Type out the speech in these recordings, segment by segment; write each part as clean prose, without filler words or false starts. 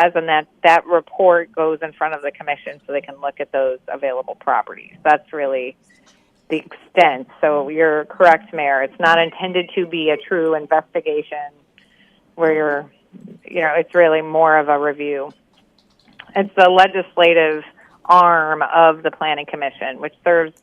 and that report goes in front of the commission so they can look at those available properties. That's really the extent. So you're correct, Mayor. It's not intended to be a true investigation where it's really more of a review. It's the legislative arm of the Planning Commission, which serves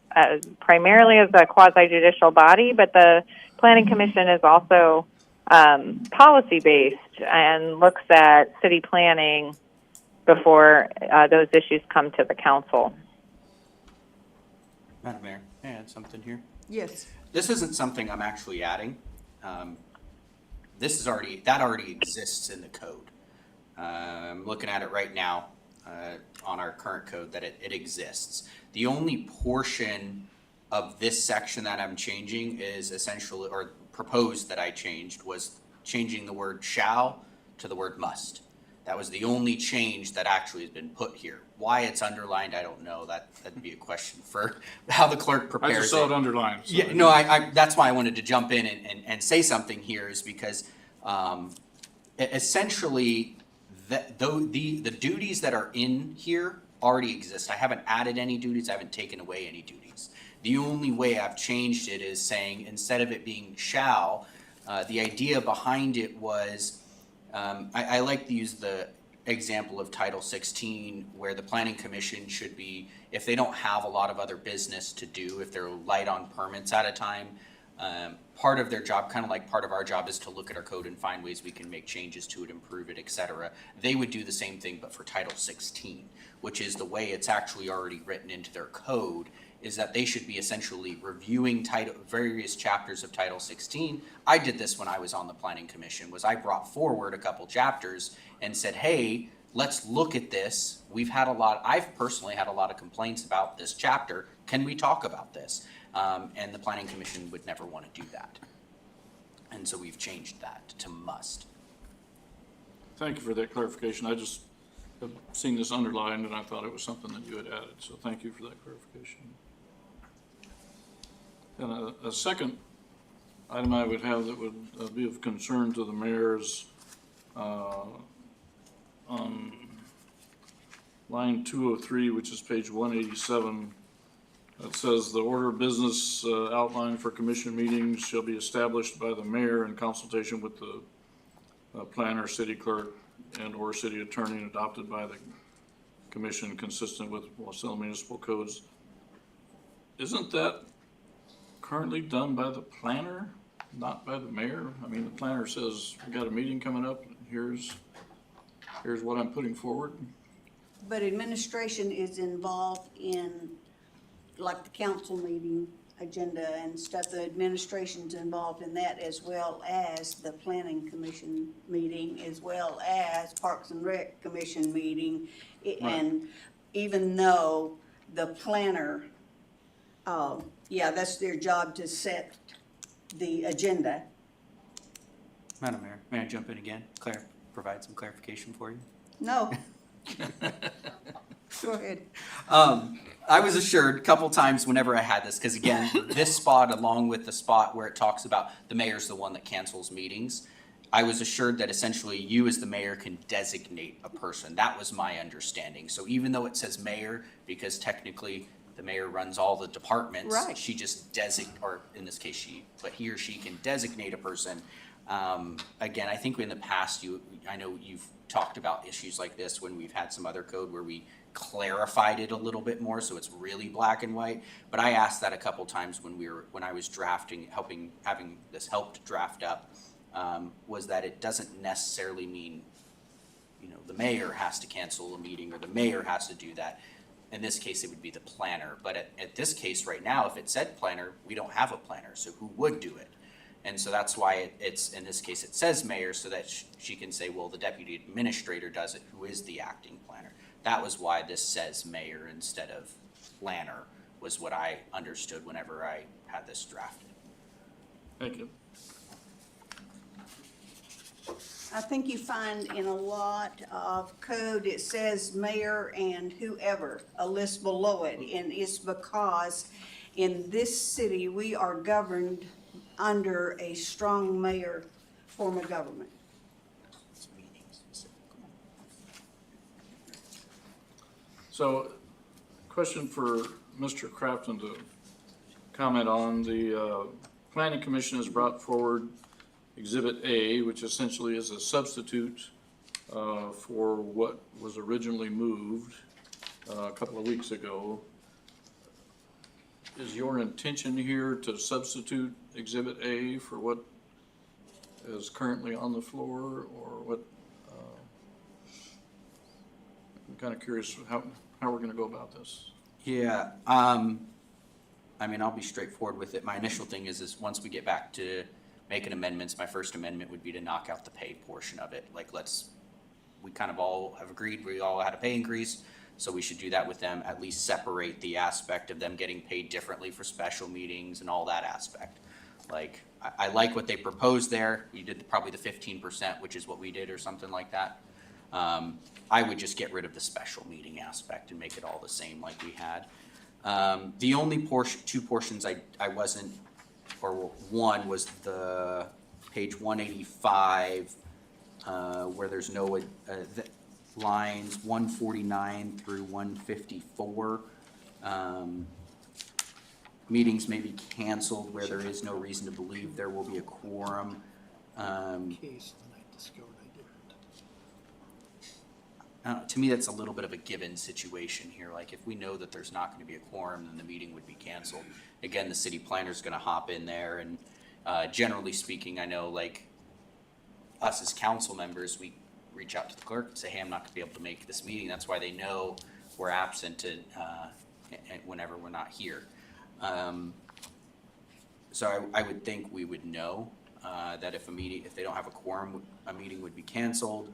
primarily as a quasi-judicial body, but the Planning Commission is also policy-based and looks at city planning before those issues come to the council. Madam Mayor, may I add something here? Yes. This isn't something I'm actually adding. That already exists in the code. I'm looking at it right now on our current code that it exists. The only portion of this section that I'm changing is essentially, or proposed that I changed, was changing the word shall to the word must. That was the only change that actually has been put here. Why it's underlined, I don't know. That'd be a question for how the clerk prepares it. I just saw it underlined. So yeah, no, I that's why I wanted to jump in and say something here, is because essentially the duties that are in here already exist. I haven't added any duties. I haven't taken away any duties. The only way I've changed it is saying, instead of it being shall, the idea behind it was, I like to use the example of Title 16, where the Planning Commission should be, if they don't have a lot of other business to do, if they're light on permits at a time, part of their job, kind of like part of our job, is to look at our code and find ways we can make changes to it, improve it, etc. They would do the same thing, but for Title 16, which is the way it's actually already written into their code, is that they should be essentially reviewing various chapters of Title 16. I did this when I was on the Planning Commission, was I brought forward a couple chapters and said, hey, let's look at this. I've personally had a lot of complaints about this chapter. Can we talk about this? And the Planning Commission would never want to do that. And so we've changed that to must. thank you for that clarification. I just have seen this underlined and I thought it was something that you had added. So thank you for that clarification. And a second item I would have that would be of concern to the mayor's on line 203, which is page 187. It says the order of business outline for commission meetings shall be established by the mayor in consultation with the planner, city clerk, and or city attorney, and adopted by the commission consistent with Wasilla municipal codes. Isn't that currently done by the planner, not by the mayor? I mean, the planner says, we got a meeting coming up, here's what I'm putting forward. But administration is involved in, like, the council meeting agenda and stuff. The administration's involved in that, as well as the planning commission meeting, as well as Parks and Rec commission meeting. Right. And even though the planner, that's their job to set the agenda. Madam Mayor, may I jump in again? Provide some clarification for you? No. Go ahead. I was assured a couple times whenever I had this, because again, this spot, along with the spot where it talks about the mayor's the one that cancels meetings, I was assured that essentially you as the mayor can designate a person. That was my understanding. So even though it says mayor, because technically the mayor runs all the departments, Right. she just or in this case he or she can designate a person. Again, I think in the past, I know you've talked about issues like this when we've had some other code where we clarified it a little bit more, so it's really black and white. But I asked that a couple times when I was drafting, having this helped draft up, was that it doesn't necessarily mean, the mayor has to cancel a meeting or the mayor has to do that. In this case, it would be the planner. But at this case right now, if it said planner, we don't have a planner, so who would do it? And so that's why it's, in this case, it says mayor, so that she can say, well, the deputy administrator does it, who is the acting planner. That was why this says mayor instead of planner, was what I understood whenever I had this drafted. Thank you. I think you find in a lot of code, it says mayor and whoever, a list below it. And it's because in this city, we are governed under a strong mayor form of government. So, question for Mr. Crafton to comment on. The Planning Commission has brought forward Exhibit A, which essentially is a substitute for what was originally moved a couple of weeks ago. Is your intention here to substitute Exhibit A for what is currently on the floor, or what? I'm kind of curious how we're going to go about this. Yeah, I mean, I'll be straightforward with it. My initial thing is once we get back to making amendments, my first amendment would be to knock out the pay portion of it. Like, we kind of all have agreed, we all had a pay increase, so we should do that with them, at least separate the aspect of them getting paid differently for special meetings and all that aspect. Like, I like what they proposed there. You did probably the 15%, which is what we did, or something like that. I would just get rid of the special meeting aspect and make it all the same like we had. The only two portions I wasn't, or one was the page 185, where there's no lines 149 through 154. Meetings may be canceled where there is no reason to believe there will be a quorum. Case that I discovered I didn't. To me, that's a little bit of a given situation here. Like, if we know that there's not going to be a quorum, then the meeting would be canceled. Again, the city planner's going to hop in there, and generally speaking, I know, like, us as council members, we reach out to the clerk and say, hey, I'm not going to be able to make this meeting. That's why they know we're absent whenever we're not here. So I would think we would know that if they don't have a quorum, a meeting would be canceled.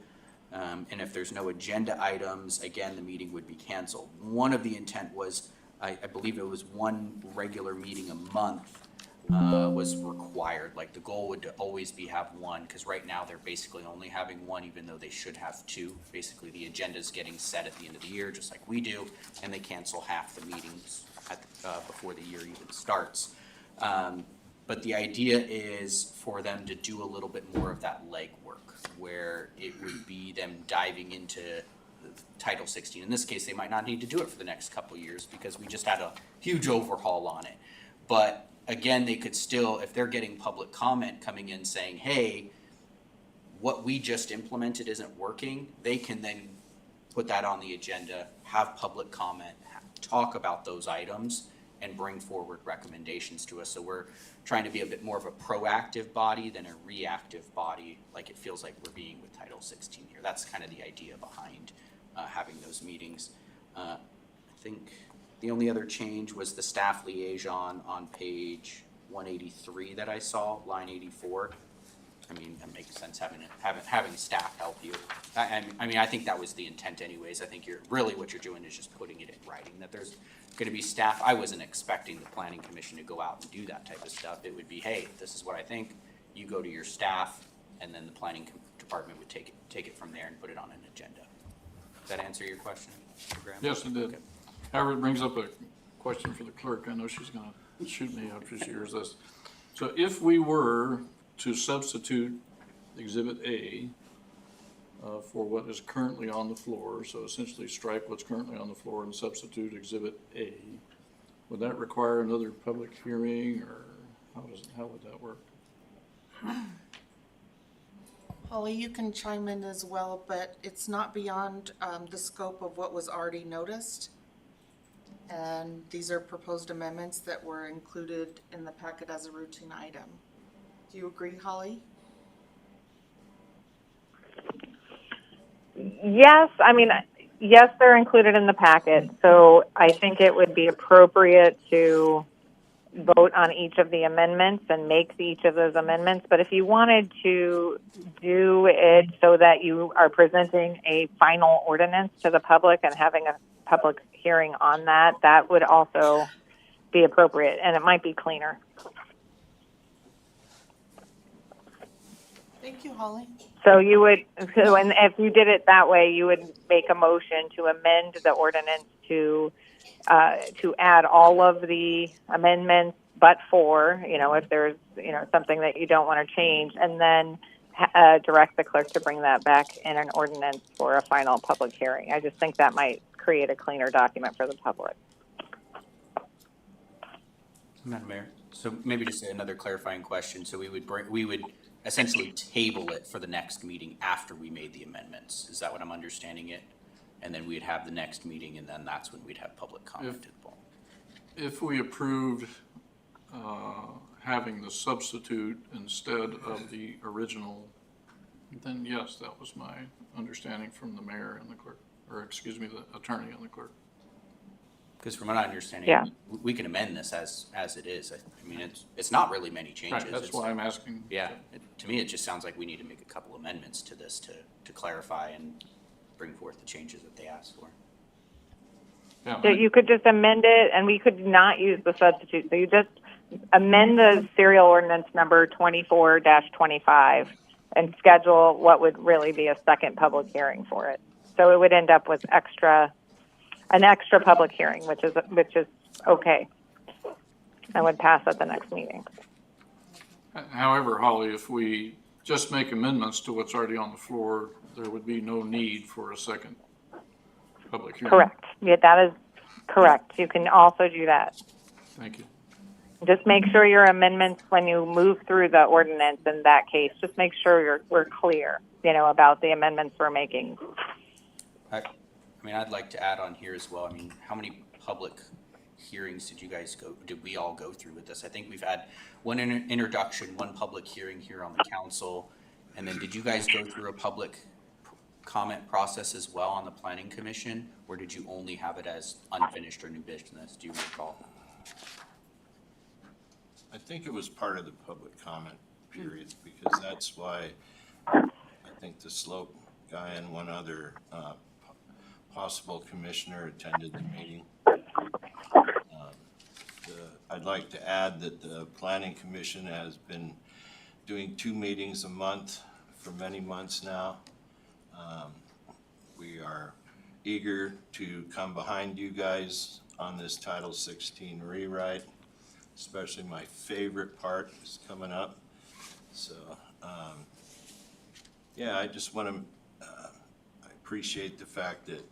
And if there's no agenda items, again, the meeting would be canceled. One of the intent was, I believe it was one regular meeting a month was required. Like, the goal would to always be have one, because right now they're basically only having one, even though they should have two. Basically, the agenda's getting set at the end of the year, just like we do, and they cancel half the meetings before the year even starts. But the idea is for them to do a little bit more of that legwork, where it would be them diving into Title 16. In this case, they might not need to do it for the next couple of years because we just had a huge overhaul on it. But again, they could still, if they're getting public comment coming in saying, hey, what we just implemented isn't working, they can then put that on the agenda, have public comment, talk about those items, and bring forward recommendations to us. So we're trying to be a bit more of a proactive body than a reactive body, like it feels like we're being with Title 16 here. That's kind of the idea behind having those meetings. I think the only other change was the staff liaison on page 183 that I saw, line 84. I mean, it makes sense having staff help you. I mean, I think that was the intent anyways. I think what you're doing is just putting it in writing, that there's going to be staff. I wasn't expecting the planning commission to go out and do that type of stuff. It would be, hey, this is what I think. You go to your staff, and then the planning department would take it from there and put it on an agenda. Does that answer your question, Mr. Graham? Yes, it did. Okay. However, it brings up a question for the clerk. I know she's going to shoot me after she hears this. So if we were to substitute Exhibit A for what is currently on the floor, so essentially strike what's currently on the floor and substitute Exhibit A, would that require another public hearing, or how would that work? Holly, you can chime in as well, but it's not beyond the scope of what was already noticed. And these are proposed amendments that were included in the packet as a routine item. Do you agree, Holly? Yes, I mean, yes, they're included in the packet. So I think it would be appropriate to vote on each of the amendments and make each of those amendments. But if you wanted to do it so that you are presenting a final ordinance to the public and having a public hearing on that, that would also be appropriate, and it might be cleaner. Thank you, Holly. So you would, and if you did it that way, you would make a motion to amend the ordinance to add all of the amendments, but for, if there's, something that you don't want to change, and then direct the clerk to bring that back in an ordinance for a final public hearing. I just think that might create a cleaner document for the public. Madam Mayor, so maybe just another clarifying question. So we would essentially table it for the next meeting after we made the amendments. Is that what I'm understanding it? And then we'd have the next meeting, and then that's when we'd have public comment to the ball. If we approved having the substitute instead of the original, then yes, that was my understanding from the mayor and the clerk, or excuse me, the attorney and the clerk. Because from what I understand, Yeah. we can amend this as it is. I mean, it's not really many changes. Right, that's It's- why I'm asking. Yeah, to me, it just sounds like we need to make a couple amendments to this to clarify and bring forth the changes that they asked for. Yeah, So you could just amend it, and we could not use the substitute. So you just amend the serial ordinance number 24-25 and schedule what would really be a second public hearing for it. So it would end up with an extra public hearing, which is okay. I would pass at the next meeting. However, Holly, if we just make amendments to what's already on the floor, there would be no need for a second public hearing. Correct. Yeah, that is correct. You can also do that. Thank you. Just make sure your amendments, when you move through the ordinance in that case, just make sure we're clear, about the amendments we're making. I mean, I'd like to add on here as well. I mean, how many public hearings did we all go through with this? I think we've had one introduction, one public hearing here on the council. And then did you guys go through a public comment process as well on the planning commission? Or did you only have it as unfinished or new business? Do you recall? I think it was part of the public comment period, because that's why I think the Slope guy and one other possible commissioner attended the meeting. I'd like to add that the Planning Commission has been doing 2 meetings a month for many months now. We are eager to come behind you guys on this Title 16 rewrite. Especially my favorite part is coming up. So, yeah, I just want to, I appreciate the fact that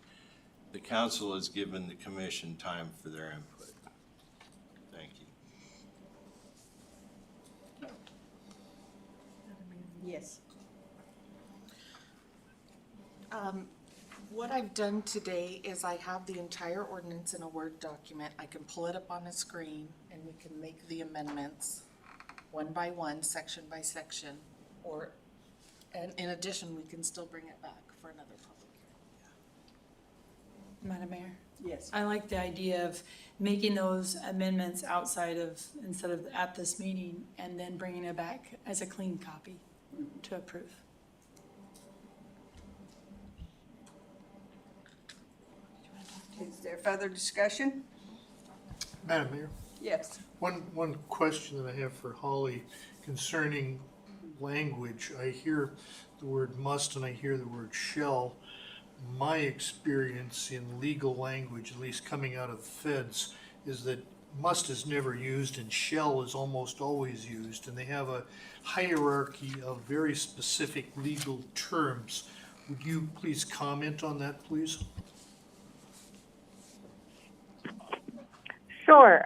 the council has given the commission time for their input. Thank you. Yes. What I've done today is I have the entire ordinance in a Word document. I can pull it up on a screen and we can make the amendments one by one, section by section, and in addition, we can still bring it back for another public hearing. Madam Mayor, Yes. I like the idea of making those amendments instead of at this meeting, and then bringing it back as a clean copy to approve. Is there further discussion? Madam Mayor, Yes. one question that I have for Holly concerning language. I hear the word must and I hear the word shall. My experience in legal language, at least coming out of the feds, is that must is never used and shall is almost always used, and they have a hierarchy of very specific legal terms. Would you please comment on that, please? Sure.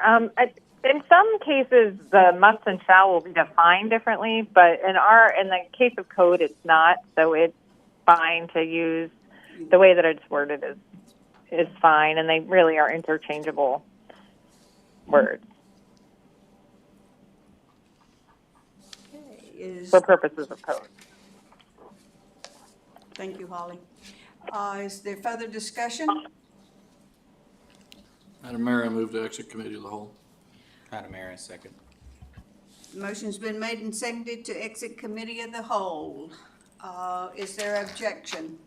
In some cases, the must and shall will be defined differently, but in the case of code, it's not. So it's fine to use the way that it's worded is fine, and they really are interchangeable words for purposes of code. Thank you, Holly. Is there further discussion? Madam Mayor, I move to exit committee of the whole. Madam Mayor, a second. Motion's been made and seconded to exit committee of the whole. Is there objection?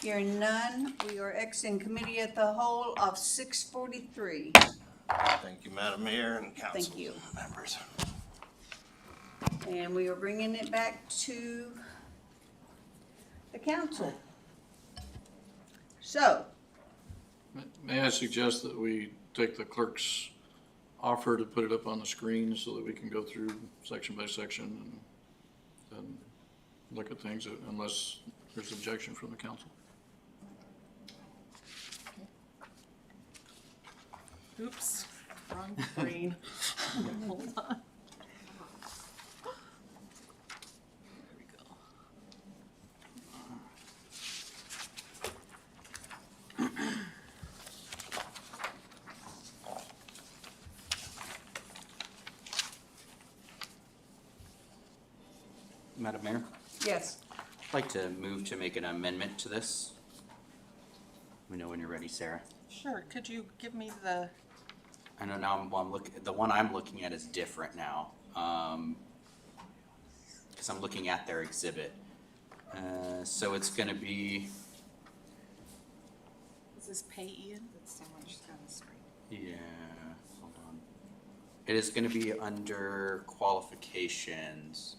Hearing none, we are exiting committee of the whole of 6:43. Thank you, Madam Mayor and council Thank you. members. And we are bringing it back to the council. So, May I suggest that we take the clerk's offer to put it up on the screen so that we can go through section by section and look at things unless there's objection from the council? Oops, wrong screen. Hold on. There we go. Madam Mayor, Yes. I'd like to move to make an amendment to this. Let me know when you're ready, Sarah. Sure, could you give me the, I know now the one I'm looking at is different now. Cause I'm looking at their exhibit. So it's gonna be, is this pay Ian? yeah, hold on. It is gonna be under qualifications.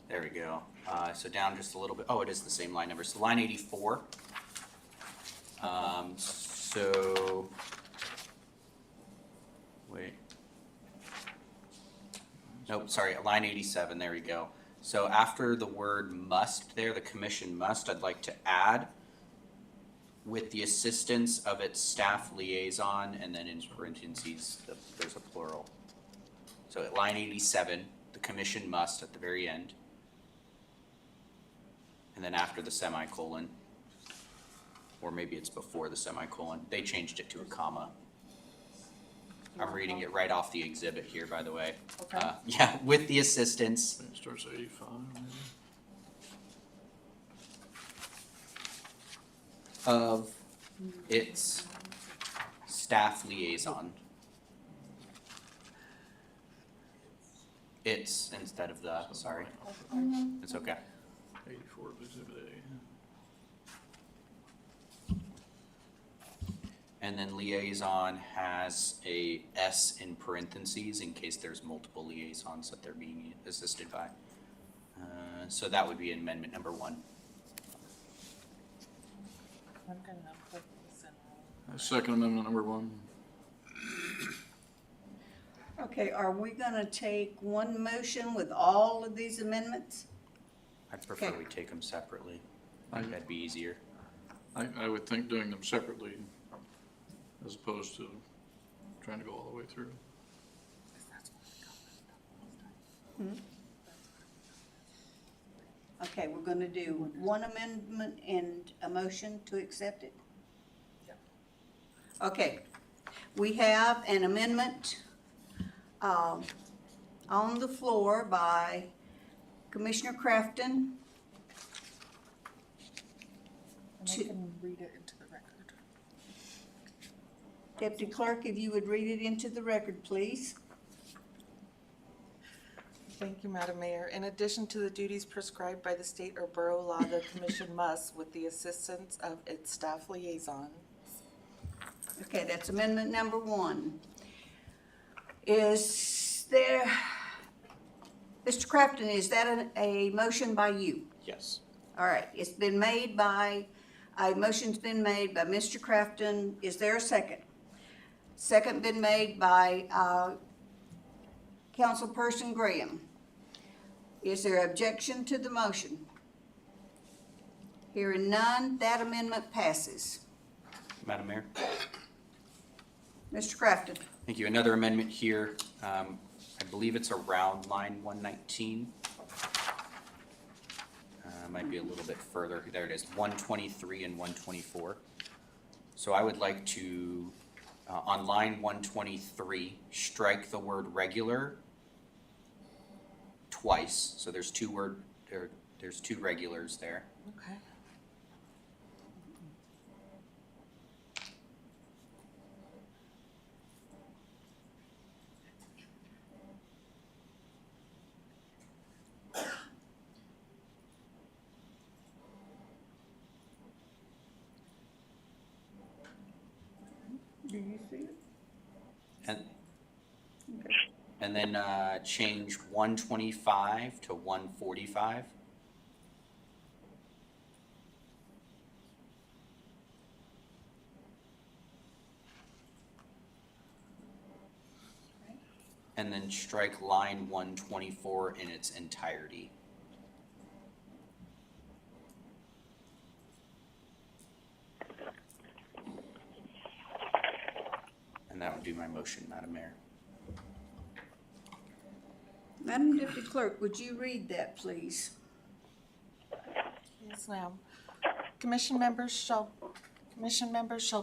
There we go. So down just a little bit. Oh, it is the same line number. So line 84. So, wait. Nope, sorry, line 87, there we go. So after the word must there, the commission must, I'd like to add with the assistance of its staff liaison, and then in parentheses, there's a plural. So at line 87, the commission must at the very end. And then after the semicolon, or maybe it's before the semicolon, they changed it to a comma. I'm reading it right off the exhibit here, by the way. Okay. Yeah, with the assistance It starts at 85, maybe. of its staff liaison. It's instead of the, sorry. It's okay. 84 of Exhibit A. And then liaison has a S in parentheses in case there's multiple liaisons that they're being assisted by. So that would be amendment number 1. I'm gonna put this in. Second amendment number 1. Okay, are we gonna take one motion with all of these amendments? I'd prefer Okay. we take them separately. I think that'd be easier. I would think doing them separately as opposed to trying to go all the way through. Okay, we're gonna do one amendment and a motion to accept it? Okay, we have an amendment, on the floor by Commissioner Crafton. And I can read it into the record. Deputy Clerk, if you would read it into the record, please. Thank you, Madam Mayor. In addition to the duties prescribed by the state or borough law, the commission must, with the assistance of its staff liaison. Okay, that's amendment number 1. Is there, Mr. Crafton, is that a motion by you? Yes. All right, it's been made by, a motion's been made by Mr. Crafton. Is there a second? Second been made by, Councilperson Graham. Is there objection to the motion? Hearing none, that amendment passes. Madam Mayor? Mr. Crafton. Thank you. Another amendment here. I believe it's around line 119. Might be a little bit further. There it is, 123 and 124. So I would like to, on line 123, strike the word regular twice. So there's there's two regulars there. Okay. Do you see it? And then change 125 to 145. And then strike line 124 in its entirety. And that would be my motion, Madam Mayor. Madam Deputy Clerk, would you read that, please? Yes, ma'am. Commission members shall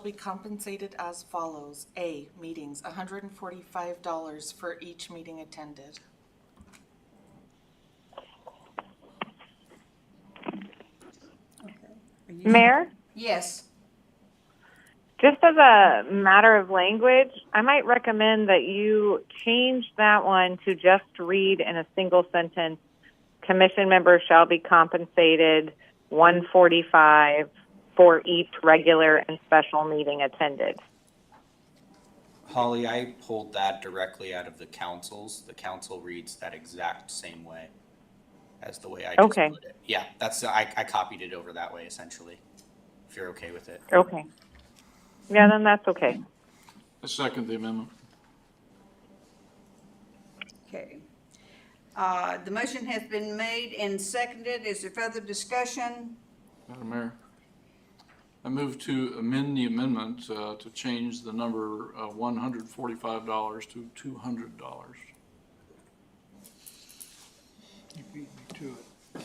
be compensated as follows. A, meetings, $145 for each meeting attended. Mayor, Yes. just as a matter of language, I might recommend that you change that one to just read in a single sentence, commission members shall be compensated $145 for each regular and special meeting attended. Holly, I pulled that directly out of the council's. The council reads that exact same way as the way I just Okay. put it. Yeah, that's, I copied it over that way essentially, if you're okay with it. Okay. Yeah, then that's okay. I second the amendment. Okay. The motion has been made and seconded. Is there further discussion? Madam Mayor, I move to amend the amendment to change the number of $145 to $200. You beat me to it.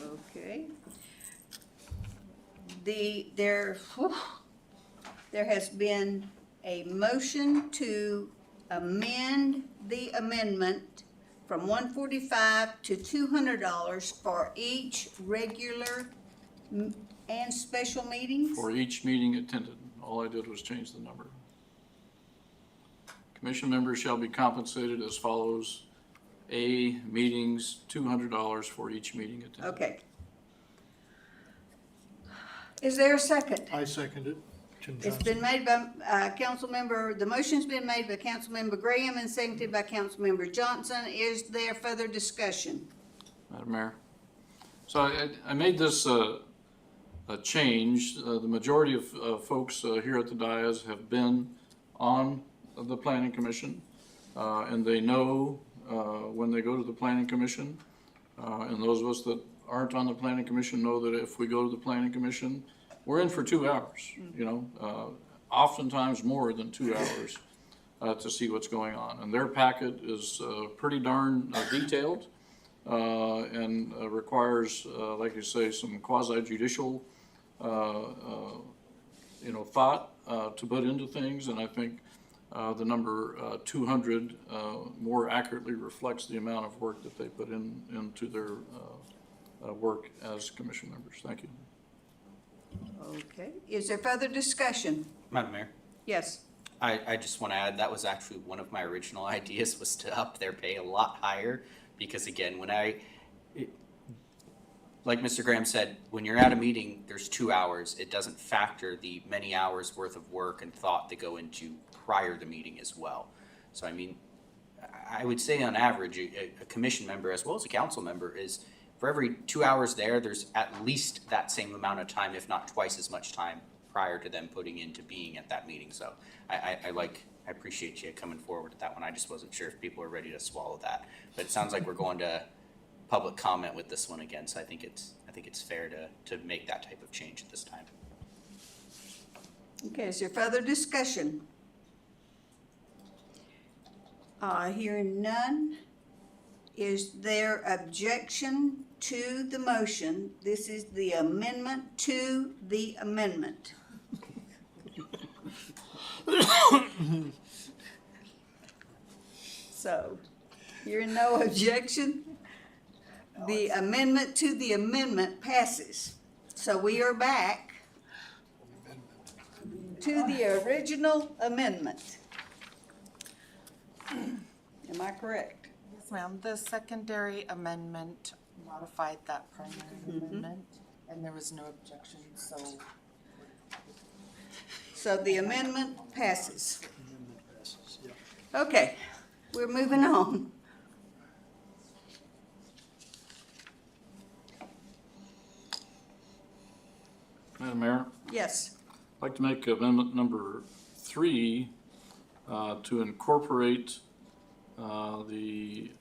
Okay. There has been a motion to amend the amendment from $145 to $200 for each regular and special meetings? For each meeting attended. All I did was change the number. Commission members shall be compensated as follows. A, meetings, $200 for each meeting attended. Okay. Is there a second? I second it. Tim It's Johnson. been made by the motion's been made by Councilmember Graham and seconded by Councilmember Johnson. Is there further discussion? Madam Mayor. So I made this a change. The majority of folks here at the dais have been on the Planning Commission, and they know when they go to the Planning Commission, and those of us that aren't on the Planning Commission know that if we go to the Planning Commission, we're in for 2 hours, you know, oftentimes more than 2 hours to see what's going on. And their packet is pretty darn detailed and requires, like you say, some quasi-judicial, you know, thought to put into things. And I think the number 200 more accurately reflects the amount of work that they put into their work as commission members. Thank you. Okay. Is there further discussion? Madam Mayor, Yes. I just want to add, that was actually one of my original ideas, was to up their pay a lot higher. Because again, like Mr. Graham said, when you're at a meeting, there's 2 hours. It doesn't factor the many hours worth of work and thought that go into prior to the meeting as well. So I mean, I would say on average, a commission member as well as a council member is, for every 2 hours there, there's at least that same amount of time, if not twice as much time, prior to them putting into being at that meeting. So I appreciate you coming forward with that one. I just wasn't sure if people are ready to swallow that. But it sounds like we're going to public comment with this one again, so I think it's fair to make that type of change at this time. Okay, is there further discussion? Hearing none, is there objection to the motion? This is the amendment to the amendment. So, hearing no objection, the amendment to the amendment passes. So we are back to the original amendment. Am I correct? Yes, ma'am. The secondary amendment modified that primary amendment, and there was no objection, so. So the amendment passes. Okay, we're moving on. Madam Mayor, Yes, I'd like to make amendment number 3 to incorporate the,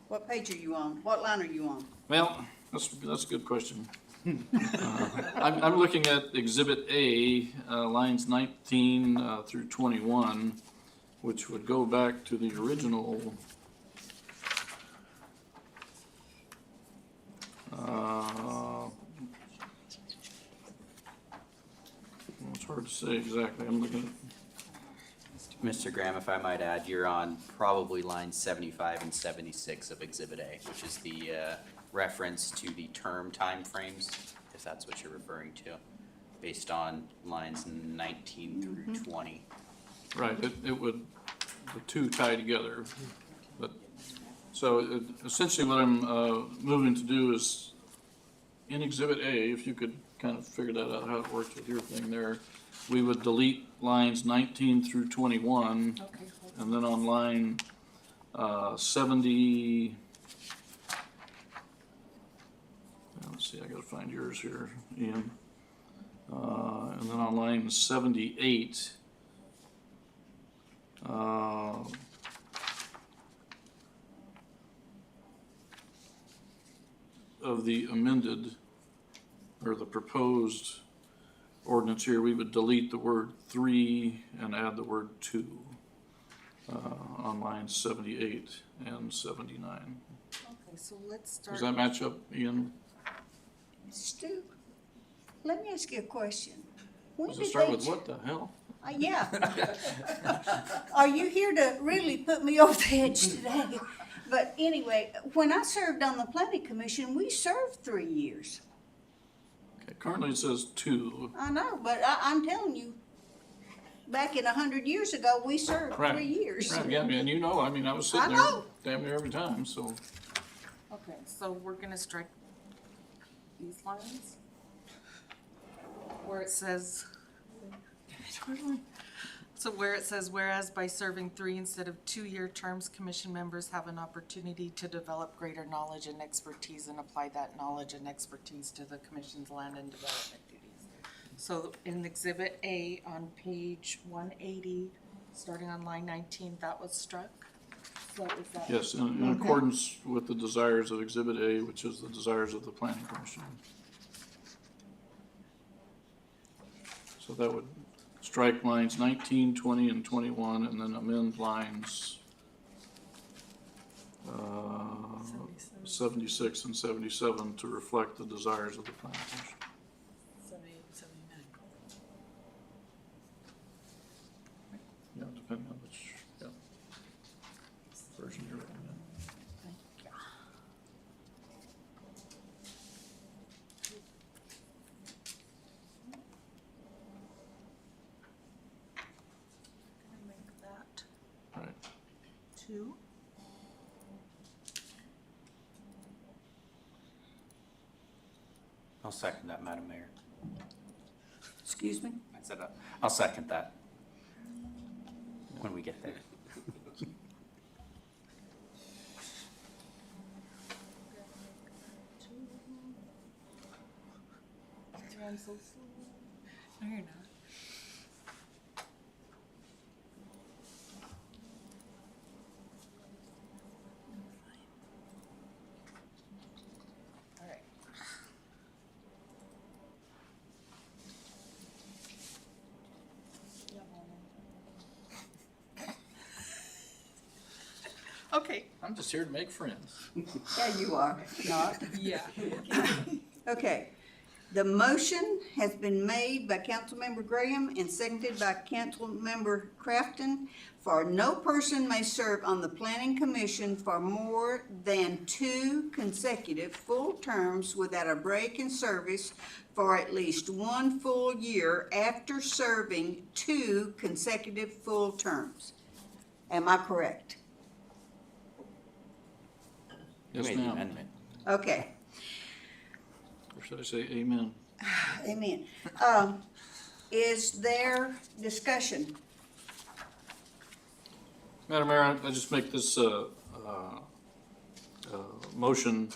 what page are you on? What line are you on? well, that's a good question. I'm looking at Exhibit A, lines 19 through 21, which would go back to the original. It's hard to say exactly. I'm looking at, Mr. Graham, if I might add, you're on probably lines 75 and 76 of Exhibit A, which is the reference to the term timeframes, if that's what you're referring to, based on lines 19 through 20. right, it would, the two tie together. But, so essentially what I'm moving to do is, in Exhibit A, if you could kind of figure that out, how it works with your thing there, we would delete lines 19 through 21, Okay, and then on line 70, let's see, I gotta find yours here, Ian. And then on line 78, of the amended, or the proposed ordinance here, we would delete the word 3 and add the word 2 on lines 78 and 79. okay, so let's start. Does that match up, Ian? Stu, let me ask you a question. When Does did it start they with what the hell? Yeah. Are you here to really put me over the edge today? But anyway, when I served on the planning commission, we served 3 years. Okay, currently it says 2. I know, but I'm telling you, back in 100 years ago, we served Right. 3 years. Right, yeah, and you know, I mean, I was sitting I there know. damn near every time, so. Okay, so we're gonna strike these lines where it says, so where it says, whereas by serving 3 instead of 2-year terms, commission members have an opportunity to develop greater knowledge and expertise and apply that knowledge and expertise to the commission's land and development duties. So in Exhibit A on page 180, starting on line 19, that was struck. So is that? Yes, in accordance with the desires of Exhibit A, which is the desires of the planning commission. So that would strike lines 19, 20, and 21, and then amend lines 76 and 77 to reflect the desires of the planning commission. 78, 79. Yeah, depending on which, yeah, version you're looking at. Can I make that Right. 2? I'll second that, Madam Mayor. Excuse me? I said, I'll second that when we get there. I'm so slow. No, you're not. All right. Okay, I'm just here to make friends. Yeah, you are, not. Yeah. Okay. The motion has been made by Councilmember Graham and seconded by Councilmember Crafton for no person may serve on the planning commission for more than 2 consecutive full terms without a break in service for at least 1 full year after serving 2 consecutive full terms. Am I correct? You Yes, made the ma'am. amendment. Okay. Or should I say amen? Amen. Is there discussion? Madam Mayor, I just make this motion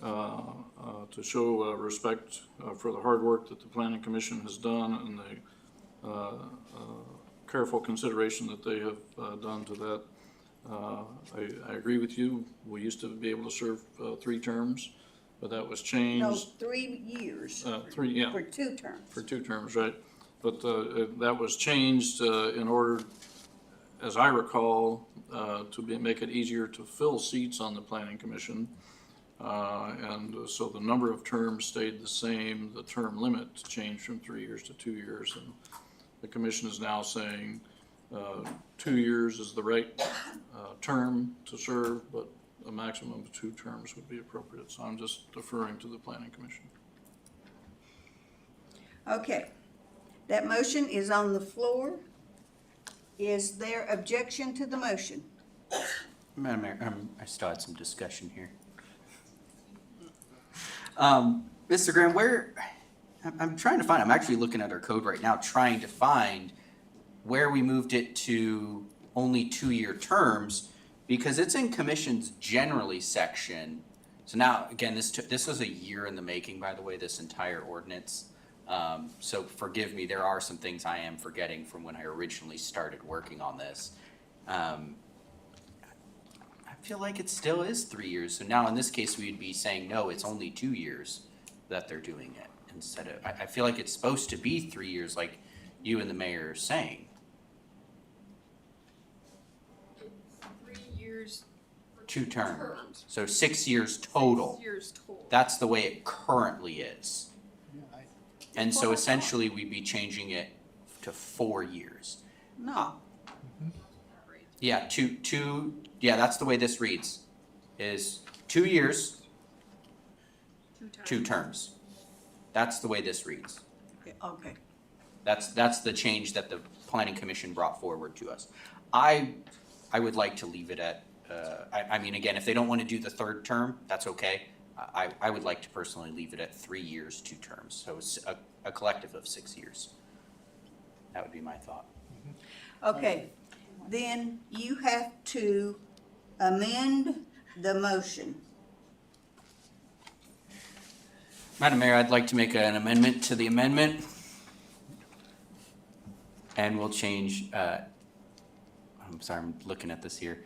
to show respect for the hard work that the planning commission has done and the careful consideration that they have done to that. I agree with you. We used to be able to serve 3 terms. but that was No, changed, 3 years, three, yeah. for 2 terms. For 2 terms, right? But that was changed in order, as I recall, make it easier to fill seats on the planning commission. And so the number of terms stayed the same, the term limit changed from 3 years to 2 years. And the commission is now saying 2 years is the right term to serve, but a maximum of 2 terms would be appropriate. So I'm just deferring to the planning commission. Okay, that motion is on the floor. Is there objection to the motion? Madam Mayor, I still had some discussion here. Mr. Graham, I'm trying to find, I'm actually looking at our code right now, trying to find where we moved it to only 2-year terms, because it's in commissions generally section. So now, again, this was a year in the making, by the way, this entire ordinance. So forgive me, there are some things I am forgetting from when I originally started working on this. I feel like it still is 3 years. So now in this case, we'd be saying, no, it's only 2 years that they're doing it instead of, I feel like it's supposed to be 3 years like you and the mayor are saying. 3 years. for 2 terms. So 6 years total. 6 years total. That's the way it currently is. Yeah, And so essentially, we'd be changing it to 4 years. No. Yeah, yeah, that's the way this reads, is 2 years, 2 times. 2 terms. That's the way this reads. Okay. That's the change that the planning commission brought forward to us. I would like to leave it at, I mean, again, if they don't want to do the 3rd term, that's okay. I would like to personally leave it at 3 years, 2 terms, so it's a collective of 6 years. That would be my thought. Okay, then you have to amend the motion. Madam Mayor, I'd like to make an amendment to the amendment. And we'll change, I'm sorry, I'm looking at this here.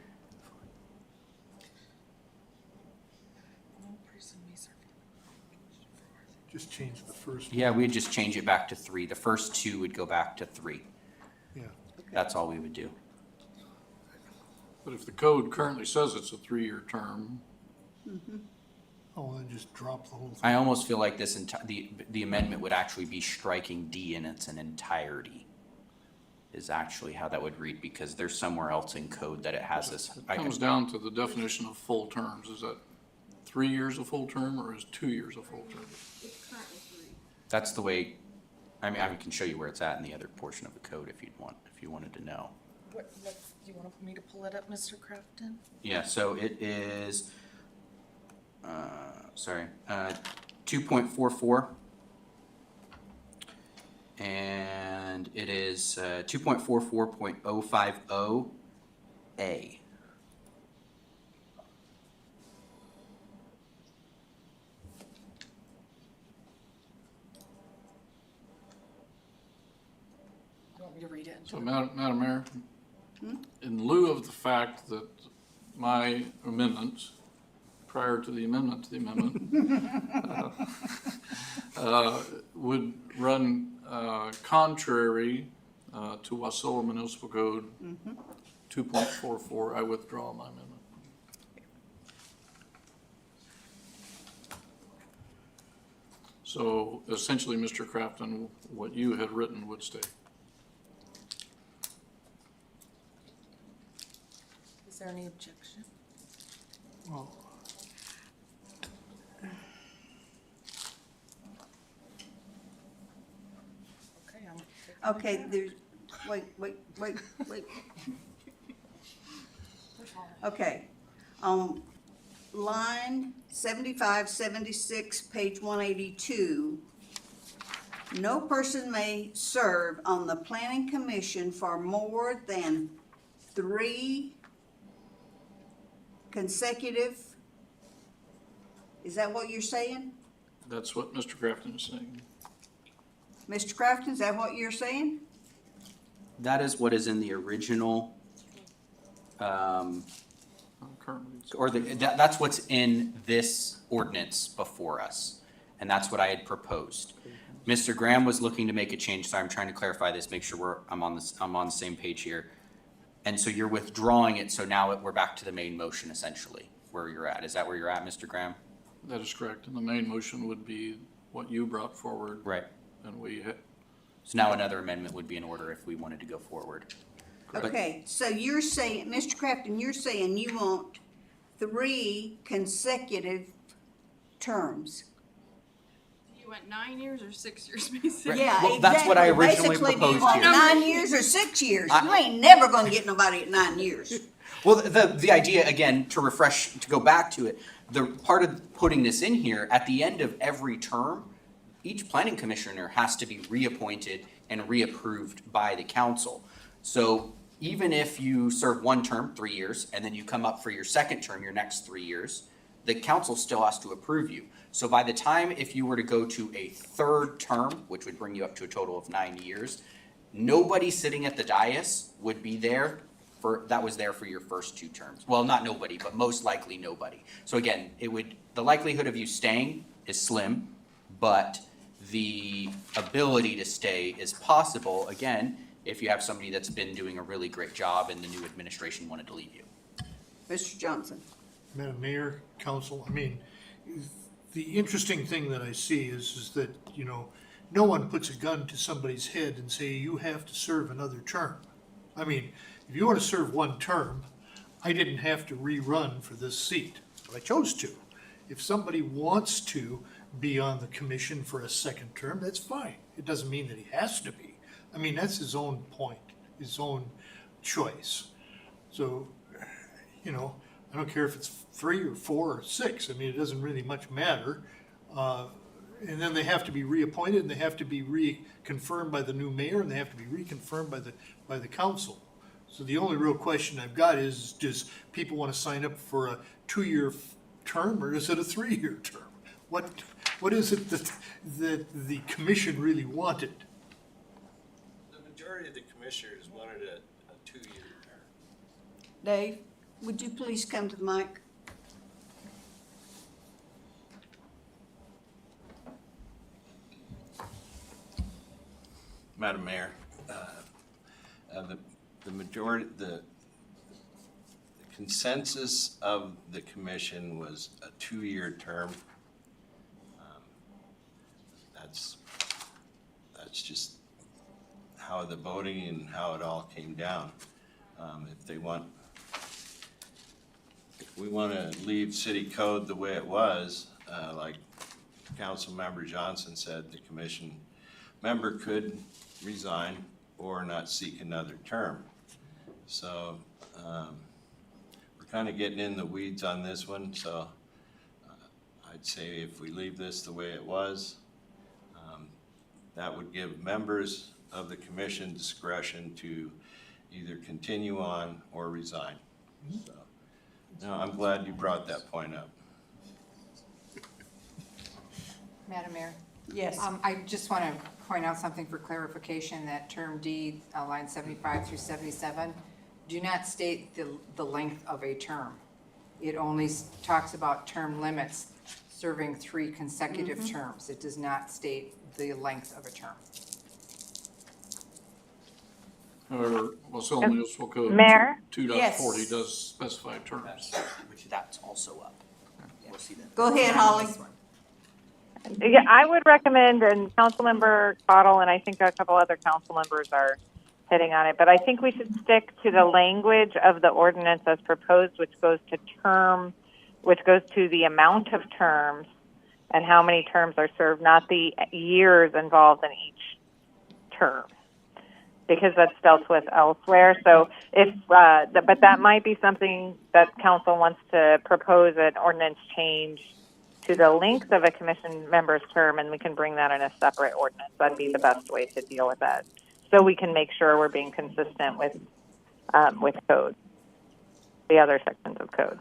just change the first. Yeah, we'd just change it back to 3. The first 2 would go back to 3. Yeah, That's all we would do. But if the code currently says it's a 3-year term, oh, then just drop the whole thing. I almost feel like the amendment would actually be striking D in its entirety. Is actually how that would read, because there's somewhere else in code that it has this. it comes down to the definition of full terms. Is that 3 years a full term, or is 2 years a full term? It's currently 3. That's the way, I mean, I can show you where it's at in the other portion of the code if you wanted to know. What, do you want me to pull it up, Mr. Crafton? Yeah, so it is, 2.44. And it is 2.44.050A. You want me to read it? So Madam Mayor, in lieu of the fact that my amendment, prior to the amendment to the amendment, would run contrary to Wasilla Municipal Code 2.44, I withdraw my amendment. So essentially, Mr. Crafton, what you had written would stay. Is there any objection? Well, Okay, Okay, there's, wait. Okay, on line 75, 76, page 182, no person may serve on the planning commission for more than 3 consecutive, is that what you're saying? That's what Mr. Crafton is saying. Mr. Crafton, is that what you're saying? That is what is in the original Currently, it's- or that's what's in this ordinance before us. And that's what I had proposed. Mr. Graham was looking to make a change, so I'm trying to clarify this, make sure I'm on the same page here. And so you're withdrawing it, so now we're back to the main motion essentially, where you're at. Is that where you're at, Mr. Graham? that is correct. And the main motion would be what you brought forward. Right. And we, So now another amendment would be in order if we wanted to go forward. But- Okay, so you're saying, Mr. Crafton, you're saying you want 3 consecutive terms. You went 9 years or 6 years, basically? Right. Yeah, Well, that's what I exactly. originally Basically, do you proposed want here. 9 years or 6 years? You ain't never gonna get nobody at 9 years. Well, the idea, again, to go back to it, the part of putting this in here, at the end of every term, each planning commissioner has to be reappointed and reapproved by the council. So even if you serve one term, 3 years, and then you come up for your second term, your next 3 years, the council still has to approve you. So by the time, if you were to go to a third term, which would bring you up to a total of 9 years, nobody sitting at the dais would be there that was there for your first 2 terms. Well, not nobody, but most likely nobody. So again, the likelihood of you staying is slim, but the ability to stay is possible, again, if you have somebody that's been doing a really great job and the new administration wanted to leave you. Mr. Johnson. Madam Mayor, Council, I mean, the interesting thing that I see is that, no one puts a gun to somebody's head and say, you have to serve another term. I mean, if you want to serve one term, I didn't have to rerun for this seat, but I chose to. If somebody wants to be on the commission for a second term, that's fine. It doesn't mean that he has to be. I mean, that's his own point, his own choice. So, I don't care if it's 3 or 4 or 6. I mean, it doesn't really much matter. And then they have to be reappointed, and they have to be reconfirmed by the new mayor, and they have to be reconfirmed by the council. So the only real question I've got is, does people want to sign up for a 2-year term, or is it a 3-year term? What is it that the commission really wanted? The majority of the commissioners wanted a 2-year term. Dave, would you please come to the mic? Madam Mayor, the majority, the consensus of the commission was a 2-year term. That's just how the voting and how it all came down. If we want to leave city code the way it was, like Councilmember Johnson said, the commission member could resign or not seek another term. So we're kind of getting in the weeds on this one, so I'd say if we leave this the way it was, that would give members of the commission discretion to either continue on or resign. So, no, I'm glad you brought that point up. Madam Mayor, Yes. I just want to point out something for clarification, that term D, line 75 through 77, do not state the length of a term. It only talks about term limits, serving 3 consecutive terms. It does not state the length of a term. however, Wasilla Municipal Code Mayor? 2.40 does specify terms. Which that's also up. We'll see that. Go ahead, Holly. Yeah, I would recommend, and Councilmember Cottle and I think a couple other council members are hitting on it, but I think we should stick to the language of the ordinance as proposed, which goes to the amount of terms and how many terms are served, not the years involved in each term, because that's dealt with elsewhere. So but that might be something that council wants to propose an ordinance change to the length of a commission member's term, and we can bring that in a separate ordinance. That'd be the best way to deal with that, so we can make sure we're being consistent with code, the other sections of code,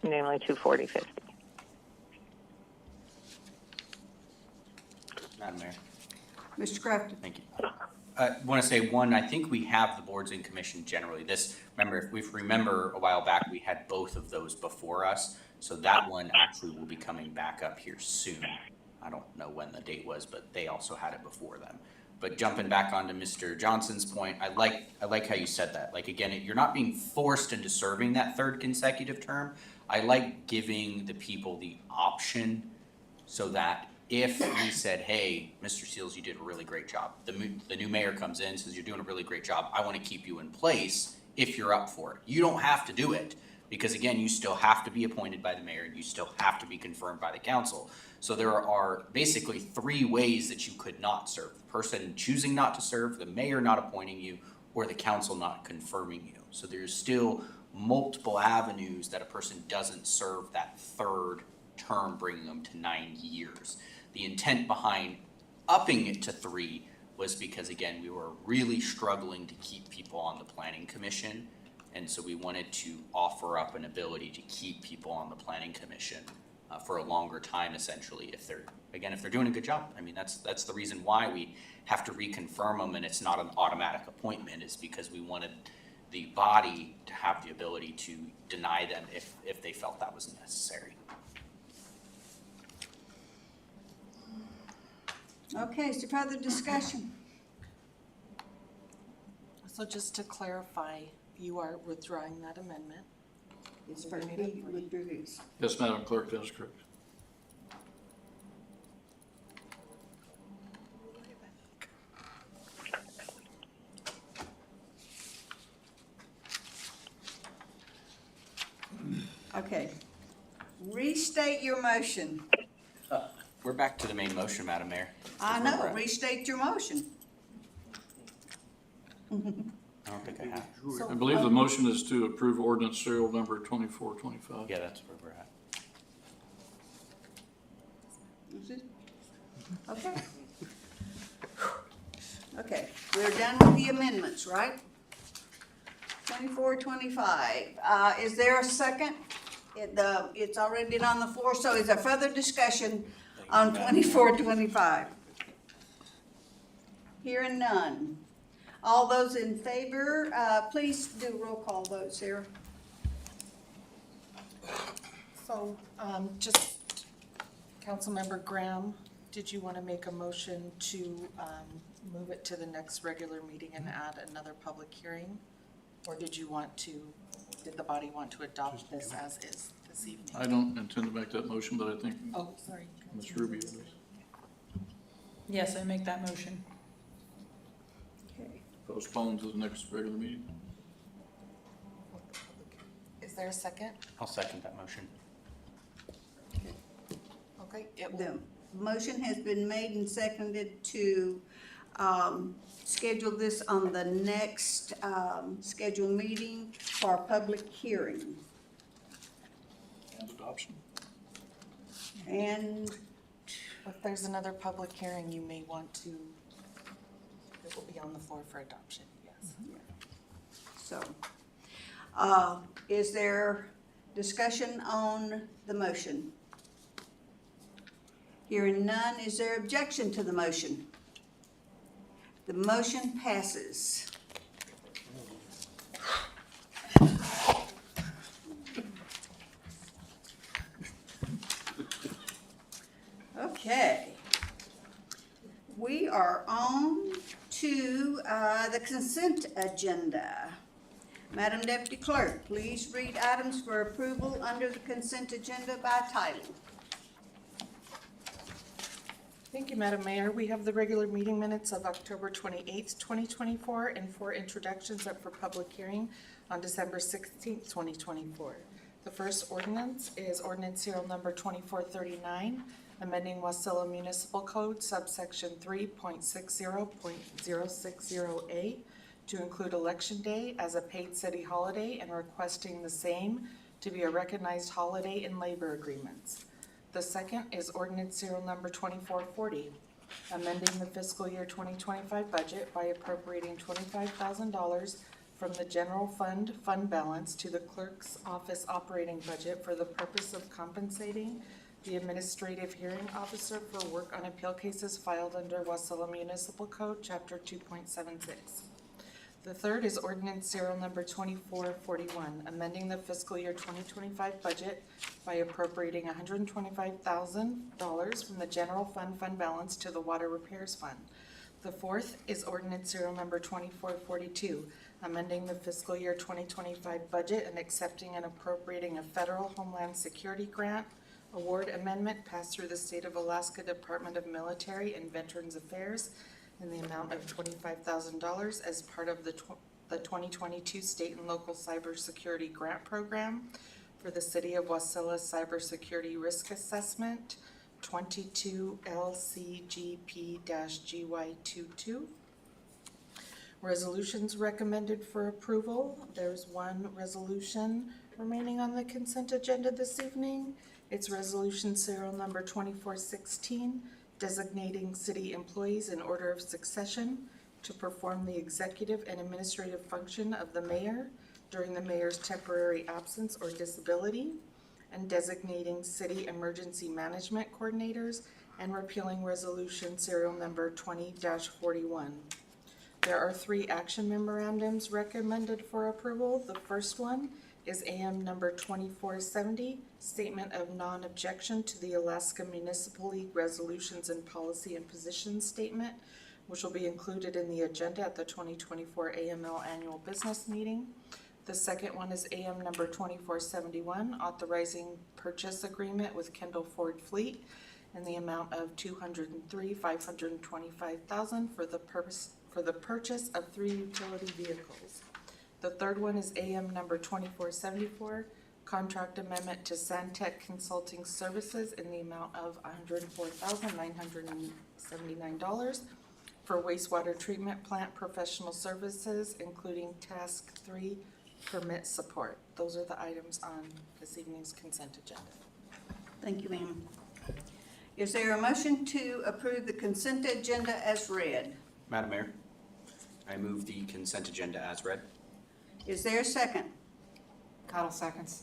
namely 240-50. Madam Mayor, Mr. Crafton. thank you. I want to say one, I think we have the boards and commission generally. This, remember, if we remember a while back, we had both of those before us. So that one actually will be coming back up here soon. I don't know when the date was, but they also had it before them. But jumping back onto Mr. Johnson's point, I like how you said that. Like, again, you're not being forced into serving that third consecutive term. I like giving the people the option so that if we said, hey, Mr. Seals, you did a really great job. The new mayor comes in, says you're doing a really great job. I want to keep you in place if you're up for it. You don't have to do it because, again, you still have to be appointed by the mayor and you still have to be confirmed by the council. So there are basically 3 ways that you could not serve. The person choosing not to serve, the mayor not appointing you, or the council not confirming you. So there's still multiple avenues that a person doesn't serve that third term, bringing them to 9 years. The intent behind upping it to 3 was because, again, we were really struggling to keep people on the planning commission. And so we wanted to offer up an ability to keep people on the planning commission for a longer time, essentially, if they're doing a good job. I mean, that's the reason why we have to reconfirm them and it's not an automatic appointment, is because we wanted the body to have the ability to deny them if they felt that was necessary. Okay, is there further discussion? So just to clarify, you are withdrawing that amendment. It's for me, withdrew his. Yes, Madam Clerk, that is correct. Okay. Restate your motion. We're back to the main motion, Madam Mayor. I know, restate your motion. I don't think I have. I believe the motion is to approve ordinance serial number 2425. Yeah, that's where we're at. Is it? Okay. Okay, we're done with the amendments, right? 2425. Is there a second? It's already been on the floor, so is there further discussion on 2425? Hearing none. All those in favor, please do roll call vote, Sarah. So, just, Councilmember Graham, did you want to make a motion to, move it to the next regular meeting and add another public hearing? Or did the body want to adopt this as is this evening? I don't intend to make that motion, but I think Oh, sorry. Ms. Rubio does. Yes, I make that motion. Okay. Postpone to the next regular meeting. Is there a second? I'll second that motion. Okay, it will. The motion has been made and seconded to schedule this on the next scheduled meeting for a public hearing. And adoption. And If there's another public hearing, you may want to, it will be on the floor for adoption, yes. so, is there discussion on the motion? Hearing none, is there objection to the motion? The motion passes. Okay. We are on to the consent agenda. Madam Deputy Clerk, please read items for approval under the consent agenda by title. Thank you, Madam Mayor. We have the regular meeting minutes of October 28th, 2024, and 4 introductions up for public hearing on December 16th, 2024. The first ordinance is ordinance serial number 2439, amending Wasilla Municipal Code subsection 3.60.060A to include Election Day as a paid city holiday and requesting the same to be a recognized holiday in labor agreements. The second is ordinance serial number 2440, amending the fiscal year 2025 budget by appropriating $25,000 from the general fund balance to the clerk's office operating budget for the purpose of compensating the administrative hearing officer for work on appeal cases filed under Wasilla Municipal Code, Chapter 2.76. The third is ordinance serial number 2441, amending the fiscal year 2025 budget by appropriating $125,000 from the general fund balance to the water repairs fund. The fourth is ordinance serial number 2442, amending the fiscal year 2025 budget and accepting and appropriating a federal Homeland Security grant award amendment passed through the State of Alaska Department of Military and Veterans Affairs in the amount of $25,000 as part of the 2022 State and Local Cybersecurity Grant Program for the City of Wasilla Cybersecurity Risk Assessment 22 LCGP-GY22. Resolutions recommended for approval. There's one resolution remaining on the consent agenda this evening. It's resolution serial number 2416, designating city employees in order of succession to perform the executive and administrative function of the mayor during the mayor's temporary absence or disability, and designating city emergency management coordinators, and repealing resolution serial number 20-41. There are 3 action memorandums recommended for approval. The first one is AM number 2470, Statement of Non-Objection to the Alaska Municipal League Resolutions and Policy and Positions Statement, which will be included in the agenda at the 2024 AML Annual Business Meeting. The second one is AM number 2471, authorizing purchase agreement with Kendall Ford Fleet in the amount of $203,525,000 for the purchase of 3 utility vehicles. The third one is AM number 2474, contract amendment to Santec Consulting Services in the amount of $104,979 for wastewater treatment plant professional services, including task 3 permit support. Those are the items on this evening's consent agenda. Thank you, ma'am. Is there a motion to approve the consent agenda as read? Madam Mayor, I move the consent agenda as read. Is there a second? Cottle seconds.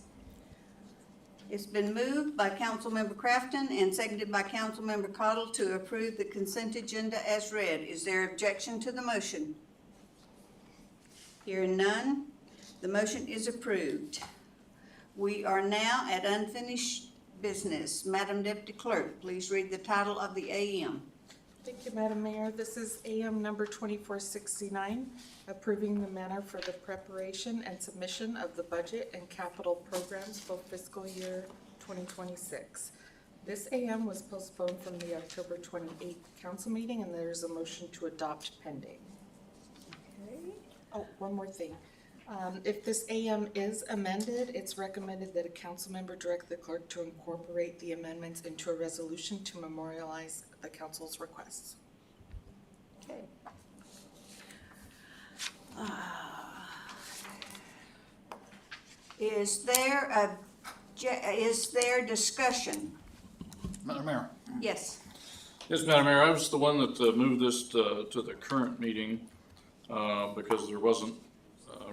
It's been moved by Councilmember Crafton and seconded by Councilmember Cottle to approve the consent agenda as read. Is there objection to the motion? Hearing none, the motion is approved. We are now at unfinished business. Madam Deputy Clerk, please read the title of the AM. Thank you, Madam Mayor. This is AM number 2469, approving the manner for the preparation and submission of the budget and capital programs for fiscal year 2026. This AM was postponed from the October 28th council meeting, and there's a motion to adopt pending. Okay. Oh, one more thing. If this AM is amended, it's recommended that a council member direct the clerk to incorporate the amendments into a resolution to memorialize the council's requests. Okay. Is there discussion? Madam Mayor. Yes. Yes, Madam Mayor, I was the one that moved this to the current meeting because there wasn't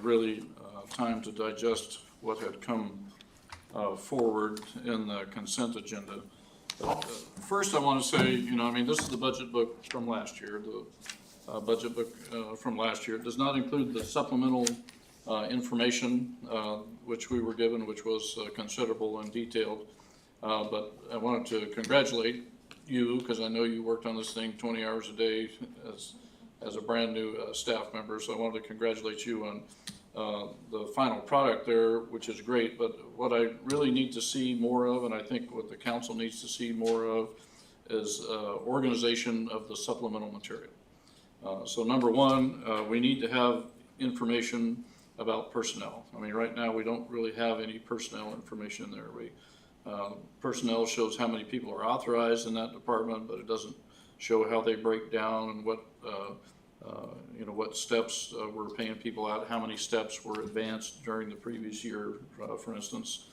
really time to digest what had come forward in the consent agenda. First, I want to say, this is the budget book from last year. The budget book from last year. It does not include the supplemental information which we were given, which was considerable and detailed. But I wanted to congratulate you, because I know you worked on this thing 20 hours a day as a brand new staff member. So I wanted to congratulate you on the final product there, which is great. But what I really need to see more of, and I think what the council needs to see more of, is organization of the supplemental material. So number one, we need to have information about personnel. Right now we don't really have any personnel information in there. Personnel shows how many people are authorized in that department, but it doesn't show how they break down and what steps we're paying people out, how many steps were advanced during the previous year. For instance,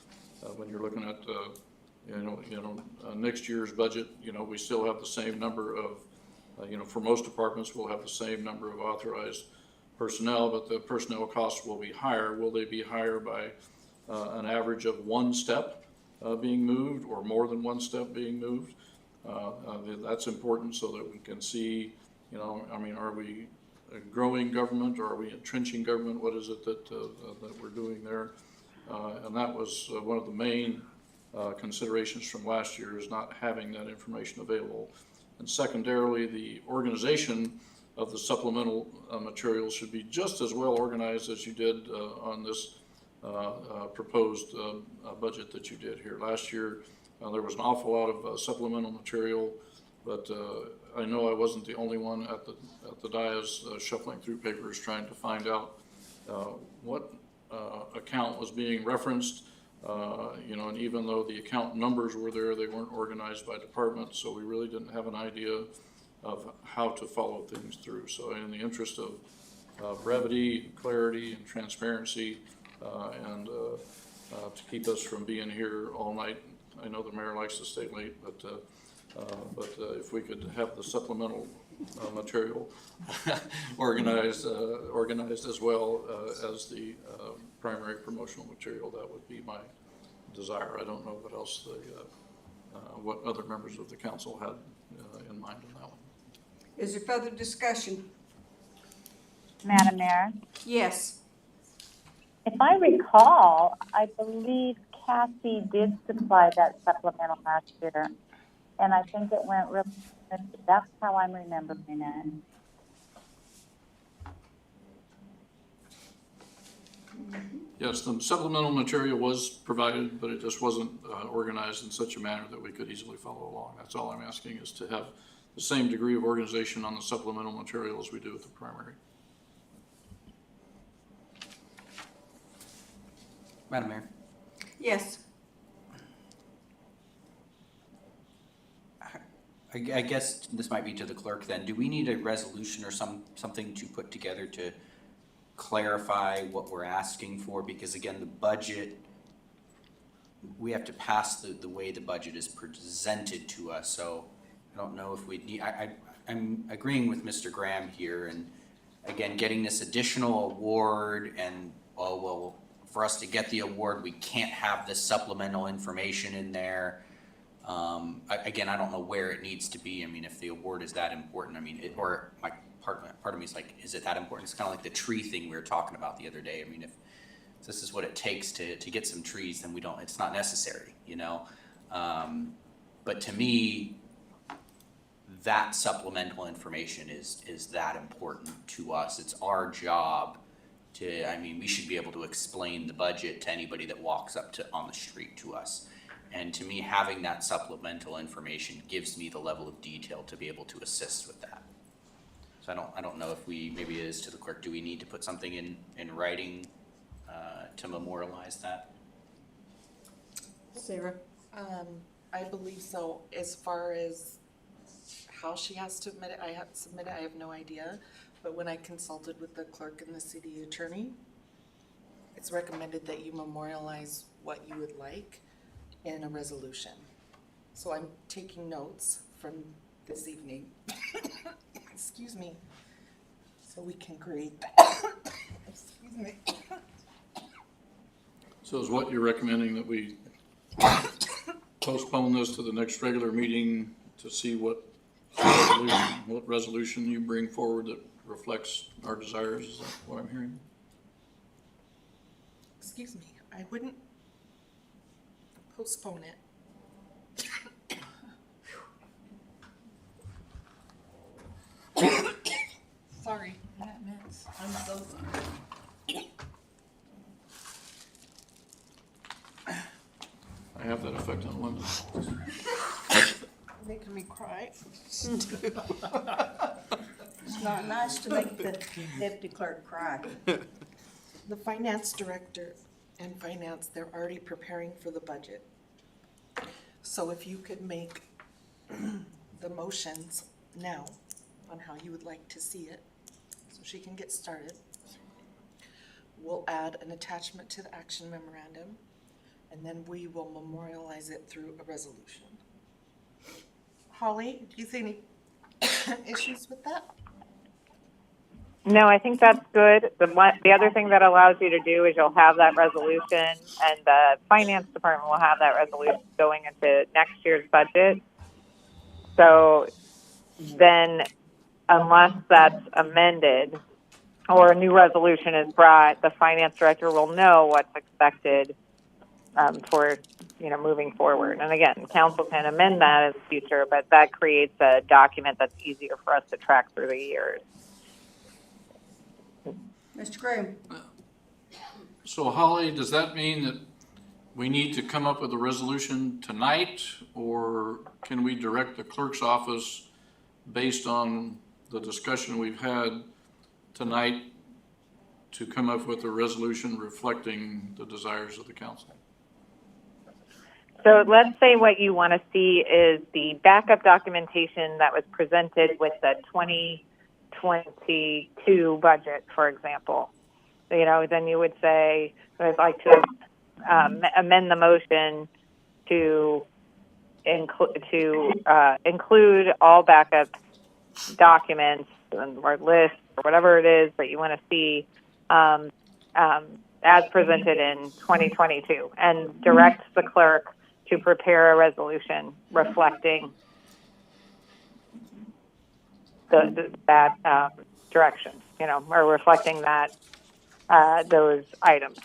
when you're looking at next year's budget, we still have the same number of, for most departments, we'll have the same number of authorized personnel, but the personnel costs will be higher. Will they be higher by an average of 1 step being moved or more than one step being moved. That's important so that we can see, you know, I mean, are we growing government or are we entrenching government? What is it that we're doing there? And that was one of the main considerations from last year, is not having that information available. And secondarily, the organization of the supplemental materials should be just as well organized as you did on this proposed budget that you did here. Last year, there was an awful lot of supplemental material, but I know I wasn't the only one at the dais shuffling through papers trying to find out what account was being referenced. You know, and even though the account numbers were there, they weren't organized by department, so we really didn't have an idea of how to follow things through. So in the interest of brevity, clarity, and transparency, and to keep us from being here all night, I know the mayor likes to stay late, but if we could have the supplemental material organized as well as the primary promotional material, that would be my desire. I don't know what else what other members of the council had in mind on that one. Is there further discussion? Madam Mayor, Yes. if I recall, I believe Cassie did supply that supplemental last year, and I think it went real good. That's how I'm remembering it. Yes, the supplemental material was provided, but it just wasn't organized in such a manner that we could easily follow along. That's all I'm asking, is to have the same degree of organization on the supplemental material as we do with the primary. Madam Mayor? Yes. I guess this might be to the clerk then. Do we need a resolution or something to put together to clarify what we're asking for? Because again, the budget, we have to pass the way the budget is presented to us. So I don't know if we need, I'm agreeing with Mr. Graham here, and again, getting this additional award, and well, for us to get the award, we can't have this supplemental information in there. Again, I don't know where it needs to be. I mean, if the award is that important, I mean, or my part of me is like, is it that important? It's kind of like the tree thing we were talking about the other day. I mean, if this is what it takes to get some trees, then it's not necessary, you know? But to me, that supplemental information is that important to us. It's our job to, I mean, we should be able to explain the budget to anybody that walks up on the street to us. And to me, having that supplemental information gives me the level of detail to be able to assist with that. So I don't know if maybe it is to the clerk, do we need to put something in writing to memorialize that? Sarah? I believe so. As far as how she has to submit it, I have no idea. But when I consulted with the clerk and the city attorney, it's recommended that you memorialize what you would like in a resolution. So I'm taking notes from this evening. Excuse me. So we can grade. Excuse me. So is what you're recommending that we postpone this to the next regular meeting to see what resolution you bring forward that reflects our desires? Is that what I'm hearing? Excuse me. I wouldn't postpone it. Sorry. That means. I'm so sorry. I have that effect on women. Making me cry. It's not nice to make the deputy clerk cry. The finance director and finance, they're already preparing for the budget. So if you could make the motions now on how you would like to see it, so she can get started. We'll add an attachment to the action memorandum, and then we will memorialize it through a resolution. Holly, do you see any issues with that? No, I think that's good. The other thing that allows you to do is you'll have that resolution, and the finance department will have that resolution going into next year's budget. So then, unless that's amended or a new resolution is brought, the finance director will know what's expected for moving forward. And again, council can amend that in the future, but that creates a document that's easier for us to track through the years. Mr. Graham? So Holly, does that mean that we need to come up with a resolution tonight? Or can we direct the clerk's office based on the discussion we've had tonight to come up with a resolution reflecting the desires of the council? So let's say what you want to see is the backup documentation that was presented with the 2022 budget, for example. Then you would say, I'd like to amend the motion to include all backup documents or lists or whatever it is that you want to see as presented in 2022, and direct the clerk to prepare a resolution reflecting that direction, or reflecting that those items.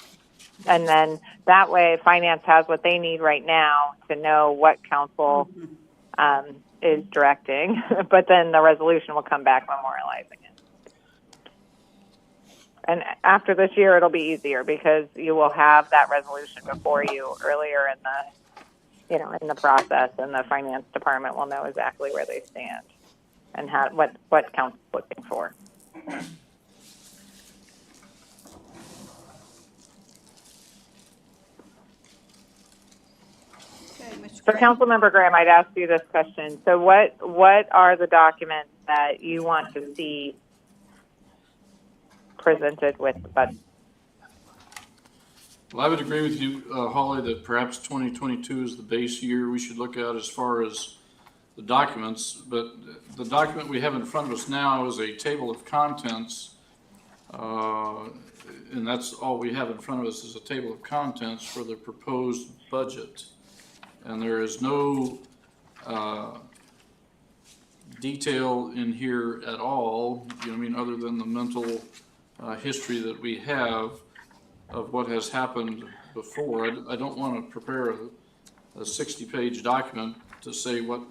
And then that way finance has what they need right now to know what council is directing, but then the resolution will come back memorializing it. And after this year, it'll be easier because you will have that resolution before you earlier in the process, and the finance department will know exactly where they stand and what council's looking for. Okay, Mr. So, Graham? Councilmember Graham, I'd ask you this question. So what are the documents that you want to see presented with the budget? Well, I would agree with you, Holly, that perhaps 2022 is the base year we should look at as far as the documents, but the document we have in front of us now is a table of contents, and that's all we have in front of us is a table of contents for the proposed budget. And there is no detail in here at all, other than the mental history that we have of what has happened before. I don't want to prepare a 60-page document to say what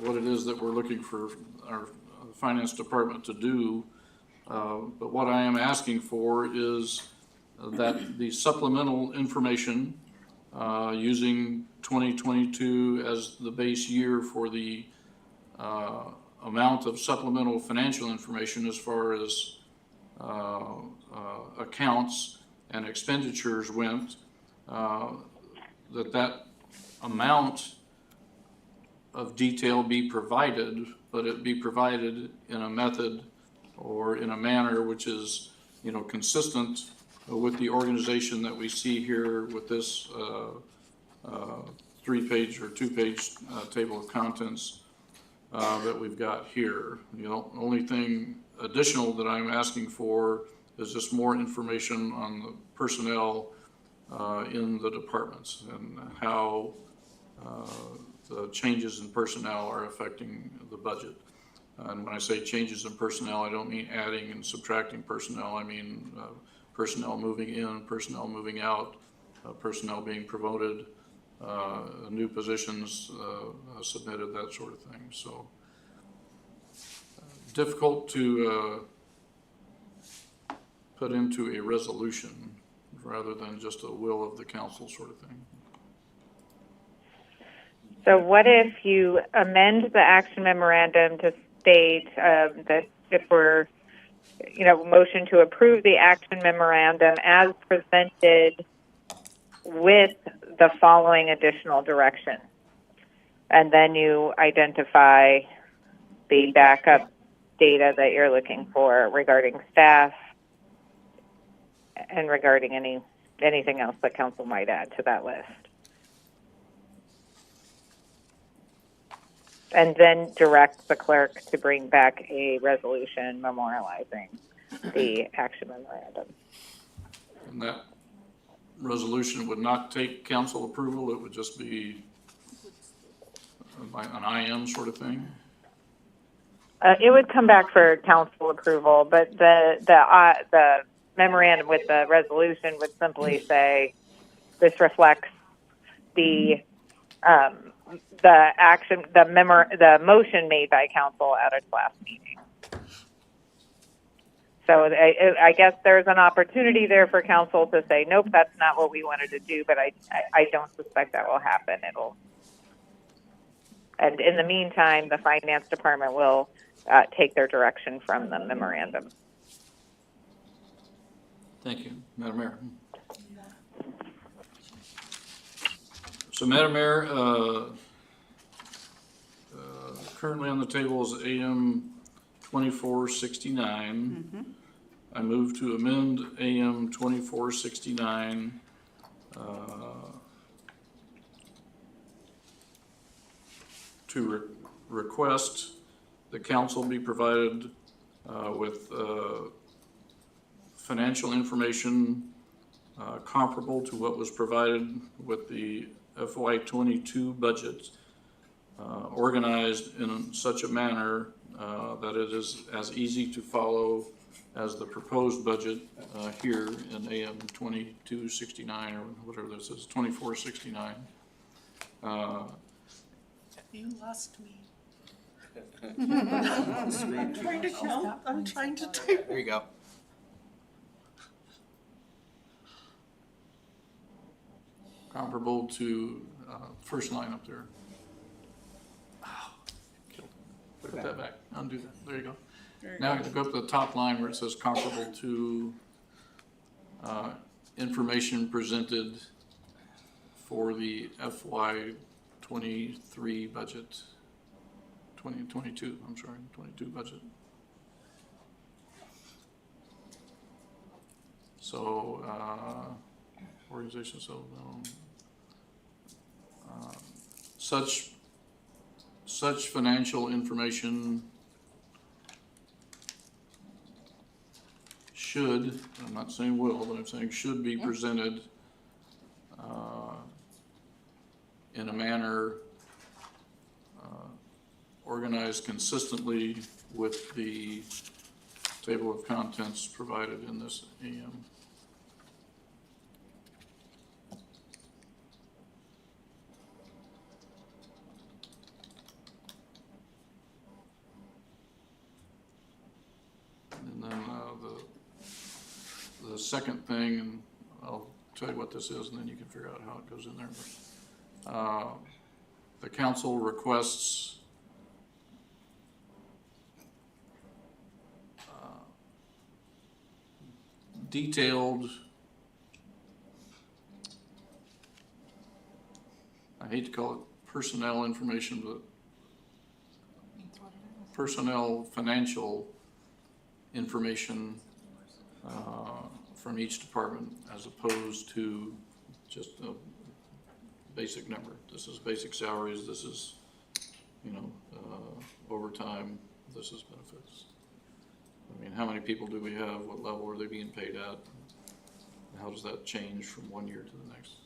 it is that we're looking for our finance department to do. But what I am asking for is that the supplemental information using 2022 as the base year for the amount of supplemental financial information as far as accounts and expenditures went, that amount of detail be provided, but it be provided in a method or in a manner which is, consistent with the organization that we see here with this 3-page or 2-page table of contents that we've got here. The only thing additional that I'm asking for is just more information on the personnel in the departments and how the changes in personnel are affecting the budget. And when I say changes in personnel, I don't mean adding and subtracting personnel. I mean personnel moving in, personnel moving out, personnel being promoted, new positions submitted, that sort of thing. So difficult to put into a resolution rather than just a will of the council sort of thing. So what if you amend the action memorandum to state that if we're, motion to approve the action memorandum as presented with the following additional direction, and then you identify the backup data that you're looking for regarding staff and regarding anything else that council might add to that list. And then direct the clerk to bring back a resolution memorializing the action memorandum. And that resolution would not take council approval, it would just be an IM sort of thing? It would come back for council approval, but the memorandum with the resolution would simply say, this reflects the action, the motion made by council at its last meeting. So I guess there's an opportunity there for council to say, nope, that's not what we wanted to do, but I don't suspect that will happen. And in the meantime, the finance department will take their direction from the memorandum. Thank you, Madam Mayor. So, Madam Mayor, currently on the table is AM 2469. I move to amend AM 2469 to request the council be provided with financial information comparable to what was provided with the FY22 budget, organized in such a manner that it is as easy to follow as the proposed budget here in AM 2269, or whatever this is, 2469. You lost me. I'm trying to count, I'm trying to type. There you go. Comparable to first line up there. Put that back, undo that, there you go. Now I'm gonna go up to the top line where it says comparable to information presented for the FY23 budget, 2022, I'm sorry, 22 budget. So, organization, so, such financial information should, I'm not saying will, but I'm saying should be presented in a manner organized consistently with the table of contents provided in this AM. And then the second thing, and I'll tell you what this is, and then you can figure out how it goes in there. But, the council requests detailed, I hate to call it personnel information, but personnel financial information from each department, as opposed to just a basic number. This is basic salaries, this is, overtime, this is benefits. I mean, how many people do we have? What level are they being paid at? How does that change from one year to the next?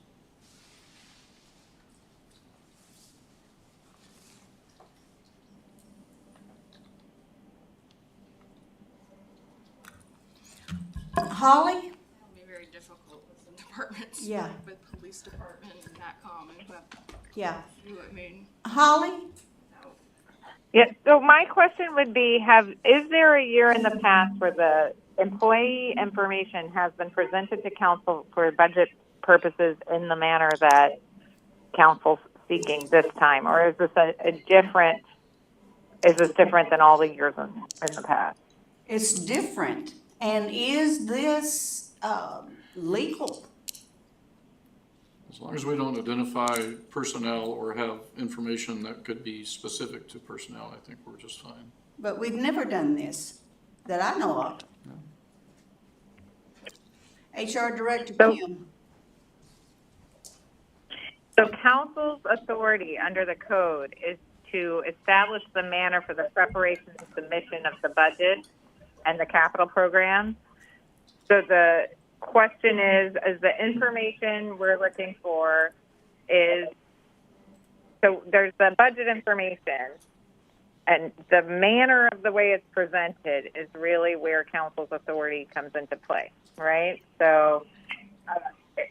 Holly? It'll be very difficult with the departments. Yeah. With police department and that common, but Yeah. I mean, Holly? Yeah, so my question would be, is there a year in the past where the employee information has been presented to council for budget purposes in the manner that council's seeking this time? Or is this different than all the years in the past? It's different. And is this legal? As long as we don't identify personnel or have information that could be specific to personnel, I think we're just fine. But we've never done this that I know of. HR Director Kim. So council's authority under the code is to establish the manner for the preparation and submission of the budget and the capital program. So the question is the information we're looking for is, so there's the budget information, and the manner of the way it's presented is really where council's authority comes into play, right? So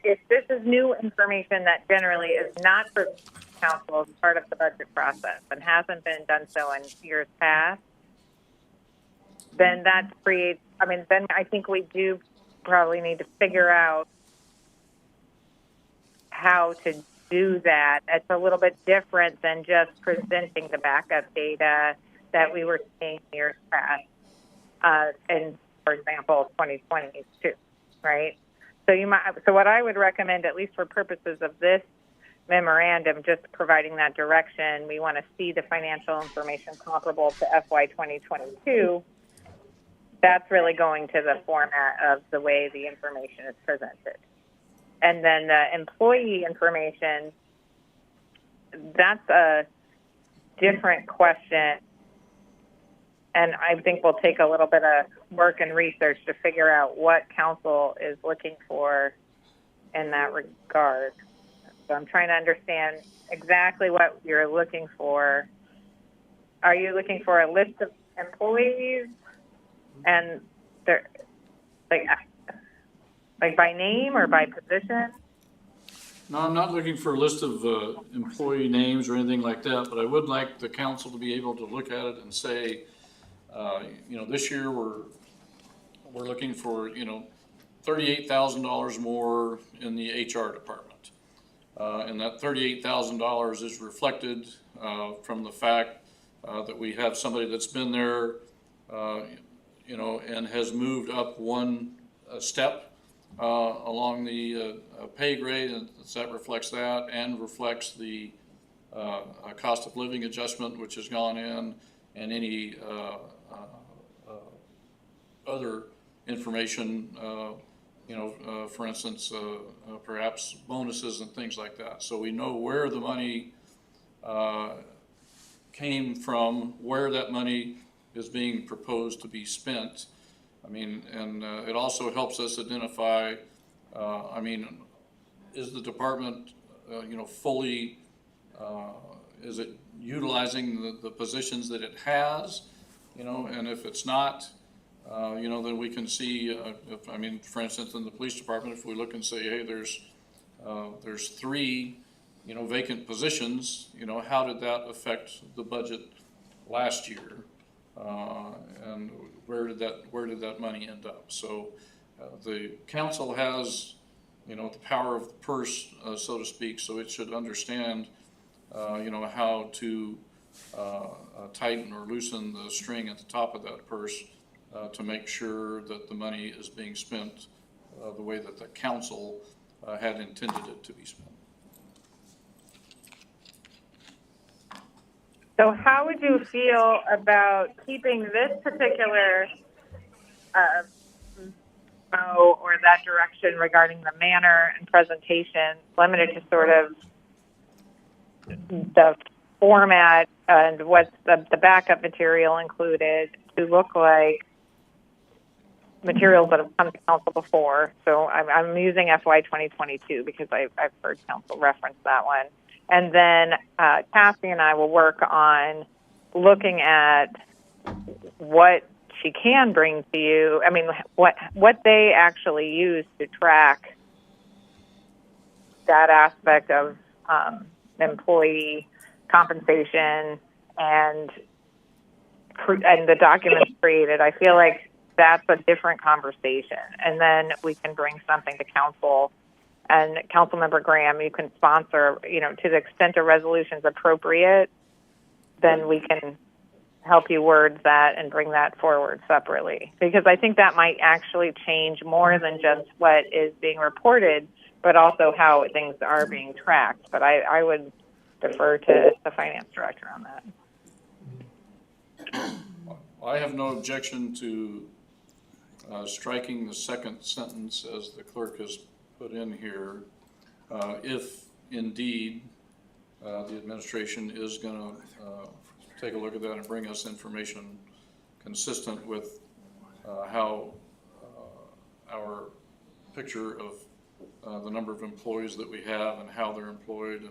if this is new information that generally is not for council as part of the budget process and hasn't been done so in years past, then that creates, then I think we do probably need to figure out how to do that. It's a little bit different than just presenting the backup data that we were seeing years past, in, for example, 2022, right? So what I would recommend, at least for purposes of this memorandum, just providing that direction, we want to see the financial information comparable to FY 2022. That's really going to the format of the way the information is presented. And then the employee information, that's a different question. And I think we'll take a little bit of work and research to figure out what council is looking for in that regard. So I'm trying to understand exactly what you're looking for. Are you looking for a list of employees and they're like by name or by position? No, I'm not looking for a list of employee names or anything like that, but I would like the council to be able to look at it and say, this year we're looking for, $38,000 more in the HR department. And that $38,000 is reflected from the fact that we have somebody that's been there, and has moved up one step along the pay grade, and that reflects that, and reflects the cost of living adjustment which has gone in, and any other information, for instance, perhaps bonuses and things like that. So we know where the money came from, where that money is being proposed to be spent. And it also helps us identify, is the department, fully, is it utilizing the positions that it has? And if it's not, then we can see, for instance, in the police department, if we look and say, hey, there's 3, vacant positions, how did that affect the budget last year? And where did that money end up? So the council has, the power of the purse, so to speak, so it should understand, how to tighten or loosen the string at the top of that purse to make sure that the money is being spent the way that the council had intended it to be spent. So how would you feel about keeping this particular or that direction regarding the manner and presentation limited to sort of the format and what's the backup material included to look like materials that have come to council before? So I'm using FY 2022 because I've heard council reference that one. And then Cassie and I will work on looking at what she can bring to you. What they actually use to track that aspect of employee compensation and the documents created. I feel like that's a different conversation. And then we can bring something to council. And Councilmember Graham, you can sponsor, to the extent a resolution is appropriate, then we can help you word that and bring that forward separately. Because I think that might actually change more than just what is being reported, but also how things are being tracked. But I would defer to the finance director on that. I have no objection to striking the second sentence as the clerk has put in here, if indeed the administration is gonna, take a look at that and bring us information consistent with, how, our picture of, the number of employees that we have and how they're employed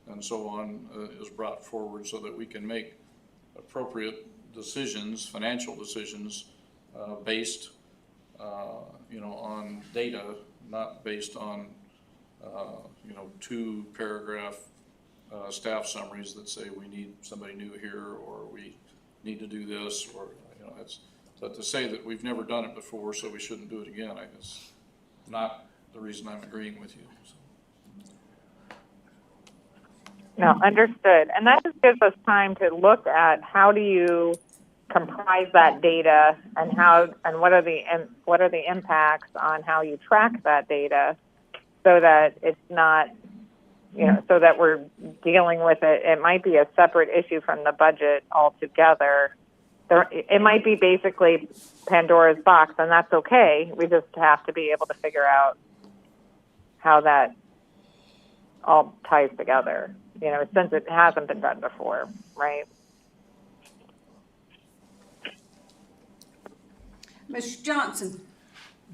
and so on, is brought forward so that we can make appropriate decisions, financial decisions, based, on data, not based on, 2-paragraph staff summaries that say we need somebody new here, or we need to do this, or, but to say that we've never done it before, so we shouldn't do it again, I guess, not the reason I'm agreeing with you. So. No, understood. And that just gives us time to look at how do you comprise that data, and what are the impacts on how you track that data, so that it's not, so that we're dealing with it. It might be a separate issue from the budget altogether. It might be basically Pandora's box, and that's okay. We just have to be able to figure out how that all ties together, since it hasn't been done before, right? Mr. Johnson?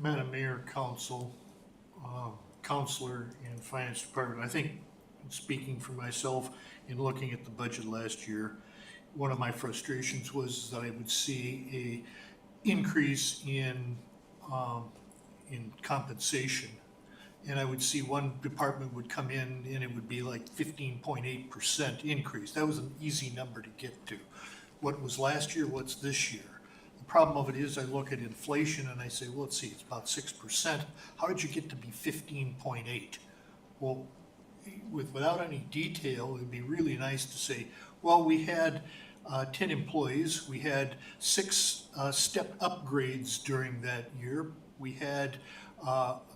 Madam Mayor, Council, Counselor in Finance Department, I think, speaking for myself, in looking at the budget last year, one of my frustrations was that I would see a increase in compensation. And I would see one department would come in and it would be like 15.8% increase. That was an easy number to get to. What was last year, what's this year? The problem of it is I look at inflation and I say, well, let's see, it's about 6%. How did you get to be 15.8? Well, without any detail, it'd be really nice to say, well, we had 10 employees, we had 6 step upgrades during that year, we had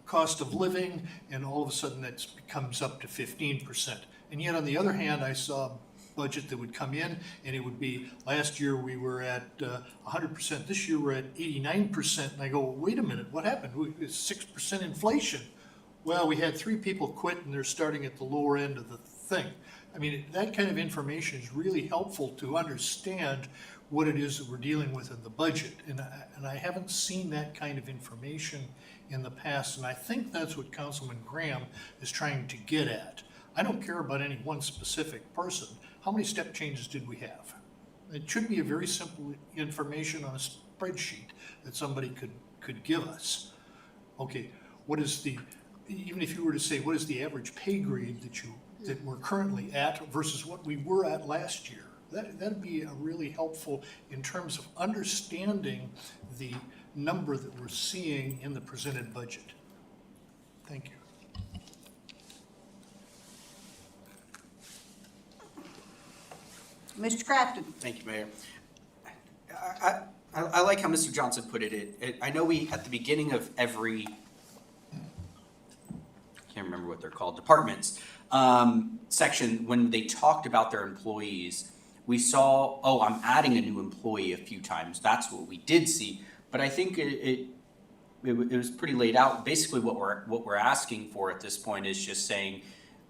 cost of living, and all of a sudden that comes up to 15%. And yet on the other hand, I saw a budget that would come in and it would be, last year we were at 100%, this year we're at 89%, and I go, well, wait a minute, what happened? It's 6% inflation. Well, we had 3 people quit and they're starting at the lower end of the thing. I mean, that kind of information is really helpful to understand what it is that we're dealing with in the budget. And I haven't seen that kind of information in the past, and I think that's what Councilman Graham is trying to get at. I don't care about any one specific person. How many step changes did we have? It should be a very simple information on a spreadsheet that somebody could give us. Okay, what is even if you were to say, what is the average pay grade that we're currently at versus what we were at last year? That'd be really helpful in terms of understanding the number that we're seeing in the presented budget. Thank you. Mr. Crafton? Thank you, Mayor. I like how Mr. Johnson put it. I know we, at the beginning of every, can't remember what they're called, departments, section, when they talked about their employees, we saw, oh, I'm adding a new employee a few times. That's what we did see. But I think it was pretty laid out. Basically, what we're asking for at this point is just saying,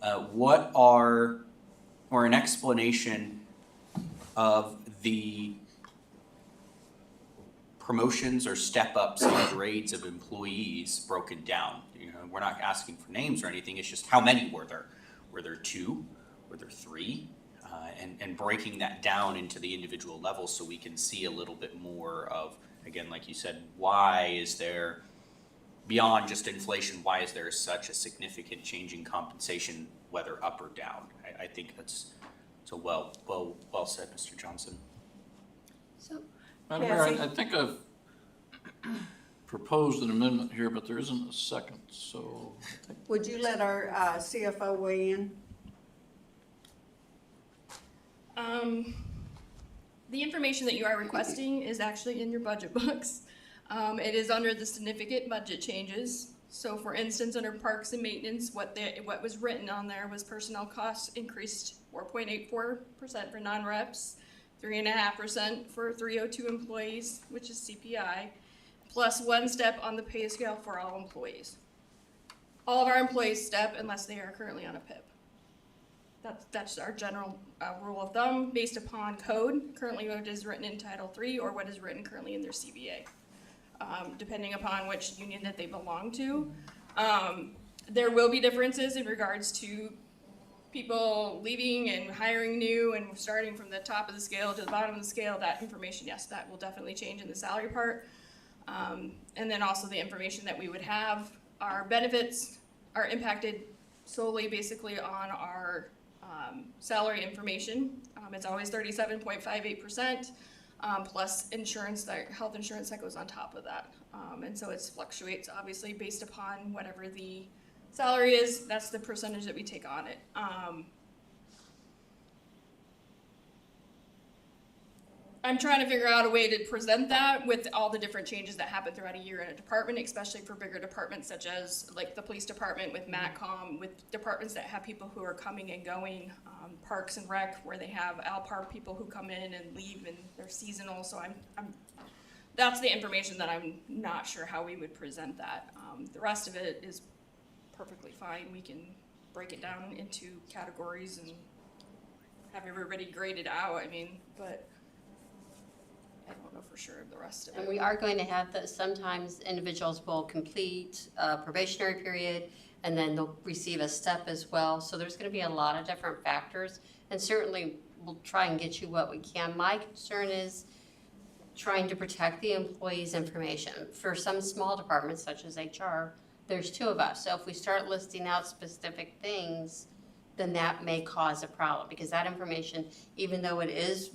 or an explanation of the promotions or step ups and grades of employees broken down. We're not asking for names or anything. It's just how many were there? Were there 2? Were there 3? And breaking that down into the individual levels so we can see a little bit more of, again, like you said, why is there, beyond just inflation, why is there such a significant change in compensation, whether up or down? I think that's well said, Mr. Johnson. So, Madam Mayor, I think I've proposed an amendment here, but there isn't a second, so. would you let our CFO weigh in? The information that you are requesting is actually in your budget books. It is under the significant budget changes. So for instance, under parks and maintenance, what was written on there was personnel costs increased 4.84% for non-reps, 3.5% for 302 employees, which is CPI, plus 1 step on the pay scale for all employees. All of our employees step unless they are currently on a PIP. That's our general rule of thumb based upon code, currently what is written in Title III or what is written currently in their CBA, depending upon which union that they belong to. There will be differences in regards to people leaving and hiring new and starting from the top of the scale to the bottom of the scale. That information, yes, that will definitely change in the salary part. And then also the information that we would have, our benefits are impacted solely basically on our salary information. It's always 37.58%, plus insurance, health insurance that goes on top of that. And so it fluctuates obviously based upon whatever the salary is, that's the percentage that we take on it. I'm trying to figure out a way to present that with all the different changes that happen throughout a year in a department, especially for bigger departments such as like the police department with MATCOM, with departments that have people who are coming and going, Parks and Rec, where they have Alpar people who come in and leave and they're seasonal. So that's the information that I'm not sure how we would present that. The rest of it is perfectly fine. We can break it down into categories and have everybody graded out. I mean, but I don't know for sure of the rest of And it. we are going to have that sometimes individuals will complete a probationary period and then they'll receive a step as well. So there's gonna be a lot of different factors, and certainly we'll try and get you what we can. My concern is trying to protect the employee's information. For some small departments such as HR, there's 2 of us. So if we start listing out specific things, then that may cause a problem, because that information, even though it is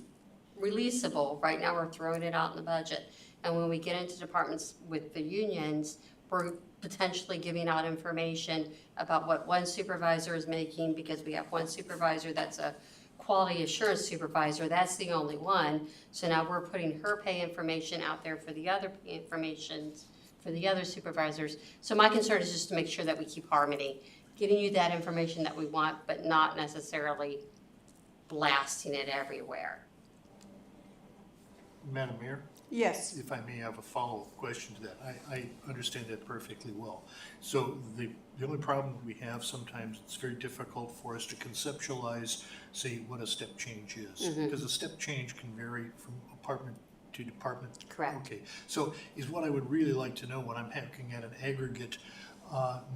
releasable, right now we're throwing it out in the budget. And when we get into departments with the unions, we're potentially giving out information about what one supervisor is making, because we have one supervisor that's a quality assurance supervisor, that's the only one. So now we're putting her pay information out there for the other pay information for the other supervisors. So my concern is just to make sure that we keep harmony, getting you that information that we want, but not necessarily blasting it everywhere. Madam Mayor, Yes. if I may have a follow-up question to that. I understand that perfectly well. So the only problem we have sometimes, it's very difficult for us to conceptualize, say, what a step change is. Because a step change can vary from department to department. Correct. Okay, so is what I would really like to know when I'm looking at an aggregate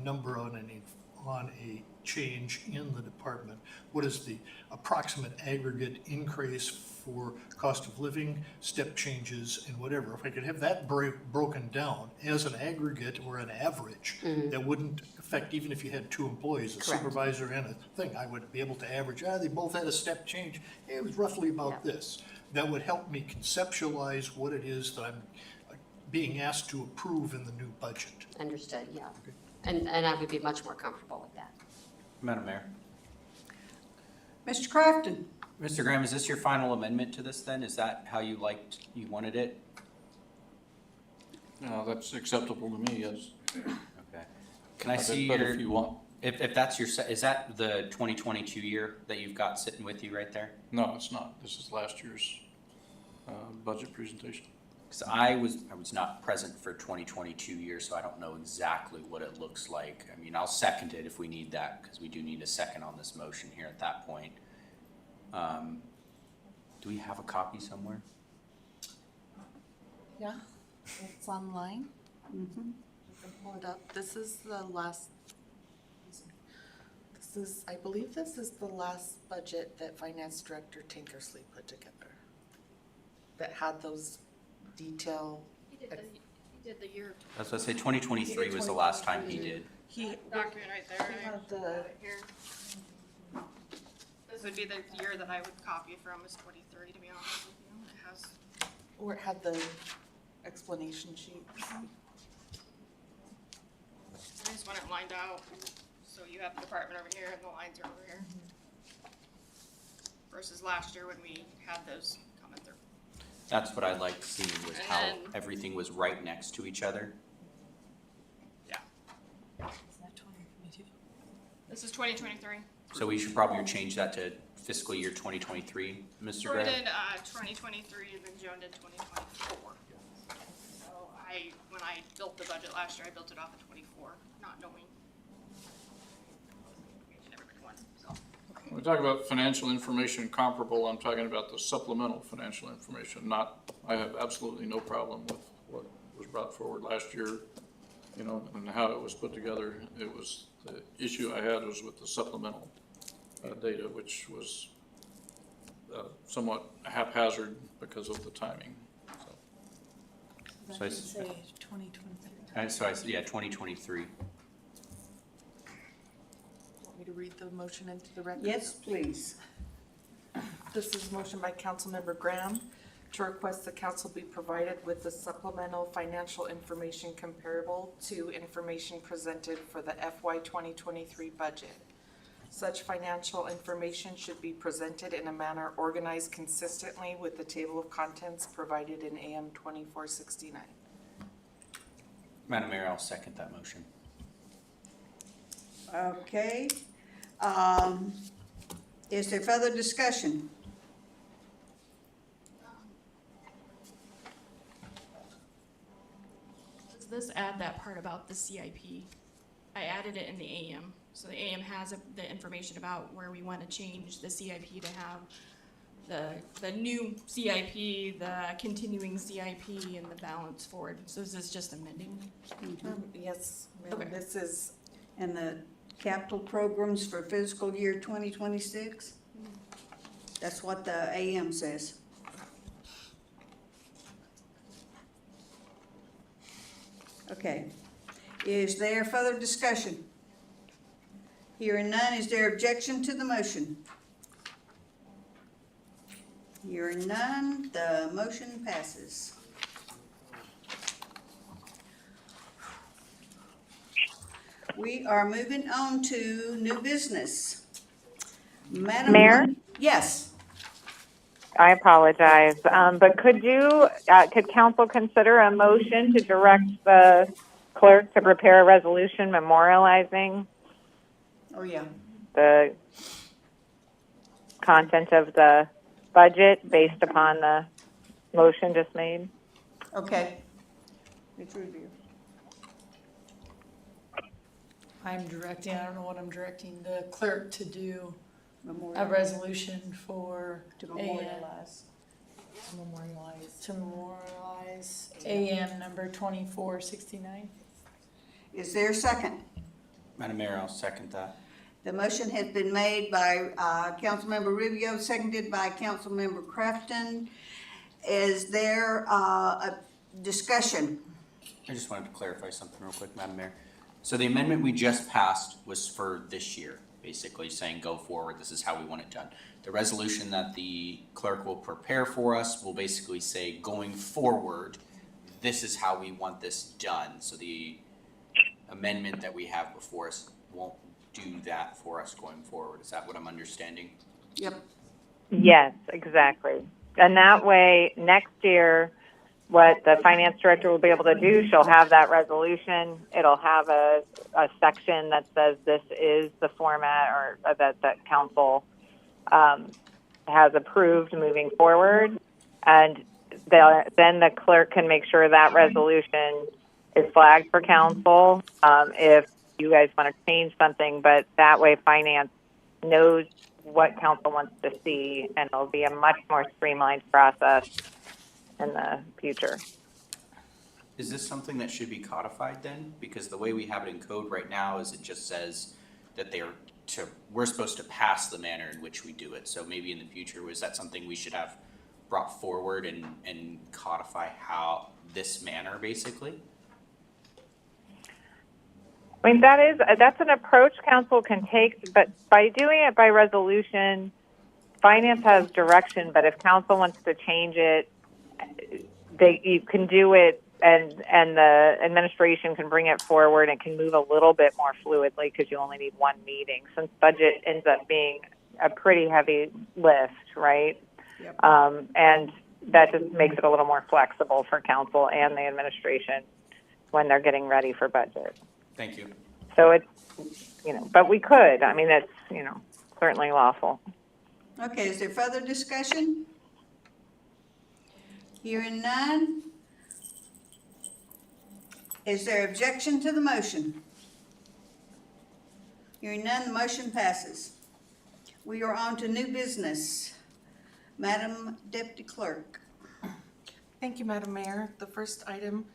number on a change in the department. What is the approximate aggregate increase for cost of living, step changes, and whatever? If I could have that broken down as an aggregate or an average, that wouldn't affect, even if you had 2 employees, a Correct. supervisor and a thing, I would be able to average, they both had a step change, it was roughly about Yeah. this. That would help me conceptualize what it is that I'm being asked to approve in the new budget. Understood, yeah. And I would be much more comfortable with that. Madam Mayor. Mr. Crafton? Mr. Graham, is this your final amendment to this then? Is that how you wanted it? That's acceptable to me, yes. Okay. Can I see But your, if you want, if that's your, is that the 2022 year that you've got sitting with you right there? no, it's not. This is last year's budget presentation. Because I was not present for 2022 year, so I don't know exactly what it looks like. I mean, I'll second it if we need that, because we do need a second on this motion here at that point. Do we have a copy somewhere? Yeah, it's online. You can pull it up. This is the last, I believe this is the last budget that Finance Director Tinkersley put together. That had those detail, He did the year. I was gonna say 2023 was the last time he did. he, Document right there. he had the, Here. This would be the year that I would copy from, is 23, to be honest with you. It has, or it had the explanation sheet. I just want it lined out, so you have the department over here and the lines are over here. Versus last year when we had those coming through. That's what I liked seeing, was And how then- everything was right next to each other. Yeah. This is 2023. So we should probably change that to fiscal year 2023, Mr. Troy Graham? did 2023 and then Joan did 2024. So when I built the budget last year, I built it off of 24, not knowing. Everybody wanted, so. When we talk about financial information comparable, I'm talking about the supplemental financial information, not, I have absolutely no problem with what was brought forward last year, you know, and how it was put together. It was, the issue I had was with the supplemental data, which was somewhat haphazard because of the timing. So I Does that s- say 2023? So yeah, 2023. Want me to read the motion into the record? Yes, please. This is motion by Councilmember Graham to request the council be provided with the supplemental financial information comparable to information presented for the FY 2023 budget. Such financial information should be presented in a manner organized consistently with the table of contents provided in AM 2469. Madam Mayor, I'll second that motion. Okay. Is there further discussion? Does this add that part about the CIP? I added it in the AM, so the AM has the information about where we want to change the CIP to have the new CIP, the continuing CIP, and the balance forward. So is this just amending? Yes, ma'am, Okay. this is, And the capital programs for fiscal year 2026? That's what the AM says. Okay. Is there further discussion? Hearing none, is there objection to the motion? Hearing none, the motion passes. We are moving on to new business. Madam Mayor? Yes. I apologize, but could council consider a motion to direct the clerk to prepare a resolution memorializing Oh, yeah. the content of the budget based upon the motion just made? Okay. It's review. I'm directing, I don't know what I'm directing, the clerk to do a Memorial. resolution for To AM, memorialize. to memorialize AM number 2469. Is there a second? Madam Mayor, I'll second that. The motion has been made by Councilmember Rubio, seconded by Councilmember Crafton. Is there a discussion? I just wanted to clarify something real quick, Madam Mayor. So the amendment we just passed was for this year, basically saying go forward, this is how we want it done. The resolution that the clerk will prepare for us will basically say going forward, this is how we want this done. So the amendment that we have before us won't do that for us going forward. Is that what I'm understanding? Yep. Yes, exactly. And that way, next year, what the finance director will be able to do, she'll have that resolution. It'll have a section that says this is the format or that council has approved moving forward. And then the clerk can make sure that resolution is flagged for council if you guys want to change something. But that way, finance knows what council wants to see, and it'll be a much more streamlined process in the future. Is this something that should be codified then? Because the way we have it in code right now is it just says that we're supposed to pass the manner in which we do it. So maybe in the future, was that something we should have brought forward and codify how this manner basically? I mean, that's an approach council can take, but by doing it by resolution, finance has direction, but if council wants to change it, you can do it, and the administration can bring it forward and can move a little bit more fluidly because you only need one meeting, since budget ends up being a pretty heavy lift, right? Yep. And that just makes it a little more flexible for council and the administration when they're getting ready for budget. Thank you. So it's, but we could, I mean, it's, certainly lawful. Okay, is there further discussion? Hearing none. Is there objection to the motion? Hearing none, the motion passes. We are on to new business. Madam Deputy Clerk. Thank you, Madam Mayor. The first item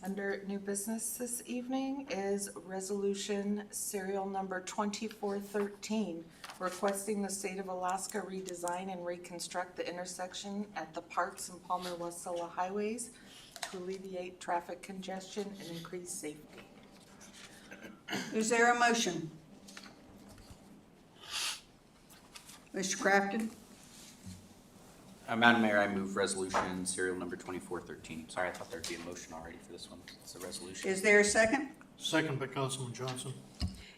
under new business this evening is resolution serial number 2413, requesting the state of Alaska redesign and reconstruct the intersection at the Parks and Palmer-Wasilla highways to alleviate traffic congestion and increase safety. Is there a motion? Mr. Crafton? Madam Mayor, I move resolution serial number 2413. Sorry, I thought there'd be a motion already for this one. It's a resolution. Is there a second? Second by Councilman Johnson.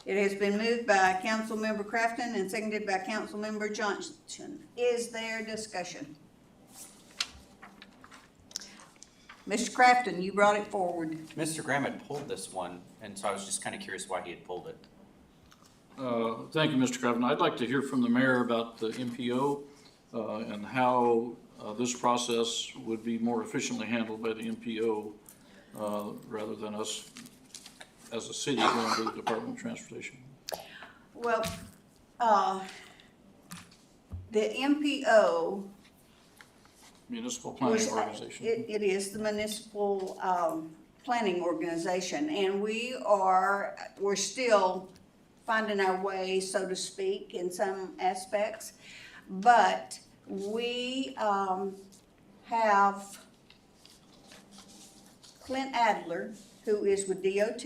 It has been moved by Councilmember Crafton and seconded by Councilmember Johnson. Is there discussion? Mr. Crafton, you brought it forward. Mr. Graham had pulled this one, and so I was just kind of curious why he had pulled it. Thank you, Mr. Craven. I'd like to hear from the mayor about the MPO and how this process would be more efficiently handled by the MPO rather than us as a city going to the Department of Transportation. Well, the MPO Municipal Planning was, Organization. it is the municipal planning organization, and we're still finding our way, so to speak, in some aspects. But we have Clint Adler, who is with DOT.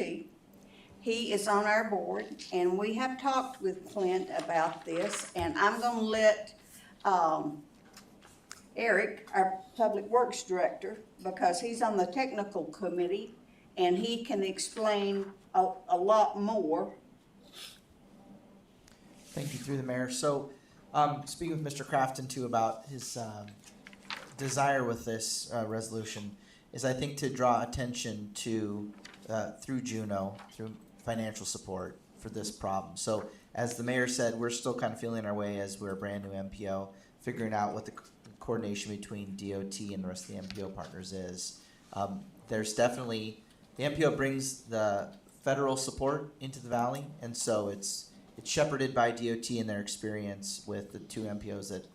He is on our board, and we have talked with Clint about this, and I'm gonna let Eric, our Public Works Director, because he's on the technical committee, and he can explain a lot more. Thank you, through the mayor. So, speaking with Mr. Crafton too about his desire with this resolution is, I think, to draw attention to, through Juno, through financial support for this problem. So, as the mayor said, we're still kind of feeling our way as we're a brand new MPO, figuring out what the coordination between DOT and the rest of the MPO partners is. There's definitely, the MPO brings the federal support into the valley, and so it's shepherded by DOT and their experience with the two MPOs that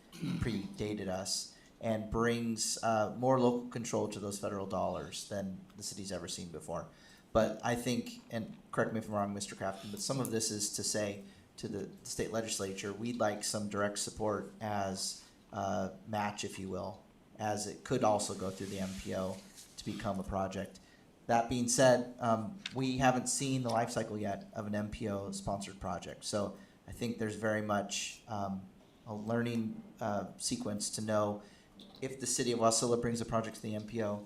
predated us, and brings more local control to those federal dollars than the city's ever seen before. But I think, and correct me if I'm wrong, Mr. Crafton, but some of this is to say to the state legislature, we'd like some direct support as match, if you will, as it could also go through the MPO to become a project. That being said, we haven't seen the life cycle yet of an MPO sponsored project. So I think there's very much a learning sequence to know if the city of Wasilla brings a project to the MPO,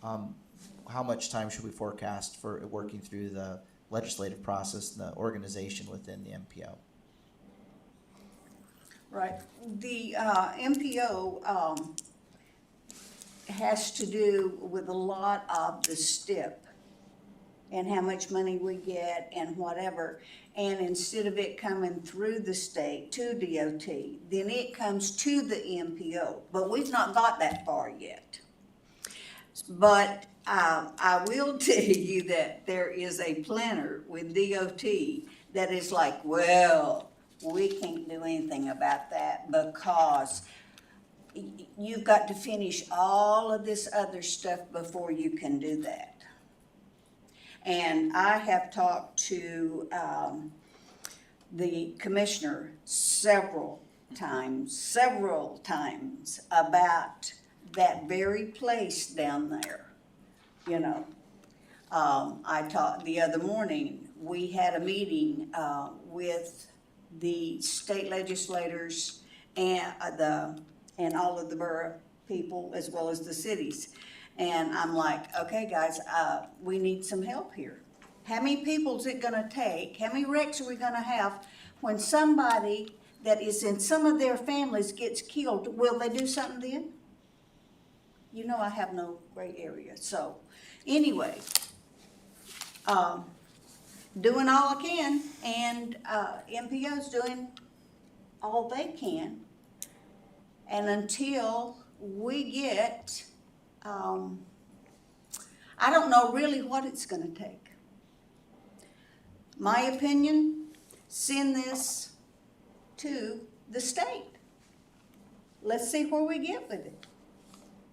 how much time should we forecast for working through the legislative process and the organization within the MPO? Right. The MPO has to do with a lot of the STIP and how much money we get and whatever. And instead of it coming through the state to DOT, then it comes to the MPO. But we've not got that far yet. But I will tell you that there is a planner with DOT that is like, well, we can't do anything about that because you've got to finish all of this other stuff before you can do that. And I have talked to the commissioner several times about that very place down there, you know. I talked the other morning, we had a meeting with the state legislators and all of the borough people as well as the cities. And I'm like, okay, guys, we need some help here. How many people is it gonna take? How many wrecks are we gonna have when somebody that is in some of their families gets killed? Will they do something then? You know I have no gray area. So anyway, doing all I can, and MPO's doing all they can. And until we get, I don't know really what it's gonna take. My opinion, send this to the state. Let's see where we get with it.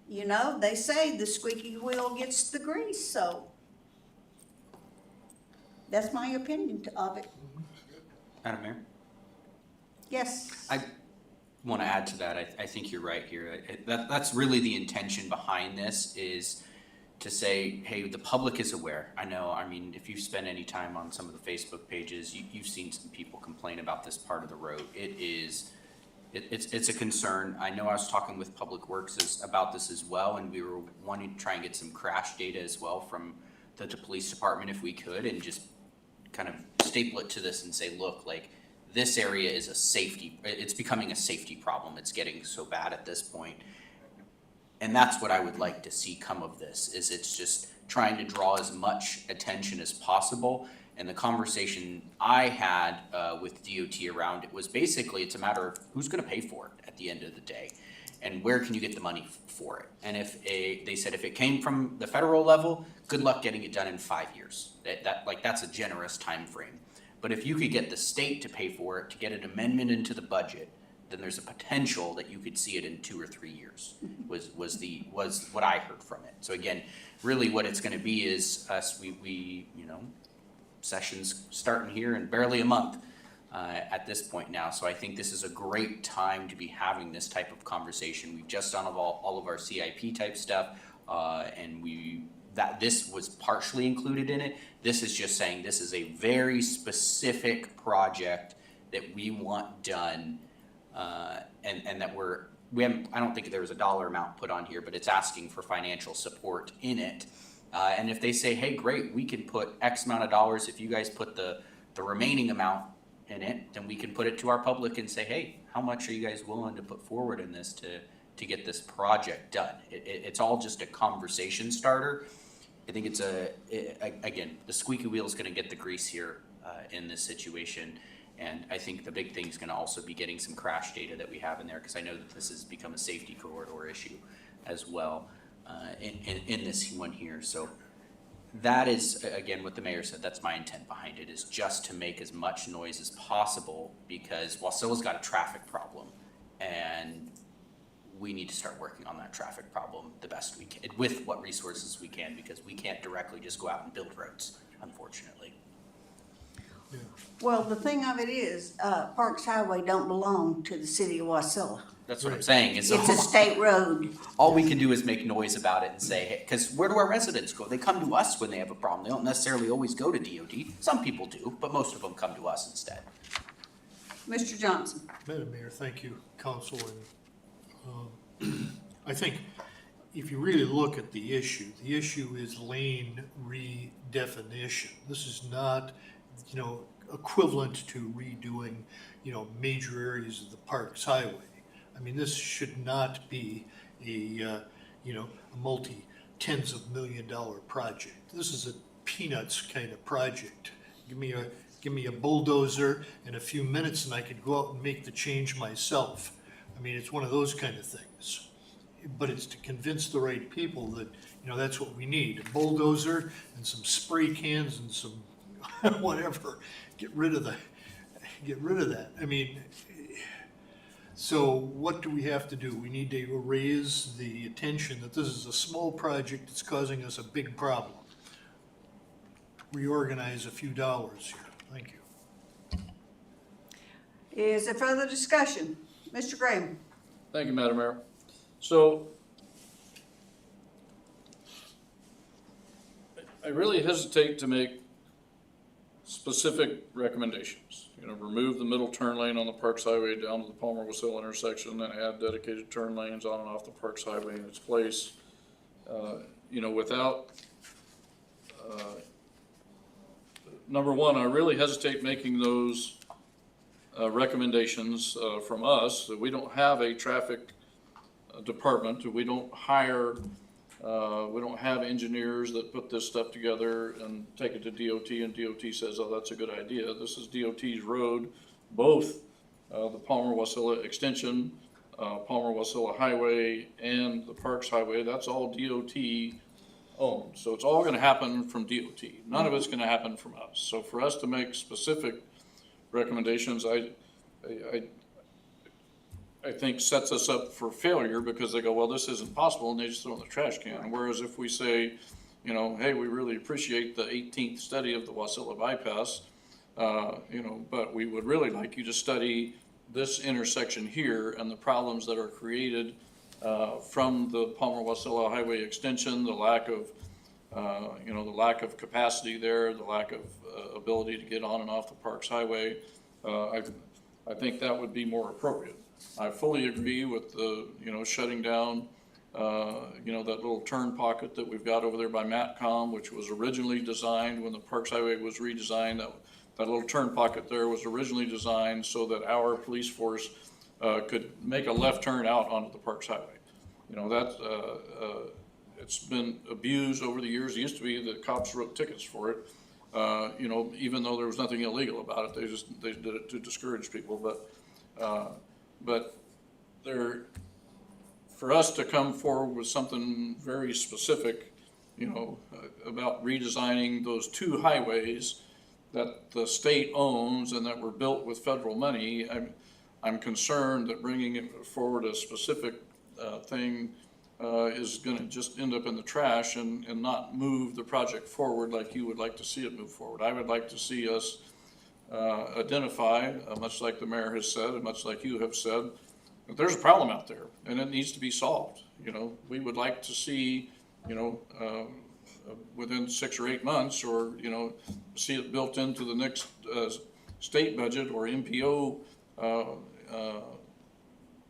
You know, they say the squeaky wheel gets the grease, so that's my opinion of it. Madam Mayor? Yes. I want to add to that. I think you're right here. That's really the intention behind this, is to say, hey, the public is aware. I know, I mean, if you've spent any time on some of the Facebook pages, you've seen some people complain about this part of the road. It's a concern. I know I was talking with Public Works about this as well, and we were wanting to try and get some crash data as well from the police department if we could, and just kind of staple it to this and say, look, like, this area is it's becoming a safety problem. It's getting so bad at this point. And that's what I would like to see come of this, is it's just trying to draw as much attention as possible. And the conversation I had with DOT around it was basically, it's a matter of who's gonna pay for it at the end of the day, and where can you get the money for it? And they said if it came from the federal level, good luck getting it done in 5 years. That's a generous time frame. But if you could get the state to pay for it, to get an amendment into the budget, then there's a potential that you could see it in 2 or 3 years, was what I heard from it. So again, really what it's gonna be is us, we sessions starting here in barely a month at this point now. So I think this is a great time to be having this type of conversation. We've just done all of our CIP type stuff, and this was partially included in it. This is just saying this is a very specific project that we want done, and that we haven't, I don't think there was a dollar amount put on here, but it's asking for financial support in it. And if they say, hey, great, we can put X amount of dollars, if you guys put the remaining amount in it, then we can put it to our public and say, hey, how much are you guys willing to put forward in this to get this project done? It's all just a conversation starter. I think it's again, the squeaky wheel is gonna get the grease here in this situation. And I think the big thing is gonna also be getting some crash data that we have in there, because I know that this has become a safety corridor issue as well in this one here. So that is, again, what the mayor said, that's my intent behind it, is just to make as much noise as possible, because Wasella's got a traffic problem, and we need to start working on that traffic problem the best we can, with what resources we can, because we can't directly just go out and build roads, unfortunately. Well, the thing of it is, Parks Highway don't belong to the city of Wasilla. That's what I'm saying. It's a state road. All we can do is make noise about it and say, hey, because where do our residents go? They come to us when they have a problem. They don't necessarily always go to DOT. Some people do, but most of them come to us instead. Mr. Johnson. Madam Mayor, thank you, council, and I think if you really look at the issue is lane redefinition. This is not, equivalent to redoing, major areas of the Parks Highway. I mean, this should not be a multi-tens of $1 project. This is a peanuts kind of project. Give me a bulldozer and a few minutes and I could go out and make the change myself. I mean, it's one of those kind of things. But it's to convince the right people that, that's what we need. A bulldozer and some spray cans and some whatever. Get rid of that. I mean, so what do we have to do? We need to raise the attention that this is a small project that's causing us a big problem. Reorganize a few dollars here. Thank you. Is there further discussion? Mr. Graham. Thank you, Madam Mayor. So I really hesitate to make specific recommendations. Remove the middle turn lane on the Parks Highway down to the Palmer-Wasilla intersection, and add dedicated turn lanes on and off the Parks Highway in its place. Without, number one, I really hesitate making those recommendations from us. That we don't have a traffic department. We don't hire, we don't have engineers that put this stuff together and take it to DOT, and DOT says, oh, that's a good idea. This is DOT's road, both the Palmer-Wasilla extension, Palmer-Wasilla Highway, and the Parks Highway. That's all DOT owned. So it's all gonna happen from DOT. None of it's gonna happen from us. So for us to make specific recommendations, I think sets us up for failure because they go, well, this isn't possible, and they just throw it in the trash can. Whereas if we say, you know, hey, we really appreciate the 18th study of the Wasilla bypass, you know, but we would really like you to study this intersection here and the problems that are created from the Palmer-Wasilla Highway extension, the lack of, you know, the lack of capacity there, the lack of ability to get on and off the Parks Highway. I think that would be more appropriate. I fully agree with the, you know, shutting down, you know, that little turn pocket that we've got over there by Matcom, which was originally designed when the Parks Highway was redesigned. That little turn pocket there was originally designed so that our police force could make a left turn out onto the Parks Highway. You know, that it's been abused over the years. It used to be that cops wrote tickets for it. You know, even though there was nothing illegal about it, they did it to discourage people. But there, for us to come forward with something very specific, you know, about redesigning those two highways that the state owns and that were built with federal money, I'm concerned that bringing it forward a specific thing is going to just end up in the trash and not move the project forward like you would like to see it move forward. I would like to see us identify, much like the mayor has said and much like you have said, that there's a problem out there and it needs to be solved. You know, we would like to see, you know, within 6 or 8 months, or, you know, see it built into the next state budget or MPO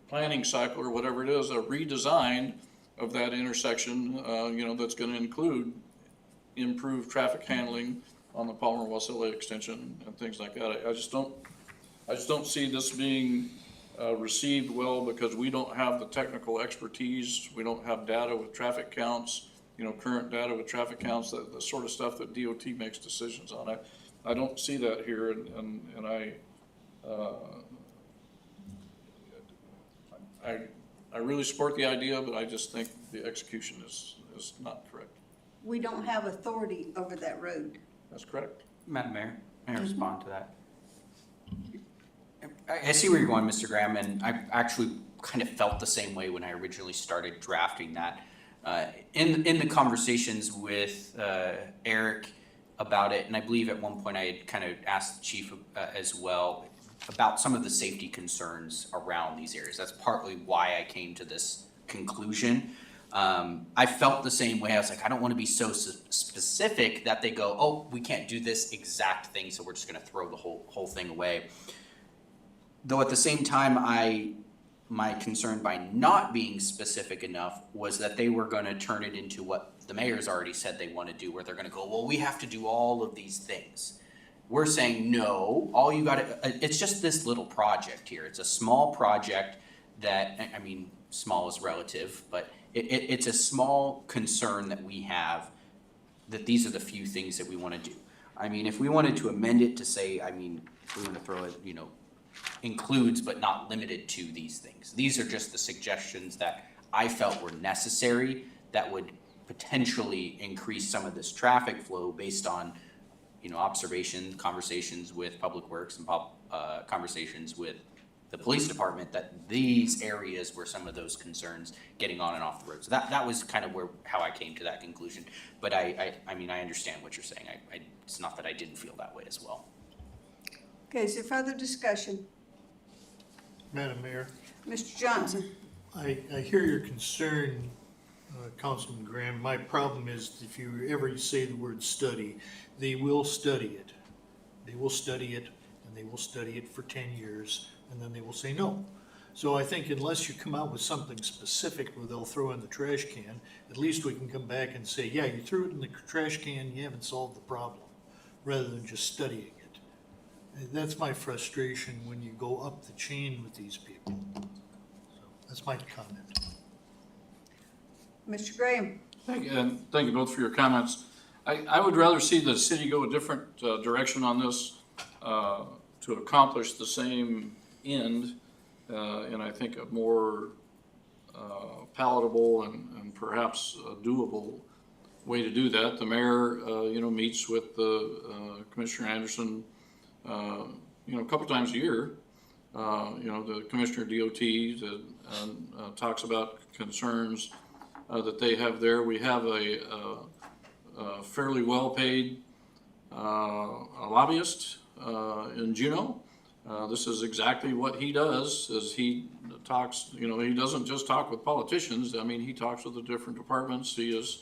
planning cycle or whatever it is, a redesign of that intersection, you know, that's going to include improved traffic handling on the Palmer-Wasilla extension and things like that. I just don't see this being received well because we don't have the technical expertise. We don't have data with traffic counts, you know, current data with traffic counts, the sort of stuff that DOT makes decisions on. I don't see that here, and I really support the idea, but I just think the execution is not correct. We don't have authority over that road. That's correct. Madam Mayor, may I respond to that? I see where you're going, Mr. Graham, and I actually kind of felt the same way when I originally started drafting that. In the conversations with Eric about it, and I believe at one point I had kind of asked the chief as well about some of the safety concerns around these areas. That's partly why I came to this conclusion. I felt the same way. I was like, I don't want to be so specific that they go, oh, we can't do this exact thing, so we're just going to throw the whole thing away. Though at the same time, my concern by not being specific enough was that they were going to turn it into what the mayor's already said they want to do, where they're going to go, well, we have to do all of these things. We're saying, no, all you got to, it's just this little project here. It's a small project that, I mean, small is relative, but it's a small concern that we have, that these are the few things that we want to do. I mean, if we wanted to amend it to say, I mean, we want to throw it, you know, includes but not limited to these things. These are just the suggestions that I felt were necessary that would potentially increase some of this traffic flow based on, you know, observation, conversations with Public Works and conversations with the police department, that these areas were some of those concerns getting on and off the road. So that was kind of how I came to that conclusion. But I mean, I understand what you're saying. It's not that I didn't feel that way as well. Okay, is there further discussion? Madam Mayor, Mr. Johnson? I hear your concern, Councilman Graham. My problem is if you ever say the word study, they will study it. They will study it, and they will study it for 10 years, and then they will say no. So I think unless you come out with something specific where they'll throw in the trash can, at least we can come back and say, yeah, you threw it in the trash can, you haven't solved the problem, rather than just studying it. That's my frustration when you go up the chain with these people. So that's my comment. Mr. Graham? Thank you both for your comments. I would rather see the city go a different direction on this to accomplish the same end, and I think a more palatable and perhaps doable way to do that. The mayor, you know, meets with Commissioner Anderson, you know, a couple times a year the Commissioner DOT that talks about concerns that they have there. We have a fairly well-paid lobbyist in Juneau. This is exactly what he does, is he talks, he doesn't just talk with politicians. I mean, he talks with the different departments. He has,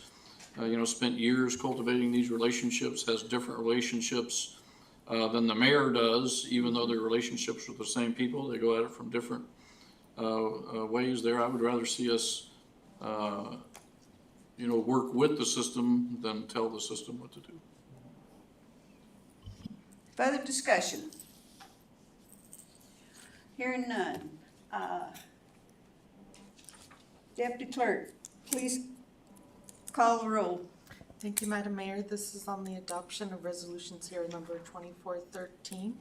spent years cultivating these relationships, has different relationships than the mayor does, even though they're relationships with the same people. They go at it from different ways there. I would rather see us, work with the system than tell the system what to do. Further discussion? Hearing none. Deputy Clerk, please call the roll. Thank you, Madam Mayor. This is on the adoption of Resolution Serial Number 2413.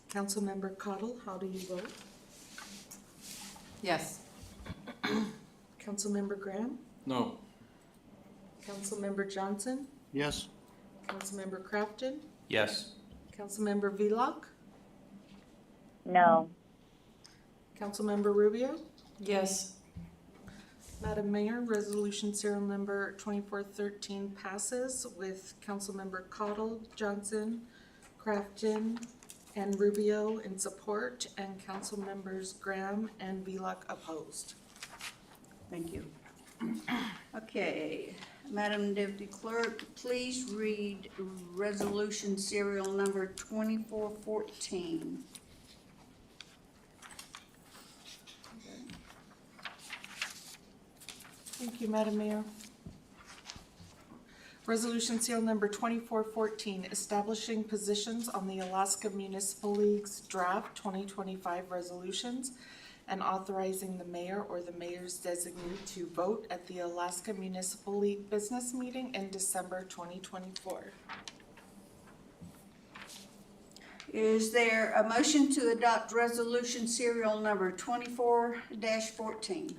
Councilmember Cottle, how do you vote? Yes. Councilmember Graham? No. Councilmember Johnson? Yes. Councilmember Crafton? Yes. Councilmember Vlock? No. Councilmember Rubio? Yes. Madam Mayor, Resolution Serial Number 2413 passes with Councilmember Cottle, Johnson, Crafton, and Rubio in support, and Councilmembers Graham and Vlock opposed. Thank you. Okay, Madam Deputy Clerk, please read resolution serial number 2414. Thank you, Madam Mayor. Resolution Serial Number 2414, establishing positions on the Alaska Municipal League's draft 2025 resolutions and authorizing the mayor or the mayor's designee to vote at the Alaska Municipal League business meeting in December 2024. Is there a motion to adopt resolution serial number 24-14?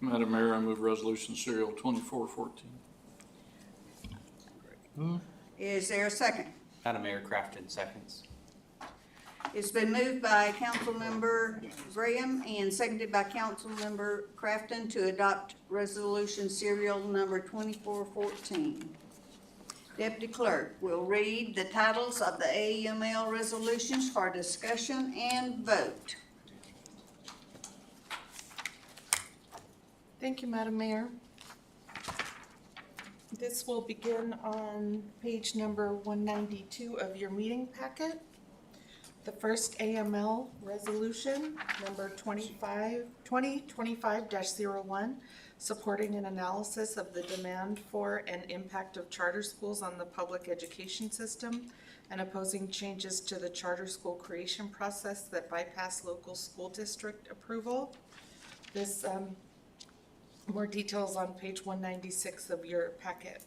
Madam Mayor, I move resolution serial 2414. Is there a second? Madam Mayor, Crafton seconds. It's been moved by Councilmember Graham and seconded by Councilmember Crafton to adopt resolution serial number 2414. Deputy Clerk will read the titles of the AUML resolutions for discussion and vote. Thank you, Madam Mayor. This will begin on page number 192 of your meeting packet. The first AML resolution, number 2025-01, supporting an analysis of the demand for and impact of charter schools on the public education system and opposing changes to the charter school creation process that bypass local school district approval. This, more details on page 196 of your packet.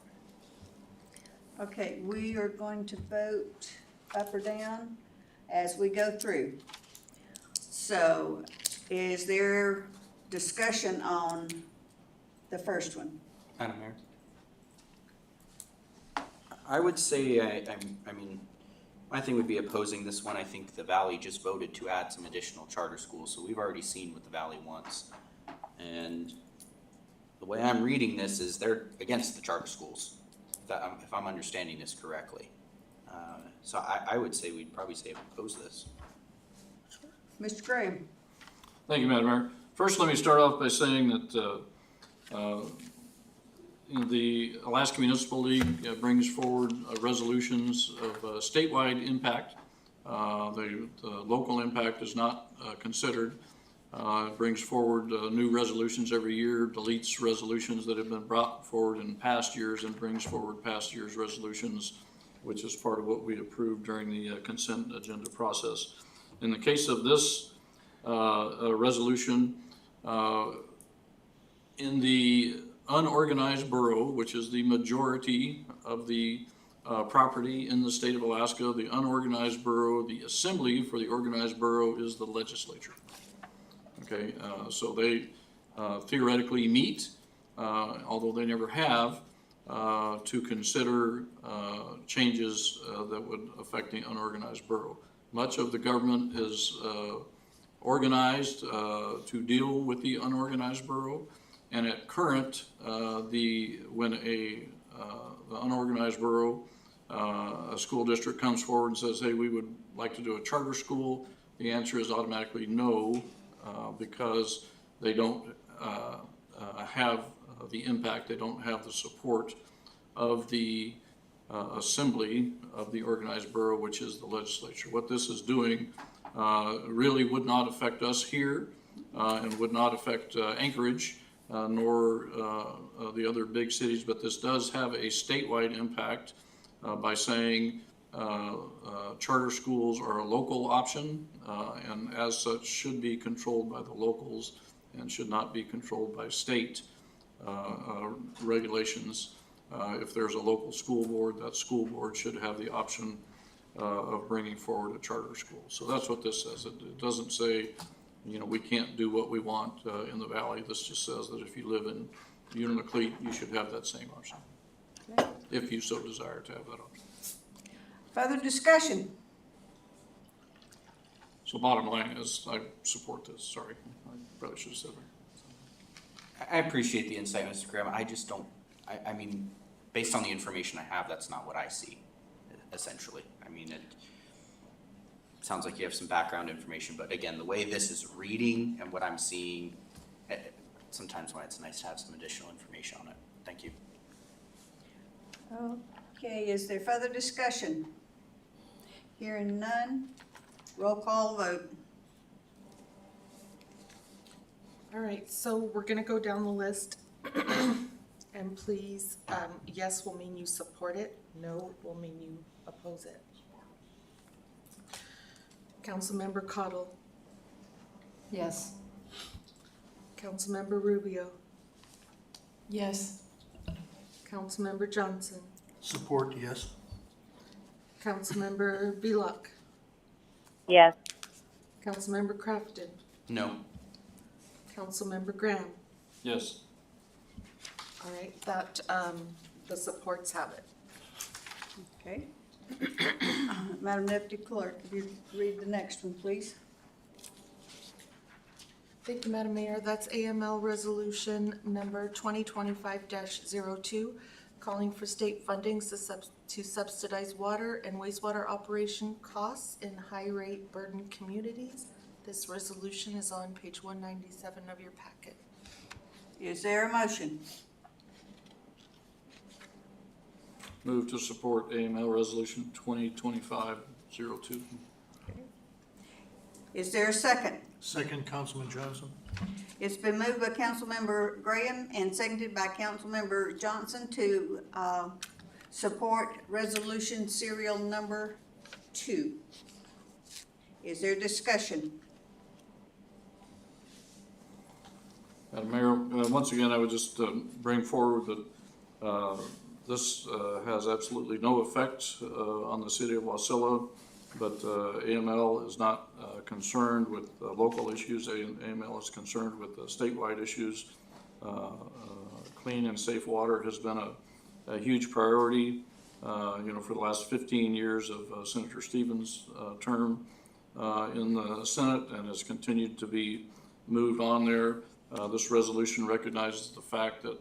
Okay, we are going to vote up or down as we go through. So, is there discussion on the first one? Madam Mayor? I would say, I mean, my thing would be opposing this one. I think the Valley just voted to add some additional charter schools, so we've already seen what the Valley wants. And the way I'm reading this is they're against the charter schools, if I'm understanding this correctly. So I would say we'd probably say oppose this. Mr. Graham? Thank you, Madam Mayor. First, let me start off by saying that the Alaska Municipal League brings forward resolutions of statewide impact. The local impact is not considered. It brings forward new resolutions every year, deletes resolutions that have been brought forward in past years, and brings forward past year's resolutions, which is part of what we approved during the consent agenda process. In the case of this resolution, in the unorganized borough, which is the majority of the property in the state of Alaska, the unorganized borough, the assembly for the organized borough is the legislature. Okay, so they theoretically meet, although they never have, to consider changes that would affect the unorganized borough. Much of the government is organized to deal with the unorganized borough. And at current, when the unorganized borough, a school district comes forward and says, hey, we would like to do a charter school, the answer is automatically no, because they don't have the impact, they don't have the support of the assembly of the organized borough, which is the legislature. What this is doing really would not affect us here and would not affect Anchorage nor the other big cities, but this does have a statewide impact by saying charter schools are a local option and as such should be controlled by the locals and should not be controlled by state regulations. If there's a local school board, that school board should have the option of bringing forward a charter school. So that's what this says. It doesn't say, you know, we can't do what we want in the valley. This just says that if you live in Unalakleet, you should have that same option, Okay. if you so desire to have that option. Further discussion? So bottom line is, I support this. Sorry, I probably should have said that. I appreciate the insight, Mr. Graham. I just don't, I mean, based on the information I have, that's not what I see, essentially. I mean, it sounds like you have some background information, but again, the way this is reading and what I'm seeing, sometimes when it's nice to have some additional information on it. Thank you. Okay, is there further discussion? Hearing none, roll call vote. All right, so we're gonna go down the list. And please, yes will mean you support it, no will mean you oppose it. Councilmember Cottle, Yes. Councilmember Rubio, Yes. Councilmember Johnson, Support, yes. Councilmember Belak, Yes. Councilmember Crafton, No. Councilmember Graham. Yes. All right, that, the supports have it. Okay. Madam Deputy Clerk, if you read the next one, please. Thank you, Madam Mayor. That's AML Resolution Number 2025-02, calling for state fundings to subsidize water and wastewater operation costs in high-rate burden communities. This resolution is on page 197 of your packet. Is there a motion? Move to support AML Resolution 2025-02. Is there a second? Second, Councilman Johnson. It's been moved by Councilmember Graham and seconded by Councilmember Johnson to support resolution serial number 2. Is there discussion? Madam Mayor, once again, I would just bring forward that this has absolutely no effect on the city of Wasilla, but AML is not concerned with local issues. AML is concerned with statewide issues. Clean and safe water has been a huge priority, for the last 15 years of Senator Stevens' term in the Senate, and has continued to be moved on there. This resolution recognizes the fact that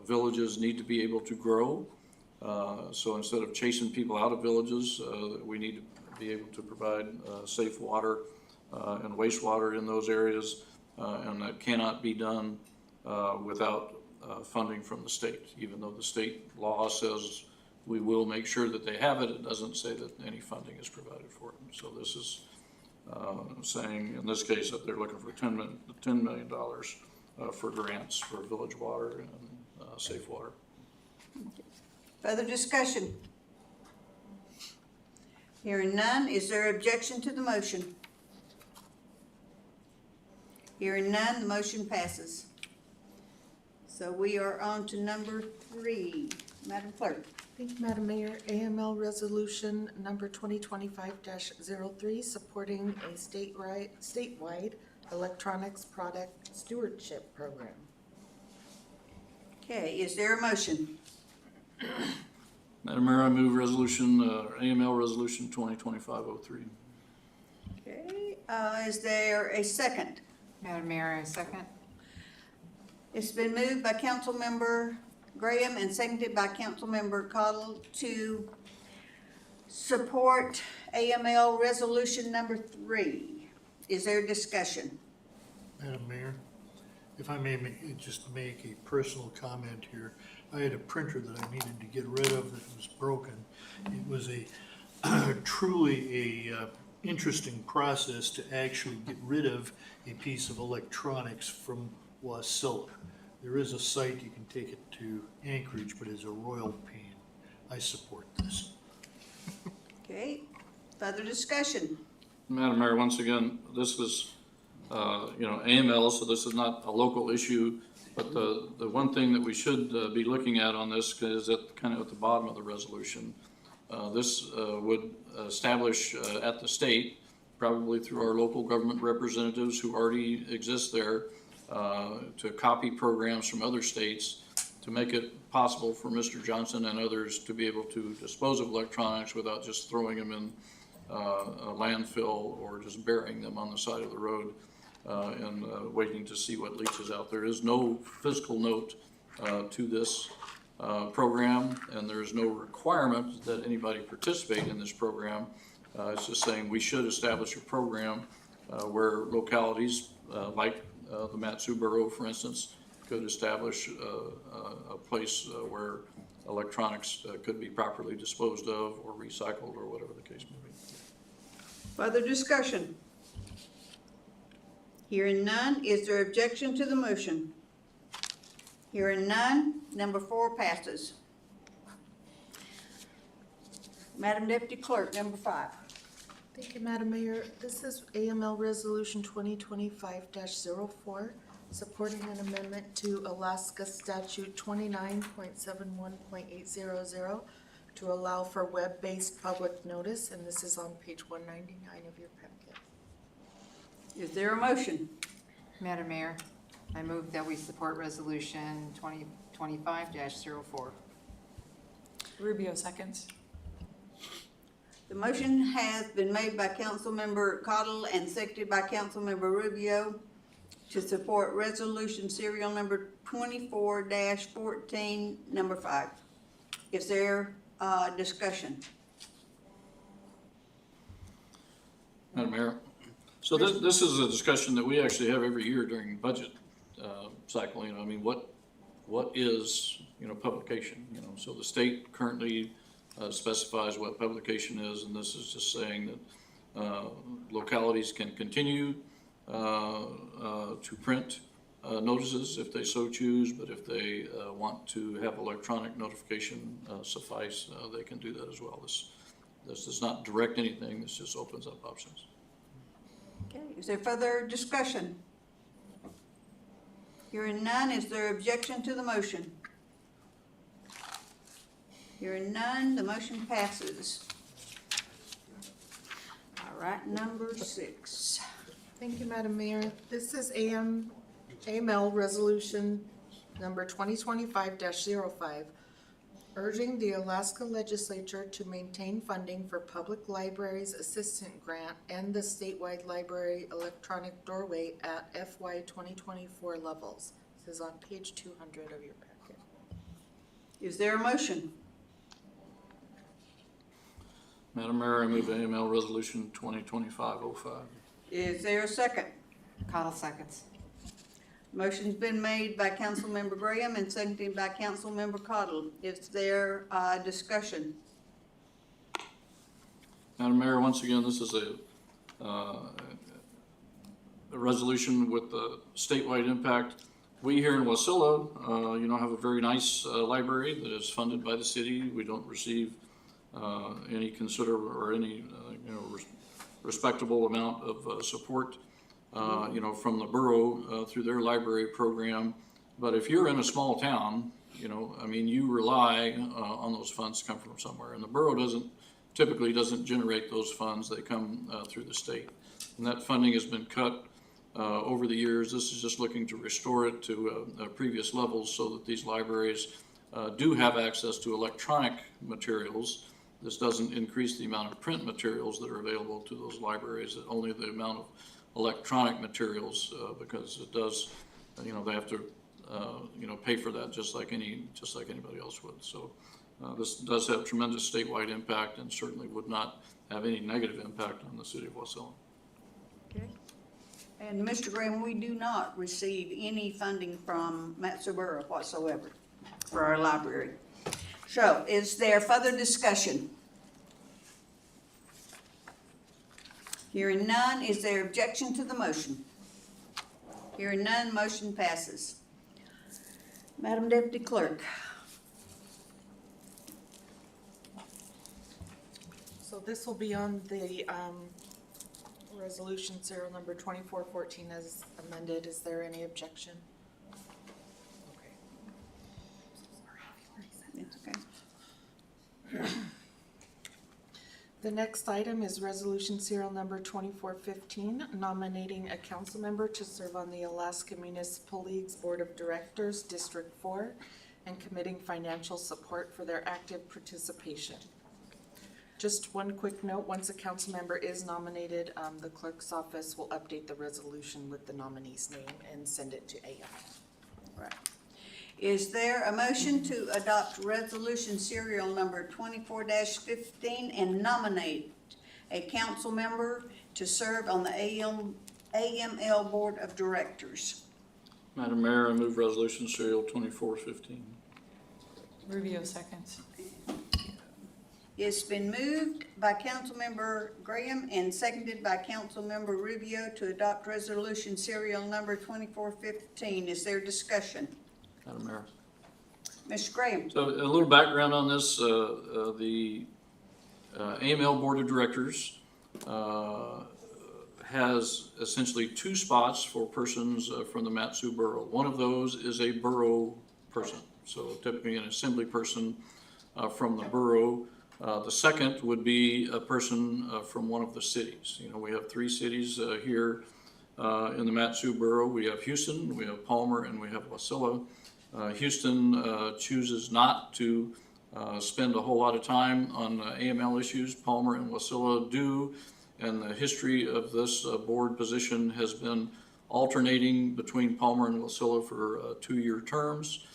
villages need to be able to grow. So instead of chasing people out of villages, we need to be able to provide safe water and wastewater in those areas, and that cannot be done without funding from the state. Even though the state law says we will make sure that they have it, it doesn't say that any funding is provided for it. So this is saying, in this case, that they're looking for $10 million for grants for village water and safe water. Further discussion? Hearing none, is there objection to the motion? Hearing none, the motion passes. So we are on to number 3. Madam Clerk. Thank you, Madam Mayor. AML Resolution Number 2025-03, supporting a statewide electronics product stewardship program. Okay, is there a motion? Madam Mayor, I move AML Resolution 2025-03. Okay, Is there a second? Madam Mayor, a second. It's been moved by Councilmember Graham and seconded by Councilmember Cottle to support AML Resolution number 3. Is there discussion? Madam Mayor, if I may just make a personal comment here. I had a printer that I needed to get rid of that was broken. It was a truly a interesting process to actually get rid of a piece of electronics from Wasilla. There is a site you can take it to Anchorage, but it's a royal pain. I support this. Okay, further discussion? Madam Mayor, once again, this is, AML, so this is not a local issue. But the one thing that we should be looking at on this is at the bottom of the resolution. This would establish at the state, probably through our local government representatives who already exist there, to copy programs from other states to make it possible for Mr. Johnson and others to be able to dispose of electronics without just throwing them in a landfill or just burying them on the side of the road and waiting to see what leaches out. There is no fiscal note to this program, and there is no requirement that anybody participate in this program. It's just saying we should establish a program where localities like the Mat-Su Borough, for instance, could establish a place where electronics could be properly disposed of or recycled or whatever the case may be. Further discussion? Hearing none, is there objection to the motion? Hearing none, number 4 passes. Madam Deputy Clerk, number 5. Thank you, Madam Mayor. This is AML Resolution 2025-04, supporting an amendment to Alaska Statute 29.71.800 to allow for web-based public notice, and this is on page 199 of your packet. Is there a motion? Madam Mayor, I move that we support Resolution 2025-04. Rubio seconds. The motion has been made by Councilmember Cottle and seconded by Councilmember Rubio to support resolution serial number 24-14, number 5. Is there discussion? Madam Mayor, so this is a discussion that we actually have every year during budget cycle. What is publication? So the state currently specifies what publication is, and this is just saying that localities can continue to print notices if they so choose, but if they want to have electronic notification suffice, they can do that as well. This does not direct anything, this just opens up options. Okay, is there further discussion? Hearing none, is there objection to the motion? Hearing none, the motion passes. All right, number 6. Thank you, Madam Mayor. This is AML Resolution number 2025-05, urging the Alaska Legislature to maintain funding for Public Libraries Assistant Grant and the statewide library electronic doorway at FY 2024 levels. This is on page 200 of your packet. Is there a motion? Madam Mayor, I move AML Resolution 2025-05. Is there a second? Cottle seconds. Motion's been made by Councilmember Graham and seconded by Councilmember Cottle. Is there discussion? Madam Mayor, once again, this is a resolution with the statewide impact. We here in Wasilla, have a very nice library that is funded by the city. We don't receive any respectable amount of support, from the borough through their library program. But if you're in a small town, you rely on those funds to come from somewhere, and the borough typically doesn't generate those funds. They come through the state, and that funding has been cut over the years. This is just looking to restore it to previous levels so that these libraries do have access to electronic materials This doesn't increase the amount of print materials that are available to those libraries, only the amount of electronic materials, because it does, they have to, pay for that just like anybody else would. So this does have tremendous statewide impact and certainly would not have any negative impact on the city of Wasilla. Okay. And Mr. Graham, we do not receive any funding from Mat-Su Borough whatsoever for our library. So is there further discussion? Hearing none, is there objection to the motion? Hearing none, motion passes. Madam Deputy Clerk. So this will be on the resolution serial number 2414 as amended. Is there any objection? Okay. It's okay. The next item is resolution serial number 2415, nominating a council member to serve on the Alaska Municipal League's Board of Directors, District 4, and committing financial support for their active participation. Just one quick note, once a council member is nominated, the clerk's office will update the resolution with the nominee's name and send it to AM. Right. Is there a motion to adopt resolution serial number 24-15 and nominate a council member to serve on the AML Board of Directors? Madam Mayor, I move resolution serial 2415. Rubio seconds. It's been moved by Councilmember Graham and seconded by Councilmember Rubio to adopt resolution serial number 2415. Is there discussion? Madam Mayor. Mr. Graham? So a little background on this, the AML Board of Directors has essentially two spots for persons from the Mat-Su Borough. One of those is a borough person, so typically an assembly person from the borough. The second would be a person from one of the cities. We have three cities here in the Mat-Su Borough. We have Houston, we have Palmer, and we have Wasilla. Houston chooses not to spend a whole lot of time on AML issues. Palmer and Wasilla do, and the history of this board position has been alternating between Palmer and Wasilla for 2-year terms.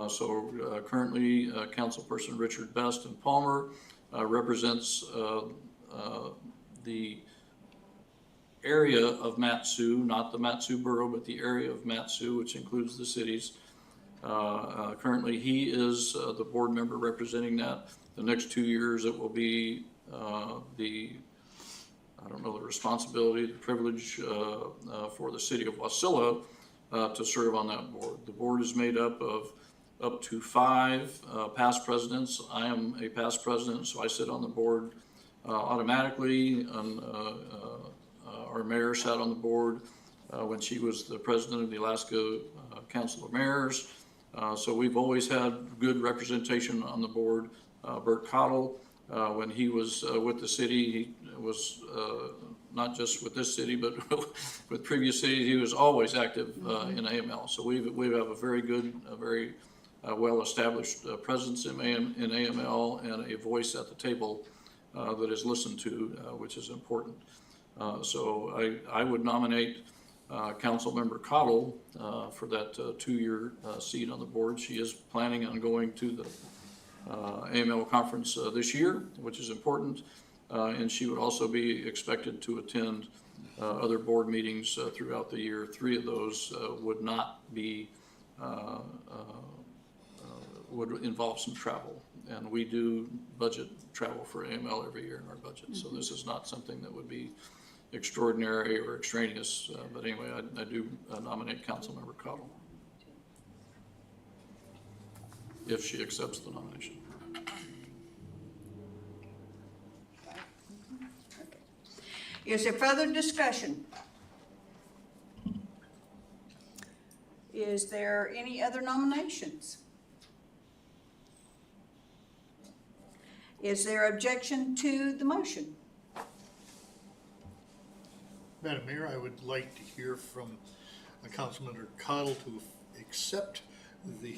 So currently, Councilperson Richard Best in Palmer represents the area of Mat-Su, not the Mat-Su Borough, but the area of Mat-Su, which includes the cities. Currently, he is the board member representing that. The next 2 years, it will be the responsibility, the privilege for the city of Wasilla to serve on that board. The board is made up of up to 5 past presidents. I am a past president, so I sit on the board automatically. Our mayor sat on the board when she was the president of the Alaska Council of Mayors. So we've always had good representation on the board. Bert Cottle, when he was with the city, he was not just with this city, but with previous cities, he was always active in AML. So we have a very good, very well-established presence in AML and a voice at the table that is listened to, which is important. So I would nominate Councilmember Cottle for that 2-year seat on the board. She is planning on going to the AML conference this year, which is important, and she would also be expected to attend other board meetings throughout the year. 3 of those would not be, would involve some travel, and we do budget travel for AML every year in our budget, so this is not something that would be extraordinary or extraneous, but anyway, I do nominate Councilmember Cottle if she accepts the nomination. Is there further discussion? Is there any other nominations? Is there objection to the motion? Madam Mayor, I would like to hear from Councilmember Cottle to accept the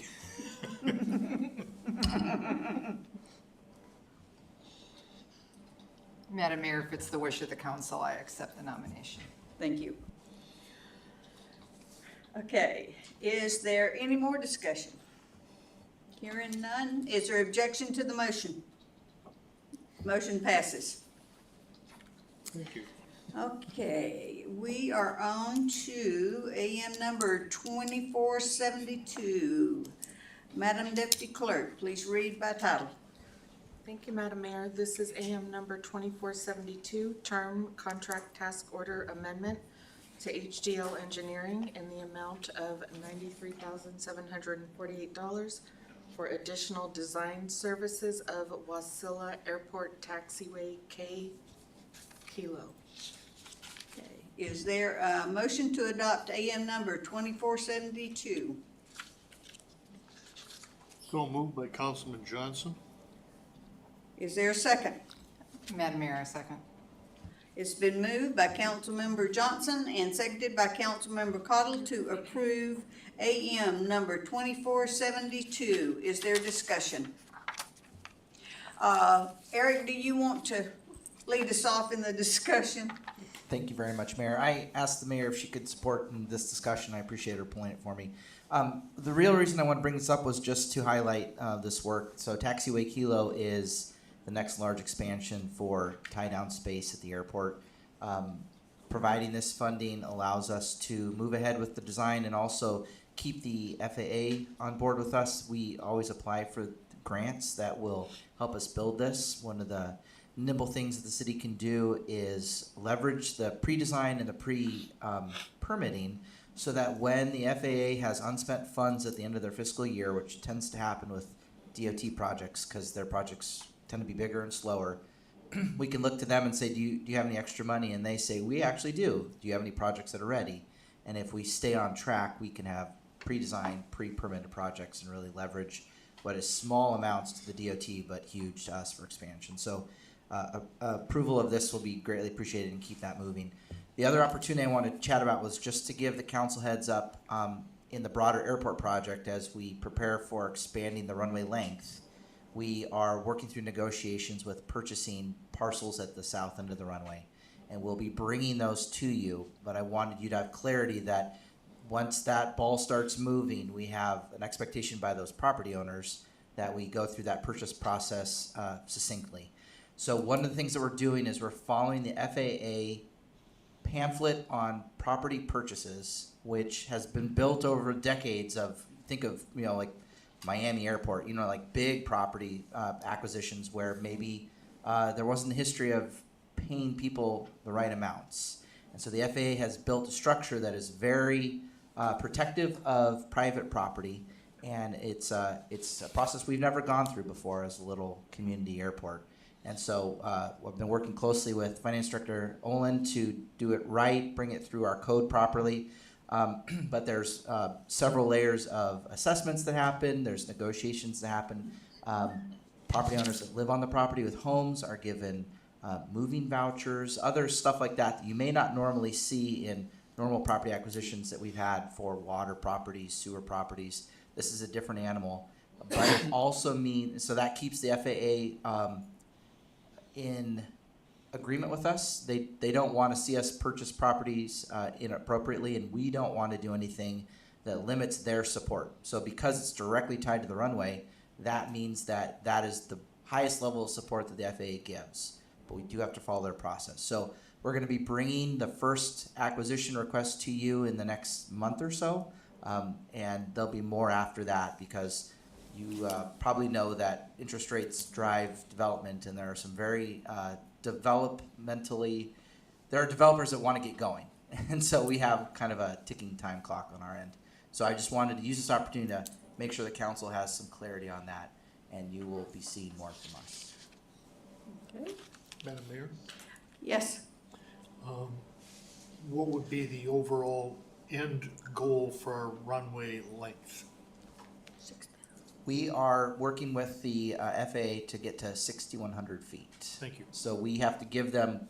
Madam Mayor, if it's the wish of the council, I accept the nomination. Thank you. Okay, is there any more discussion? Hearing none, is there objection to the motion? Motion passes. Thank you. Okay, we are on to AM number 2472. Madam Deputy Clerk, please read by title. Thank you, Madam Mayor. This is AM number 2472, term contract task order amendment to HDL Engineering in the amount of $93,748 for additional design services of Wasilla Airport Taxiway K Kilo. Okay, is there a motion to adopt AM number 2472? So moved by Councilman Johnson. Is there a second? Madam Mayor, I second. It's been moved by Councilmember Johnson and seconded by Councilmember Cottle to approve AM number 2472. Is there discussion? Eric, do you want to lead us off in the discussion? Thank you very much, Mayor. I asked the mayor if she could support in this discussion. I appreciate her pulling it for me. The real reason I want to bring this up was just to highlight this work. So Taxiway Kilo is the next large expansion for tie-down space at the airport. Providing this funding allows us to move ahead with the design and also keep the FAA on board with us. We always apply for grants that will help us build this. One of the nimble things that the city can do is leverage the pre-design and the pre-permitting so that when the FAA has unspent funds at the end of their fiscal year, which tends to happen with DOT projects because their projects tend to be bigger and slower, we can look to them and say, do you have any extra money? And they say, we actually do. Do you have any projects that are ready? And if we stay on track, we can have pre-designed, pre-permitted projects and really leverage what is small amounts to the DOT but huge to us for expansion. So approval of this will be greatly appreciated and keep that moving. The other opportunity I wanted to chat about was just to give the council heads up in the broader airport project as we prepare for expanding the runway length. We are working through negotiations with purchasing parcels at the south end of the runway, and we'll be bringing those to you, but I wanted you to have clarity that once that ball starts moving, we have an expectation by those property owners that we go through that purchase process succinctly. So one of the things that we're doing is we're following the FAA pamphlet on property purchases, which has been built over decades of, think of, like Miami Airport, like big property acquisitions where maybe there wasn't a history of paying people the right amounts. And so the FAA has built a structure that is very protective of private property, and it's a process we've never gone through before as a little community airport. And so I've been working closely with Finance Director Olin to do it right, bring it through our code properly. But there's several layers of assessments that happen. There's negotiations that happen. Property owners that live on the property with homes are given moving vouchers, other stuff like that you may not normally see in normal property acquisitions that we've had for water properties, sewer properties. This is a different animal. But it also means, so that keeps the FAA in agreement with us. They don't want to see us purchase properties inappropriately, and we don't want to do anything that limits their support. So because it's directly tied to the runway, that means that is the highest level of support that the FAA gives. But we do have to follow their process. So we're going to be bringing the first acquisition request to you in the next month or so, and there'll be more after that because you probably know that interest rates drive development, and there are some very developmentally, there are developers that want to get going. And so we have kind of a ticking time clock on our end. So I just wanted to use this opportunity to make sure the council has some clarity on that, and you will be seeing more from us. Okay. Madam Mayor, Yes. what would be the overall end goal for our runway length? We are working with the FAA to get to 6,100 feet. Thank you. So we have to give them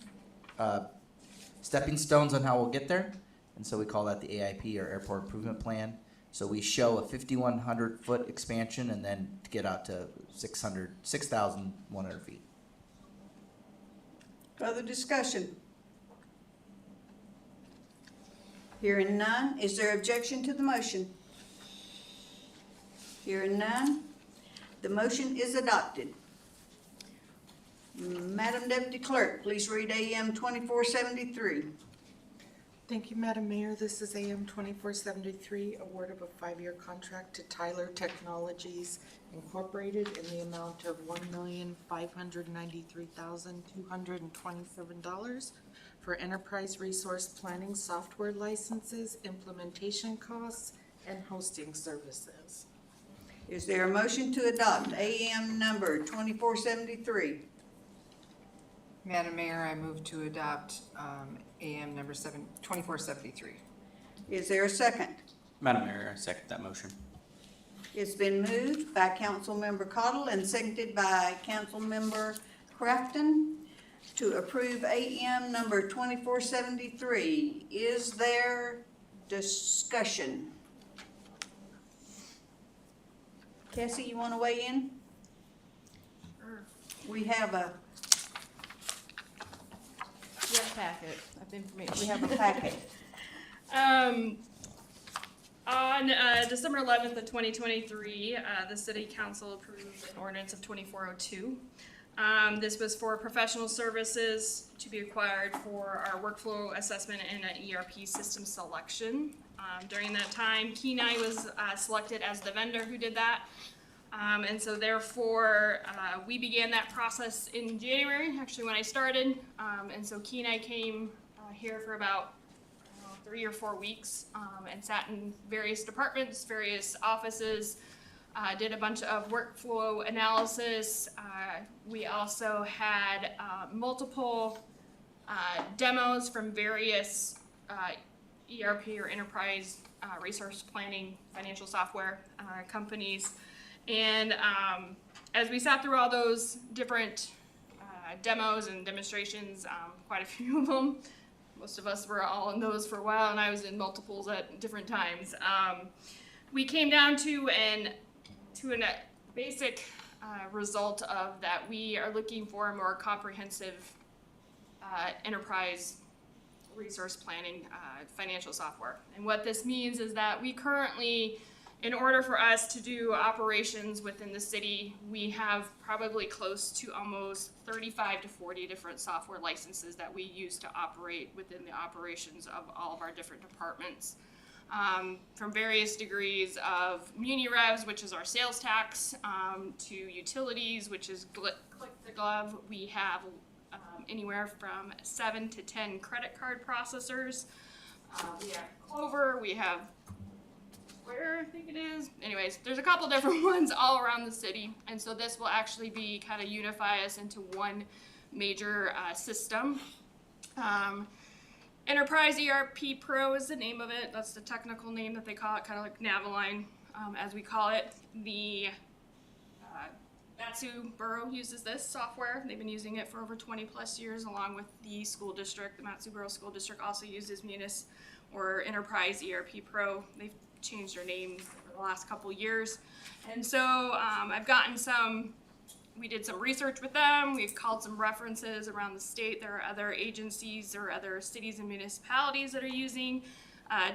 stepping stones on how we'll get there. And so we call that the AIP, or Airport Improvement Plan. So we show a 5,100 foot expansion and then to get out to 6,100 feet. Further discussion? Hearing none, is there objection to the motion? Hearing none, the motion is adopted. Madam Deputy Clerk, please read AM 2473. Thank you, Madam Mayor. This is AM 2473, award of a 5-year contract to Tyler Technologies Incorporated in the amount of $1,593,227 for enterprise resource planning software licenses, implementation costs, and hosting services. Is there a motion to adopt AM number 2473? Madam Mayor, I move to adopt AM number 2473. Is there a second? Madam Mayor, I second that motion. It's been moved by Councilmember Cottle and seconded by Councilmember Crafton to approve AM number 2473. Is there discussion? Cassie, you want to weigh in? We have a Packet of information. We have a packet. On December 11th of 2023, the City Council approved an ordinance of 2402. This was for professional services to be acquired for our workflow assessment and an ERP system selection. During that time, Kenai was selected as the vendor who did that. And so therefore, we began that process in January, actually when I started. And so Kenai came here for about 3 or 4 weeks and sat in various departments, various offices, did a bunch of workflow analysis. We also had multiple demos from various ERP or enterprise resource planning financial software companies. And as we sat through all those different demos and demonstrations, quite a few of them, most of us were all in those for a while, and I was in multiples at different times. We came down to a basic result of that we are looking for a more comprehensive enterprise resource planning financial software. And what this means is that we currently, in order for us to do operations within the city, we have probably close to almost 35 to 40 different software licenses that we use to operate within the operations of all of our different departments. From various degrees of Muni Revs, which is our sales tax, to utilities, which is Click the Glove. We have anywhere from 7 to 10 credit card processors. We have Clover, we have Square, I think it is. Anyways, there's a couple different ones all around the city, and so this will actually be kind of unify us into one major system. Enterprise ERP Pro is the name of it. That's the technical name that they call it, kind of like Naviline, as we call it. The Matsu Borough uses this software. They've been using it for over 20 plus years, along with the school district. The Matsu Borough School District also uses Munis or Enterprise ERP Pro. They've changed their name over the last couple years. And so I've gotten we did some research with them. We've called some references around the state. There are other agencies or other cities and municipalities that are using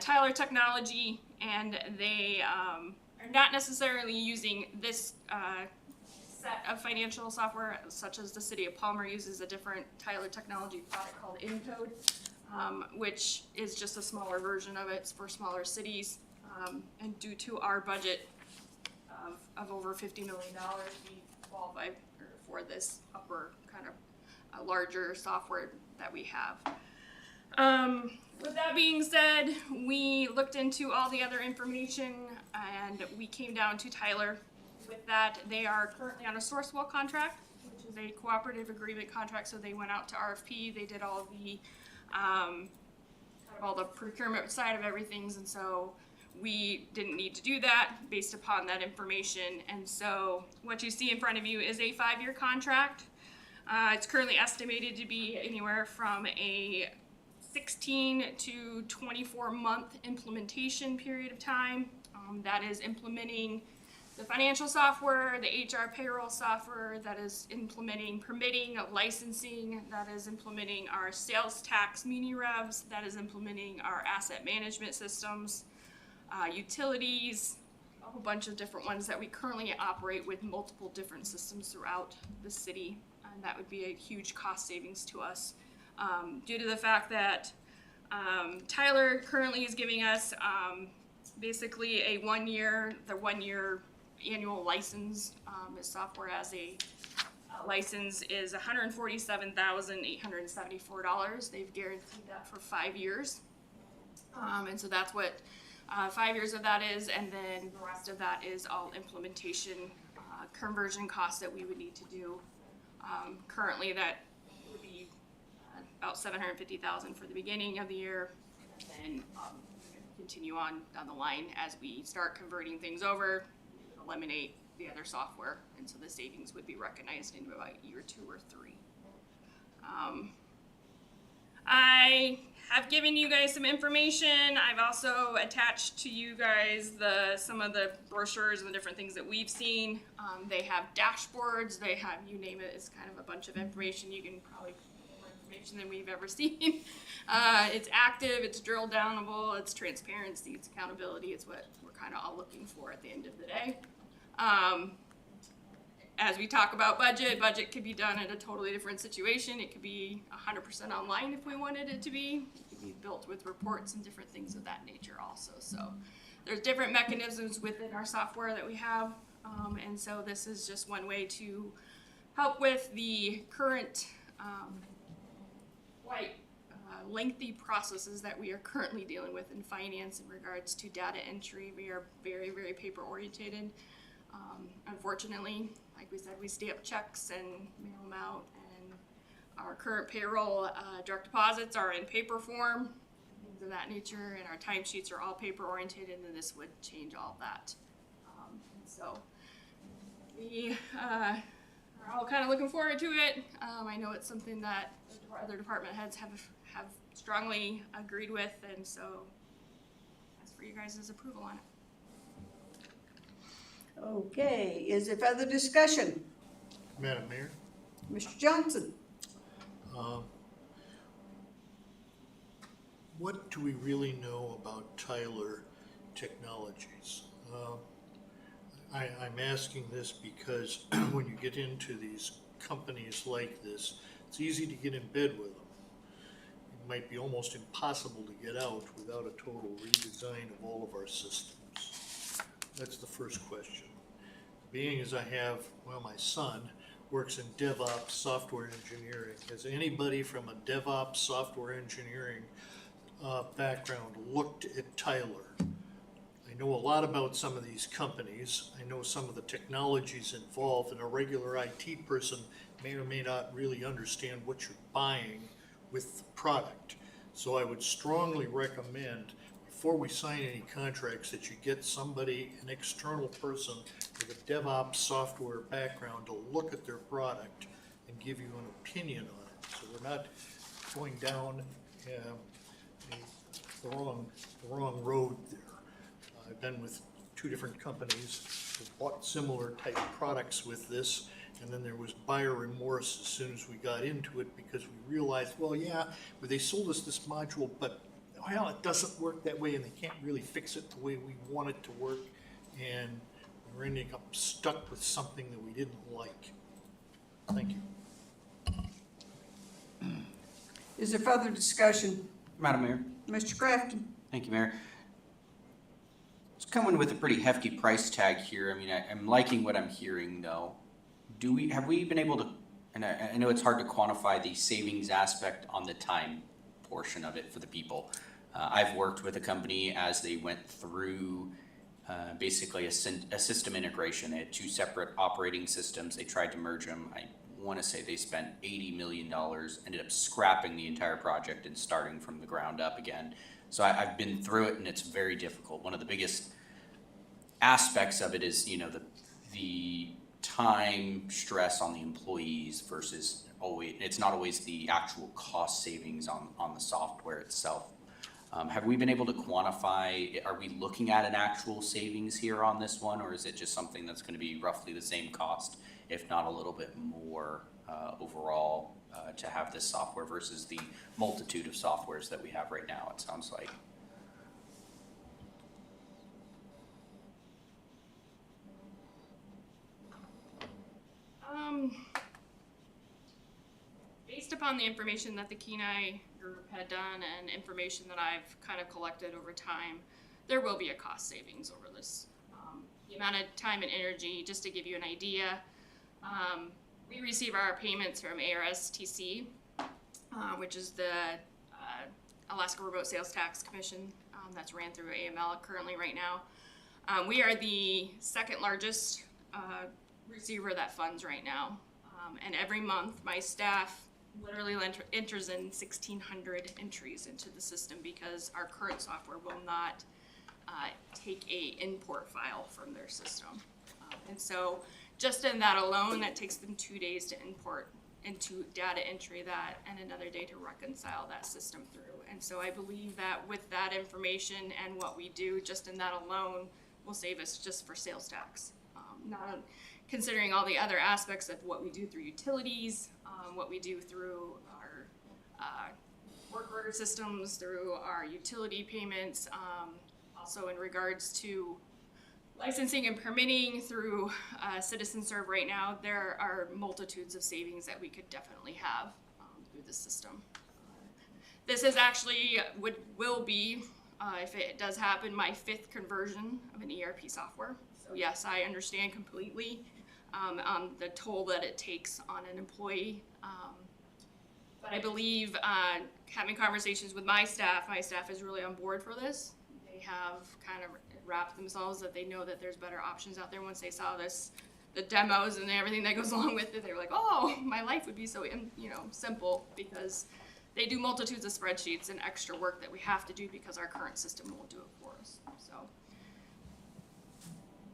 Tyler technology, and they are not necessarily using this set of financial software, such as the city of Palmer uses a different Tyler technology product called Encode, which is just a smaller version of it. It's for smaller cities. And due to our budget of over $50 million, we qualify for this upper kind of larger software that we have. With that being said, we looked into all the other information and we came down to Tyler. With that, they are currently on a Sourcewell contract, which is a cooperative agreement contract, so they went out to RFP. They did all the all the procurement side of everything, and so we didn't need to do that based upon that information. And so what you see in front of you is a 5-year contract. It's currently estimated to be anywhere from a 16 to 24 month implementation period of time. That is implementing the financial software, the HR payroll software that is implementing permitting, licensing, that is implementing our sales tax mini revs, that is implementing our asset management systems, utilities, a whole bunch of different ones that we currently operate with multiple different systems throughout the city. And that would be a huge cost savings to us. Due to the fact that Tyler currently is giving us basically a 1 year, the 1 year annual license. His software as a license is $147,874. They've guaranteed that for 5 years. And so that's what 5 years of that is, and then the rest of that is all implementation conversion costs that we would need to do. Currently, that would be about $750,000 for the beginning of the year, and continue on down the line as we start converting things over, eliminate the other software, and so the savings would be recognized in about year 2 or 3. I have given you guys some information. I've also attached to you guys some of the brochures and the different things that we've seen. They have dashboards, they have, you name it, it's kind of a bunch of information. You can probably get more information than we've ever seen. It's active, it's drill downable, it's transparency, it's accountability. It's what we're kind of all looking for at the end of the day. As we talk about budget could be done in a totally different situation. It could be 100% online if we wanted it to be. It could be built with reports and different things of that nature also. So there's different mechanisms within our software that we have. And so this is just one way to help with the current quite lengthy processes that we are currently dealing with in finance in regards to data entry. We are very, very paper orientated. Unfortunately, like we said, we stamp checks and mail them out, and our current payroll direct deposits are in paper form, things of that nature, and our timesheets are all paper oriented, and this would change all of that. So we are all kind of looking forward to it. I know it's something that other department heads have strongly agreed with, and so that's for you guys' approval on it. Okay, is there further discussion? Madam Mayor, Mr. Johnson? what do we really know about Tyler Technologies? I'm asking this because when you get into these companies like this, it's easy to get in bed with them. It might be almost impossible to get out without a total redesign of all of our systems. That's the first question. Being as I have, well, my son works in DevOps software engineering. Has anybody from a DevOps software engineering background looked at Tyler? I know a lot about some of these companies. I know some of the technologies involved, and a regular IT person may or may not really understand what you're buying with the product. So I would strongly recommend, before we sign any contracts, that you get somebody, an external person with a DevOps software background to look at their product and give you an opinion on it. So we're not going down the wrong road there. I've been with 2 different companies that bought similar type products with this, and then there was buyer remorse as soon as we got into it, because we realized, well, yeah, but they sold us this module, but well, it doesn't work that way, and they can't really fix it the way we want it to work, and we're ending up stuck with something that we didn't like. Thank you. Is there further discussion? Madam Mayor. Mr. Crafton? Thank you, Mayor. It's coming with a pretty hefty price tag here. I mean, I'm liking what I'm hearing, though. Have we been able to, and I know it's hard to quantify the savings aspect on the time portion of it for the people. I've worked with a company as they went through basically a system integration. They had 2 separate operating systems. They tried to merge them. I want to say they spent $80 million, ended up scrapping the entire project and starting from the ground up again. So I've been through it, and it's very difficult. One of the biggest aspects of it is, the time stress on the employees versus it's not always the actual cost savings on the software itself. Have we been able to quantify, are we looking at an actual savings here on this one, or is it just something that's gonna be roughly the same cost, if not a little bit more, overall, to have this software versus the multitude of softwares that we have right now, it sounds like? Based upon the information that the Kenai group had done and information that I've kind of collected over time, there will be a cost savings over this. The amount of time and energy, just to give you an idea, we receive our payments from ARSTC, which is the Alaska Remote Sales Tax Commission that's ran through AML currently right now. We are the second largest receiver that funds right now. And every month, my staff literally enters in 1,600 entries into the system because our current software will not take a import file from their system. And so just in that alone, that takes them 2 days to import into data entry that and another day to reconcile that system through. And so I believe that with that information and what we do, just in that alone, will save us just for sales tax. Not considering all the other aspects of what we do through utilities, what we do through our work order systems, through our utility payments, also in regards to licensing and permitting through CitizenServe right now, there are multitudes of savings that we could definitely have through the system. This is actually, will be, if it does happen, my 5th conversion of an ERP software. So yes, I understand completely on the toll that it takes on an employee. But I believe having conversations with my staff is really on board for this. They have kind of wrapped themselves that they know that there's better options out there once they saw this, the demos and everything that goes along with it. They were like, oh, my life would be so, simple, because they do multitudes of spreadsheets and extra work that we have to do because our current system won't do it for us. So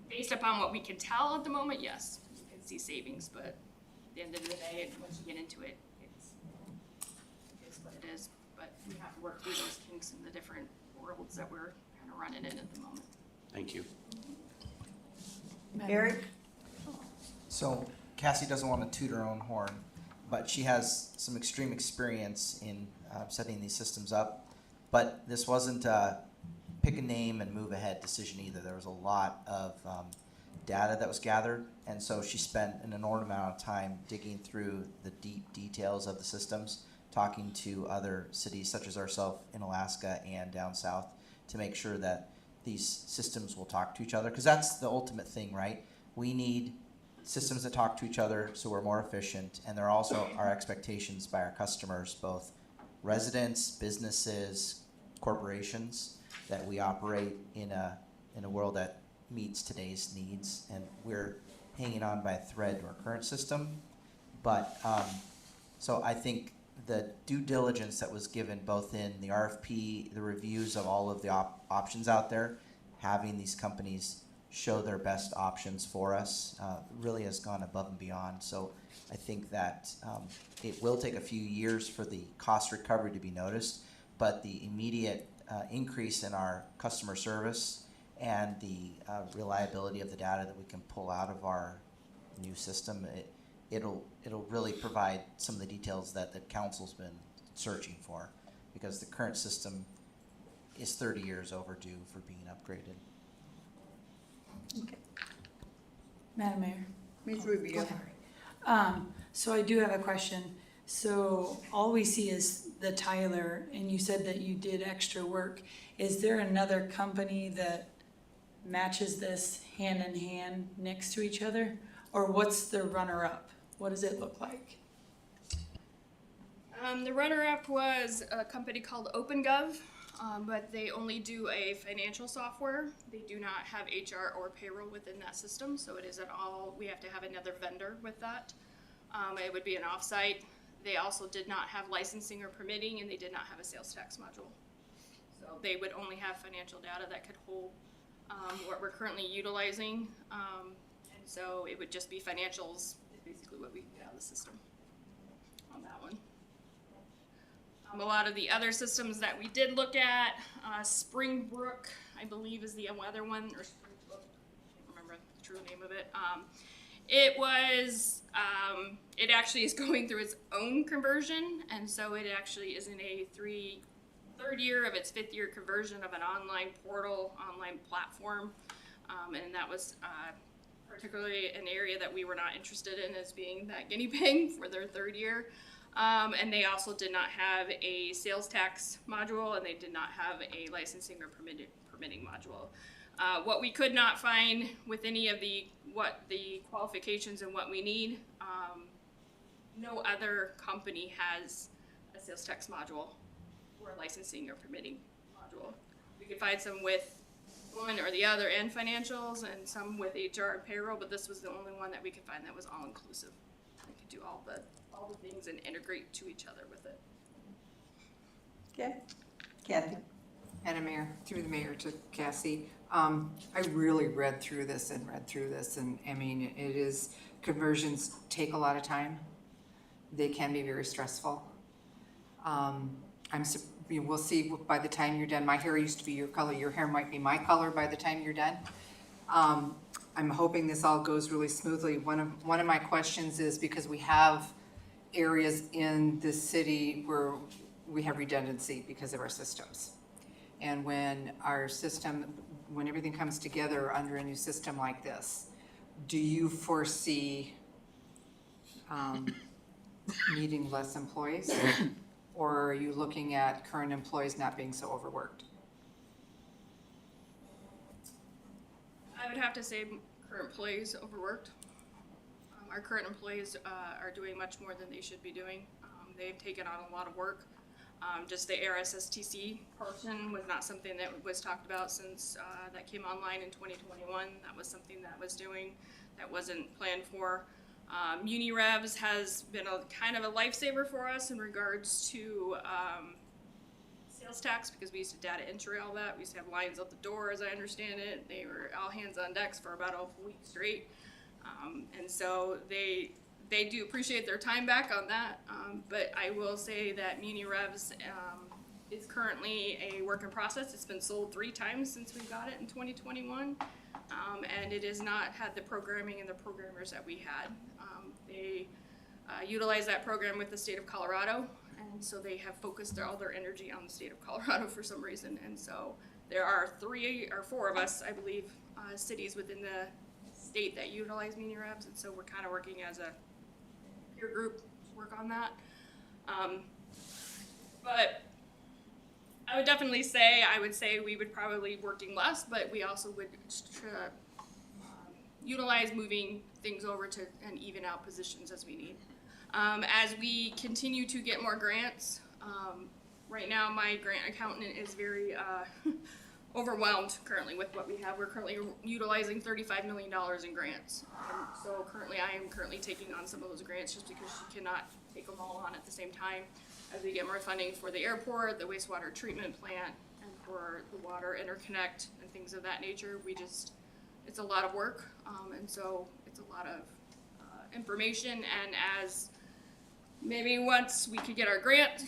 based upon what we can tell at the moment, yes, you can see savings, but at the end of the day, once you get into it, it's what it is. But we have to work through those kinks in the different worlds that we're kind of running in at the moment. Thank you. Eric? So Cassie doesn't want to toot her own horn, but she has some extreme experience in setting these systems up. But this wasn't a pick a name and move ahead decision either. There was a lot of data that was gathered, and so she spent an inordinate amount of time digging through the deep details of the systems, talking to other cities such as ourselves in Alaska and down south to make sure that these systems will talk to each other, because that's the ultimate thing, right? We need systems that talk to each other so we're more efficient, and they're also our expectations by our customers, both residents, businesses, corporations, that we operate in a world that meets today's needs, and we're hanging on by a thread to our current system. But so I think the due diligence that was given both in the RFP, the reviews of all of the options out there, having these companies show their best options for us really has gone above and beyond. So I think that it will take a few years for the cost recovery to be noticed, but the immediate increase in our customer service and the reliability of the data that we can pull out of our new system, it'll really provide some of the details that the council's been searching for, because the current system is 30 years overdue for being upgraded. Okay. Madam Mayor. Ms. Rubio? So I do have a question. So all we see is the Tyler, and you said that you did extra work. Is there another company that matches this hand in hand next to each other? Or what's the runner-up? What does it look like? The runner-up was a company called OpenGov, but they only do a financial software. They do not have HR or payroll within that system, so it isn't all, we have to have another vendor with that. It would be an offsite. They also did not have licensing or permitting, and they did not have a sales tax module. So they would only have financial data that could hold what we're currently utilizing. And so it would just be financials, is basically what we get out of the system on that one. A lot of the other systems that we did look at, Springbrook, I believe is the other one, or Springbrook, I can't remember the true name of it. It actually is going through its own conversion, and so it actually is in a third year of its 5th year conversion of an online portal, online platform, and that was particularly an area that we were not interested in as being that guinea pig for their 3rd year. And they also did not have a sales tax module, and they did not have a licensing or permitting module. What we could not find with any of the qualifications and what we need, no other company has a sales tax module or a licensing or permitting module. We could find some with one or the other and financials, and some with HR and payroll, but this was the only one that we could find that was all inclusive. We could do all the things and integrate to each other with it. Okay. Kathy? Madam Mayor, through the mayor to Cassie, I really read through this, and I mean, it is, conversions take a lot of time. They can be very stressful. We'll see by the time you're done. My hair used to be your color. Your hair might be my color by the time you're done. I'm hoping this all goes really smoothly. One of my questions is, because we have areas in the city where we have redundancy because of our systems. And when everything comes together under a new system like this, do you foresee needing less employees? Or are you looking at current employees not being so overworked? I would have to say current employees overworked. Our current employees are doing much more than they should be doing. They've taken on a lot of work. Just the ARSSTC portion was not something that was talked about since that came online in 2021. That was something that was doing, that wasn't planned for. MuniRevs has been a kind of a lifesaver for us in regards to sales tax, because we used to data entry all that. We used to have lines out the door, as I understand it. They were all hands on decks for about a week straight. And so they do appreciate their time back on that. But I will say that MuniRevs is currently a work in process. It's been sold 3 times since we got it in 2021. And it has not had the programming and the programmers that we had. They utilize that program with the state of Colorado, and so they have focused all their energy on the state of Colorado for some reason. And so there are 3 or 4 of us, I believe, cities within the state that utilize MuniRevs, and so we're kind of working as a peer group to work on that. But I would definitely say, we would probably working less, but we also would utilize moving things over to and even out positions as we need. As we continue to get more grants, right now my grant accountant is very overwhelmed currently with what we have. We're currently utilizing $35 million in grants. So I am currently taking on some of those grants just because she cannot take them all on at the same time. As we get more funding for the airport, the wastewater treatment plant, and for the water interconnect and things of that nature, it's a lot of work, and so it's a lot of information. And as maybe once we could get our grant,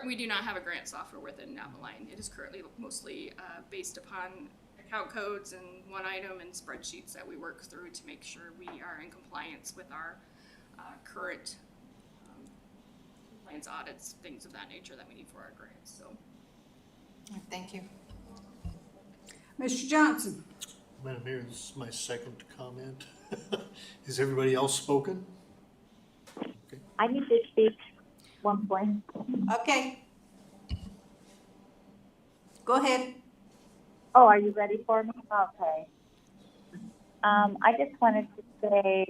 we do not have a grant software within Navaline. It is currently mostly based upon account codes and one item and spreadsheets that we work through to make sure we are in compliance with our current compliance audits, things of that nature that we need for our grants. So, Thank you. Mr. Johnson? Madam Mayor, this is my second comment. Has everybody else spoken? I need to speak one point. Okay. Go ahead. Oh, are you ready for me? Okay. I just wanted to say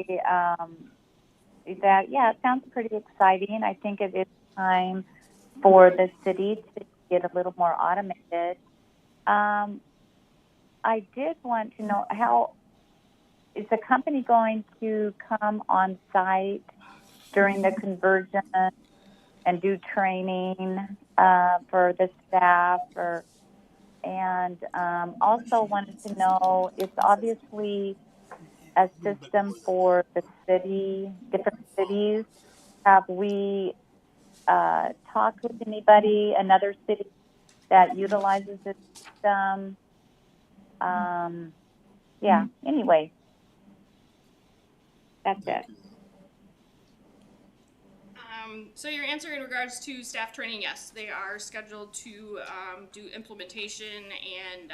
that, yeah, it sounds pretty exciting. I think it is time for the city to get a little more automated. I did want to know, how is the company going to come on site during the conversion and do training for the staff? And also wanted to know, it's obviously a system for the city, different cities. Have we talked with anybody, another city that utilizes this system. Yeah, anyway, that's it. So your answer in regards to staff training, yes, they are scheduled to do implementation and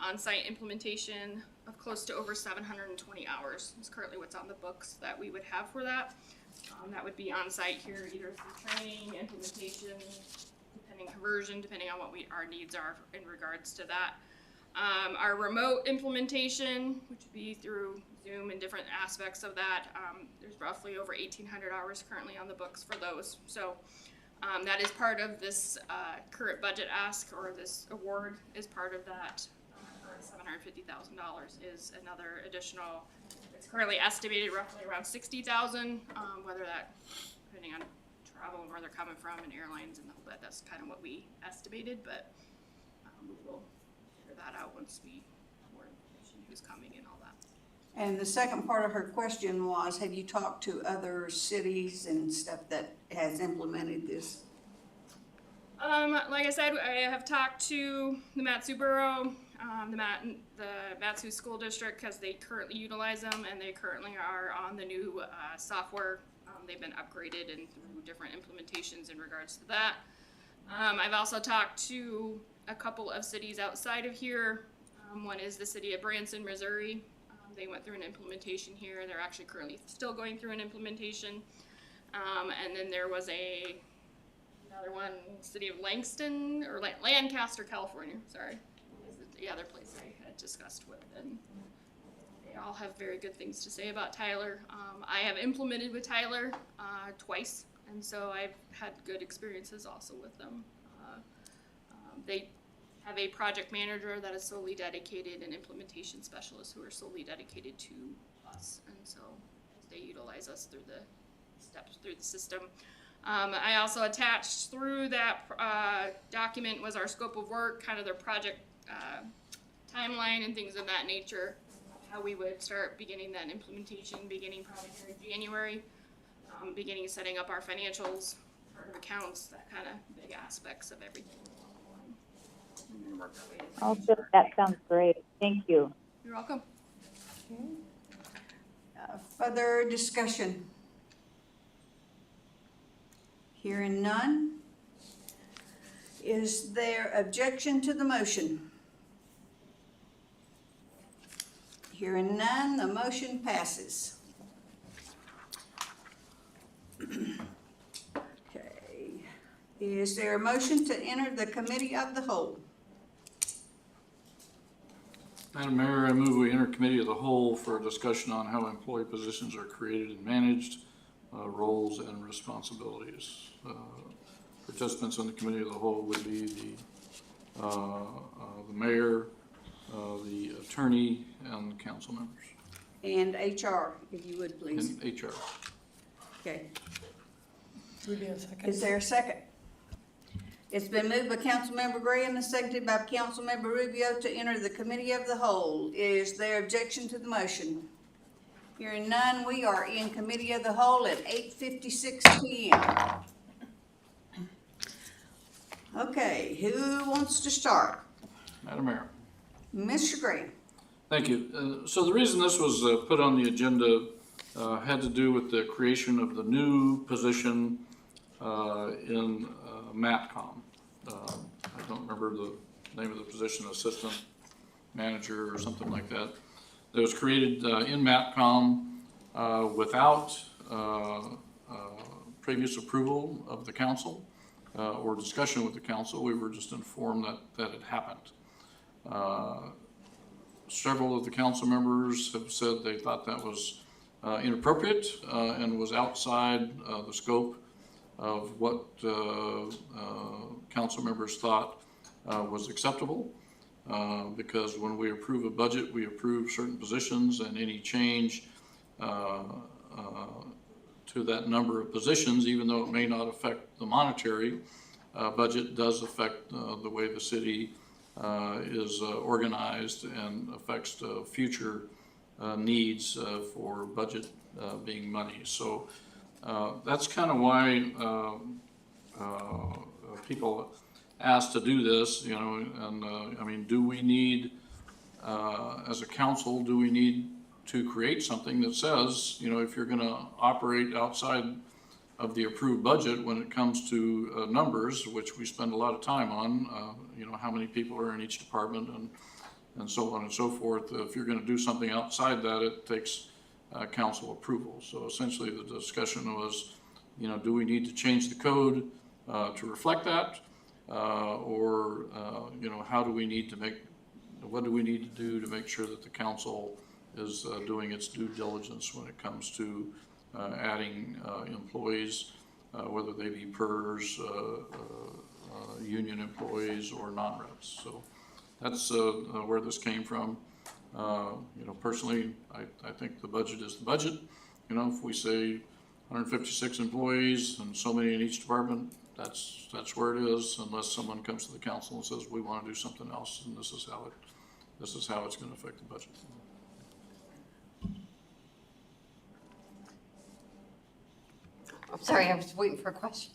on-site implementation of close to over 720 hours. Is currently what's on the books that we would have for that. That would be on-site here, either through training, implementation, depending conversion, depending on what our needs are in regards to that. Our remote implementation, which would be through Zoom and different aspects of that, there's roughly over 1,800 hours currently on the books for those. So that is part of this current budget ask, or this award is part of that. $750,000 is another additional. It's currently estimated roughly around 60,000. Whether that, depending on travel and where they're coming from and airlines and all that, that's kind of what we estimated. But we will figure that out once we have more information, who's coming and all that. And the second part of her question was, have you talked to other cities and stuff that has implemented this? Like I said, I have talked to the Mat-Su Borough, the Mat-Su School District, because they currently utilize them, and they currently are on the new software. They've been upgraded and through different implementations in regards to that. I've also talked to a couple of cities outside of here. One is the city of Branson, Missouri. They went through an implementation here. They're actually currently still going through an implementation. And then there was another one, city of Langston, or Lancaster, California, sorry, is the other place I had discussed with. And they all have very good things to say about Tyler. I have implemented with Tyler twice, and so I've had good experiences also with them. They have a project manager that is solely dedicated and implementation specialists who are solely dedicated to us, and so they utilize us through the steps through the system. I also attached through that document was our scope of work, kind of their project timeline and things of that nature, how we would start beginning that implementation, beginning probably here in January, beginning setting up our financials, our accounts, that kind of big aspects of everything. And then work our way to Oh, good. That sounds great. Thank you. You're welcome. Further discussion? Hearing none. Is there objection to the motion? Hearing none, the motion passes. Okay. Is there a motion to enter the committee of the whole? Madam Mayor, I move we enter committee of the whole for a discussion on how employee positions are created and managed, roles and responsibilities. Participants in the committee of the whole would be the mayor, the attorney, and the council members. And HR, if you would, please. And HR. Okay. Would be a second. Is there a second? It's been moved by Councilmember Graham and seconded by Councilmember Rubio to enter the committee of the whole. Is there objection to the motion? Hearing none, we are in committee of the whole at 8:56 p.m. Okay, who wants to start? Madam Mayor. Mr. Graham. Thank you. So the reason this was put on the agenda had to do with the creation of the new position in MATCOM. I don't remember the name of the position, assistant manager or something like that. That was created in MATCOM without previous approval of the council or discussion with the council. We were just informed that it happened. Several of the council members have said they thought that was inappropriate and was outside the scope of what council members thought was acceptable. Because when we approve a budget, we approve certain positions, and any change to that number of positions, even though it may not affect the monetary budget, does affect the way the city is organized and affects future needs for budget being money. So that's kind of why people asked to do this, you know, and, I mean, do we need, as a council, do we need to create something that says, you know, if you're gonna operate outside of the approved budget when it comes to numbers, which we spend a lot of time on, you know, how many people are in each department and so on and so forth. If you're gonna do something outside that, it takes council approval. So essentially the discussion was, you know, do we need to change the code to reflect that? Or, you know, how do we need to what do we need to do to make sure that the council is doing its due diligence when it comes to adding employees, whether they be PERS, union employees, or non-reps. So that's where this came from. You know, personally, I think the budget is the budget. You know, if we say 156 employees and so many in each department, that's where it is, unless someone comes to the council and says, we want to do something else, and this is how it's going to affect the budget. I'm sorry, I was waiting for a question.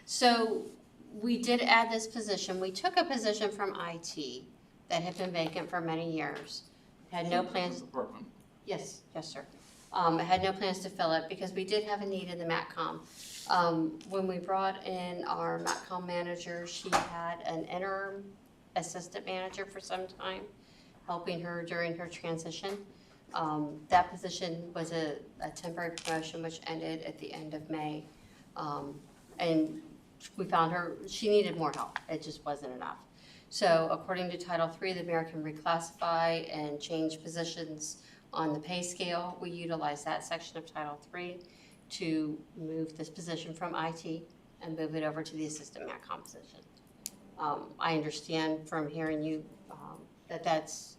So we did add this position. We took a position from IT that had been vacant for many years. Had no plans. Department. Yes, sir. Had no plans to fill it because we did have a need in the MATCOM. When we brought in our MATCOM manager, she had an interim assistant manager for some time, helping her during her transition. That position was a temporary promotion which ended at the end of May. And we found her, she needed more help. It just wasn't enough. So according to Title III, the mayor can reclassify and change positions on the pay scale. We utilize that section of Title III to move this position from IT and move it over to the assistant MATCOM position. I understand from hearing you that that's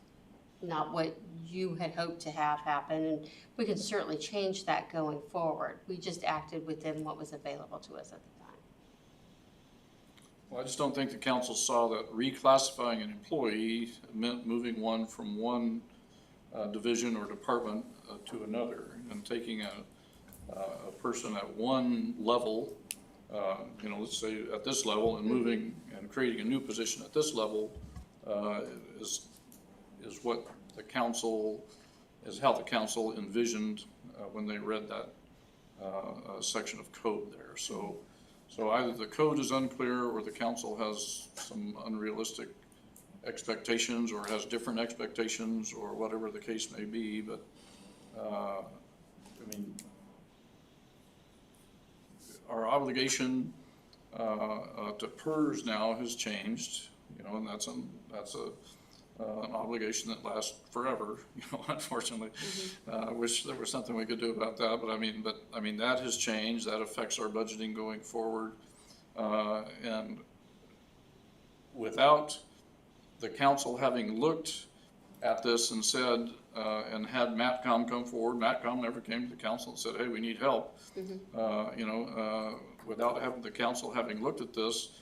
not what you had hoped to have happen, and we can certainly change that going forward. We just acted within what was available to us at the time. Well, I just don't think the council saw that reclassifying an employee meant moving one from one division or department to another, and taking a person at one level, you know, let's say at this level, and moving and creating a new position at this level is what the council, is how the council envisioned when they read that section of code there. So either the code is unclear or the council has some unrealistic expectations or has different expectations or whatever the case may be, but I mean, our obligation to PERS now has changed, you know, and that's an obligation that lasts forever, you know, unfortunately. I wish there was something we could do about that, but I mean that has changed. That affects our budgeting going forward, and without the council having looked at this and said, and had MATCOM come forward, MATCOM never came to the council and said, hey, we need help. You know, without having the council having looked at this,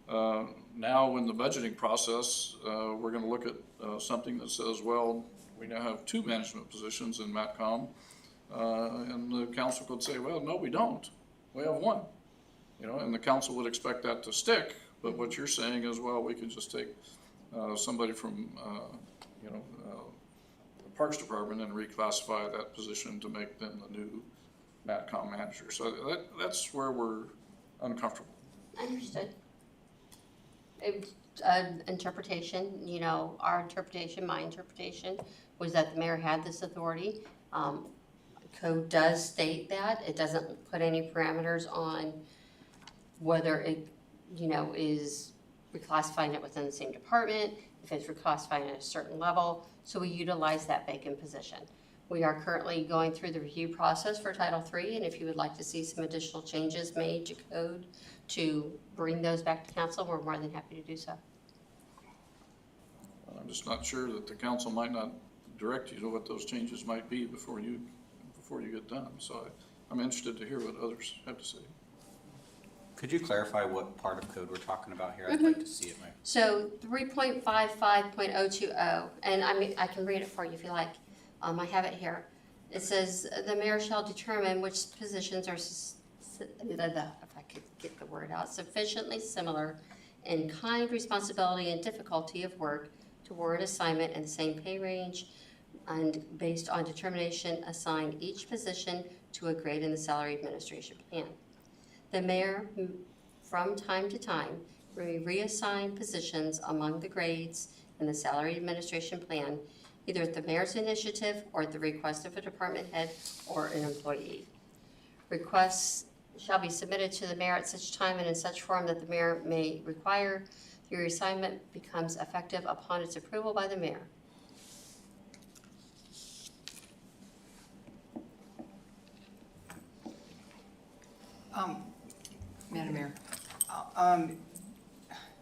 now in the budgeting process, we're going to look at something that says, well, we now have 2 management positions in MATCOM, and the council could say, well, no, we don't. We have 1. You know, and the council would expect that to stick. But what you're saying is, well, we can just take somebody from, you know, the Parks Department and reclassify that position to make them the new MATCOM manager. So that's where we're uncomfortable. Understood. Interpretation, you know, our interpretation, my interpretation was that the mayor had this authority. Code does state that. It doesn't put any parameters on whether it, you know, is reclassifying it within the same department, if it's reclassifying at a certain level. So we utilize that vacant position. We are currently going through the review process for Title III, and if you would like to see some additional changes made to code to bring those back to council, we're more than happy to do so. I'm just not sure that the council might not direct you to what those changes might be before you get done. So I'm interested to hear what others have to say. Could you clarify what part of code we're talking about here? I'd like to see it, Mike. So 3.55.020, and I can read it for you if you like. I have it here. It says, the mayor shall determine which positions are if I could get the word out, sufficiently similar in kind, responsibility, and difficulty of work toward assignment in the same pay range, and based on determination, assign each position to a grade in the salary administration plan. The mayor, from time to time, may reassign positions among the grades in the salary administration plan, either at the mayor's initiative or at the request of a department head or an employee. Requests shall be submitted to the mayor at such time and in such form that the mayor may require the reassignment becomes effective upon its approval by the mayor. Madam Mayor,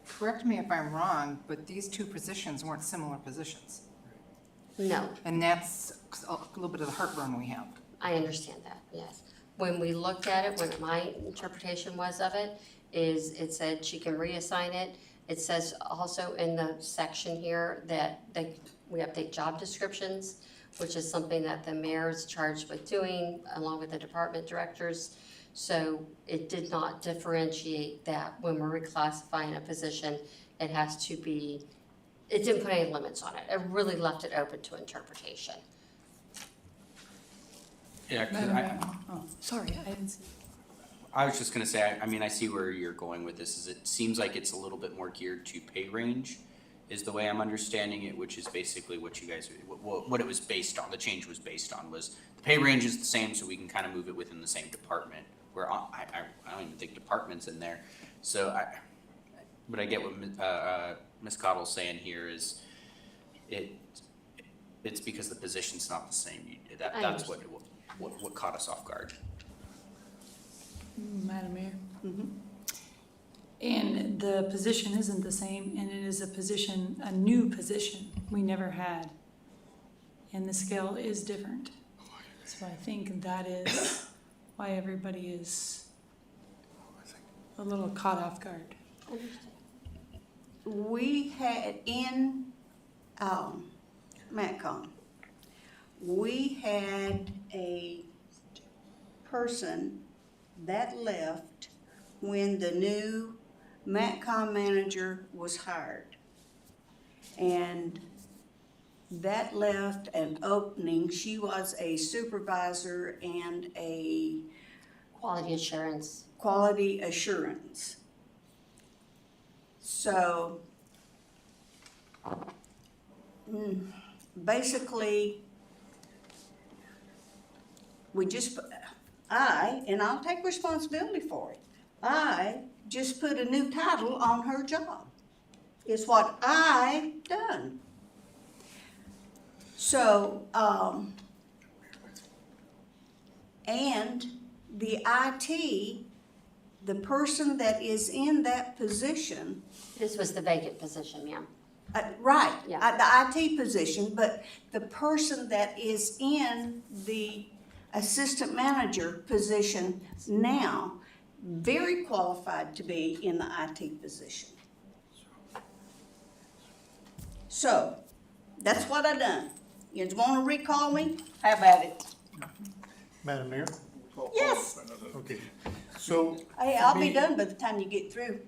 correct me if I'm wrong, but these two positions weren't similar positions. No, And that's a little bit of the heartburn we have. I understand that, yes. When we looked at it, when my interpretation was of it, is it said she can reassign it. It says also in the section here that we update job descriptions, which is something that the mayor is charged with doing along with the department directors. So it did not differentiate that when we're reclassifying a position, it has to be, it didn't put any limits on it. It really left it open to interpretation. Yeah, 'cause Madam Mayor. Oh, sorry, I didn't see. I was just gonna say, I mean, I see where you're going with this, is it seems like it's a little bit more geared to pay range, is the way I'm understanding it, which is basically what you guys, what it was based on, the change was based on, was the pay range is the same, so we can kind of move it within the same department, where I don't even think department's in there, so but I get what Ms. Cottle's saying here is, it's because the position's not the same, that's what caught us off guard. Madam Mayor? And the position isn't the same, and it is a new position we never had. And the scale is different. So I think that is why everybody is a little caught off guard. We had in, MATCOM, we had a person that left when the new MATCOM manager was hired. And that left an opening. She was a supervisor and a Quality assurance. quality assurance. So, basically, and I'll take responsibility for it, I just put a new title on her job. It's what I done. So, and the IT, the person that is in that position, This was the vacant position, ma'am. right, Yeah. the IT position, but the person that is in the assistant manager position now, very qualified to be in the IT position. So, that's what I done. You just wanna recall me? How about it? Madam Mayor? Yes. Okay, so. Hey, I'll for be me- done by the time you get through.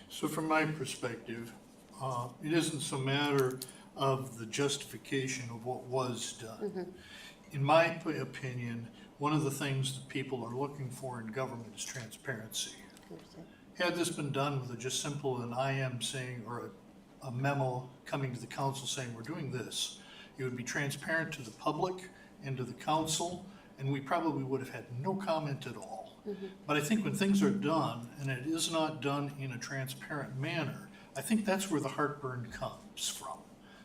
So from my perspective, it isn't so matter of the justification of what was done. In my opinion, one of the things that people are looking for in government is transparency. Had this been done with just simple an IM saying, or a memo coming to the council saying, we're doing this, it would be transparent to the public and to the council, and we probably would have had no comment at all. But I think when things are done, and it is not done in a transparent manner, I think that's where the heartburn comes from.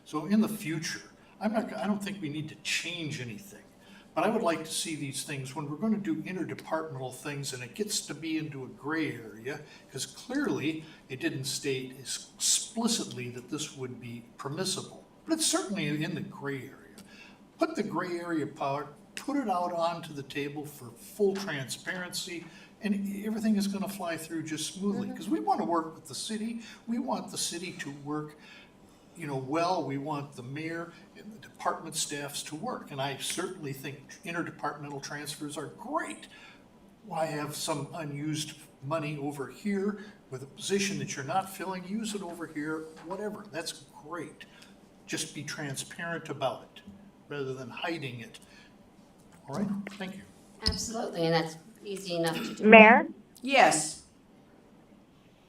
So in the future, I don't think we need to change anything. But I would like to see these things, when we're gonna do interdepartmental things and it gets to be into a gray area, because clearly it didn't state explicitly that this would be permissible, but it's certainly in the gray area. Put the gray area part, put it out onto the table for full transparency, and everything is gonna fly through just smoothly, because we wanna work with the city, we want the city to work well, we want the mayor and the department staffs to work, and I certainly think interdepartmental transfers are great. why have some unused money over here with a position that you're not filling, use it over here, whatever, that's great. Just be transparent about it, rather than hiding it. All right, thank you. Absolutely, and that's easy enough to do. Mayor, Yes.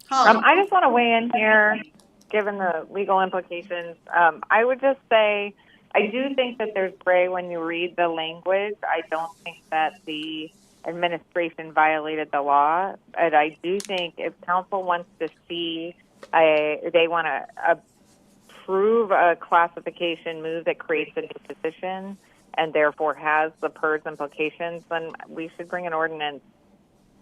Holly? I just want to weigh in here, given the legal implications. I would just say, I do think that there's gray when you read the language. I don't think that the administration violated the law, but I do think if council wants to see, they want to approve a classification move that creates a new position and therefore has the PERS implications, then we should bring an ordinance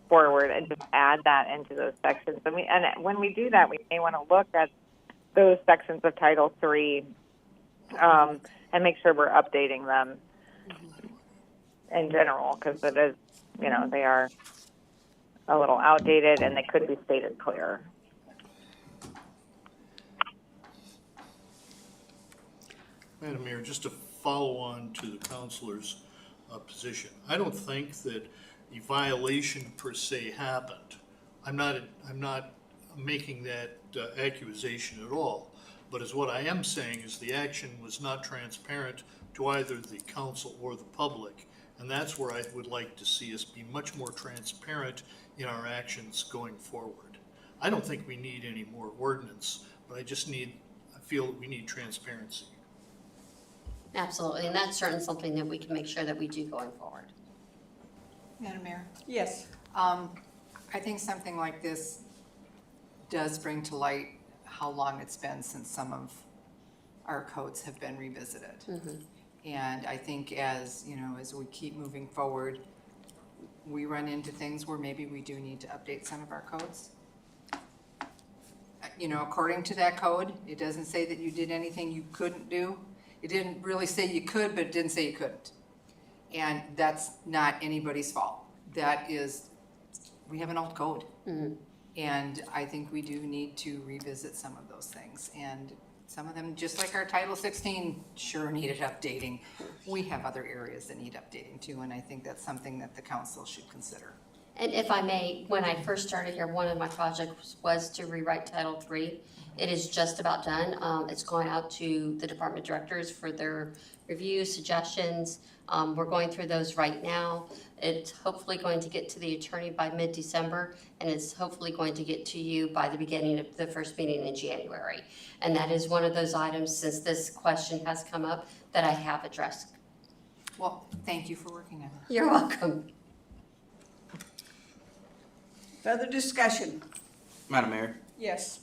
forward and just add that into those sections. And when we do that, we may want to look at those sections of Title III and make sure we're updating them in general, because it is, they are a little outdated and they could be stated clearer. Madam Mayor, just to follow on to the counselor's position, I don't think that a violation per se happened. I'm not making that accusation at all. But as what I am saying is the action was not transparent to either the council or the public. And that's where I would like to see us be much more transparent in our actions going forward. I don't think we need any more ordinance, but I feel that we need transparency. Absolutely, and that's certainly something that we can make sure that we do going forward. Madam Mayor? Yes. I think something like this does bring to light how long it's been since some of our codes have been revisited. And I think as we keep moving forward, we run into things where maybe we do need to update some of our codes. According to that code, it doesn't say that you did anything you couldn't do. It didn't really say you could, but it didn't say you couldn't. And that's not anybody's fault. We have an old code. And I think we do need to revisit some of those things. And some of them, just like our Title 16, sure needed updating. We have other areas that need updating too, and I think that's something that the council should consider. And if I may, when I first started here, one of my projects was to rewrite Title III. It is just about done. It's going out to the department directors for their reviews, suggestions. We're going through those right now. It's hopefully going to get to the attorney by mid-December, and it's hopefully going to get to you by the beginning of the first meeting in January. And that is one of those items, since this question has come up, that I have addressed. Well, thank you for working on that. You're welcome. Further discussion? Madam Mayor, Yes.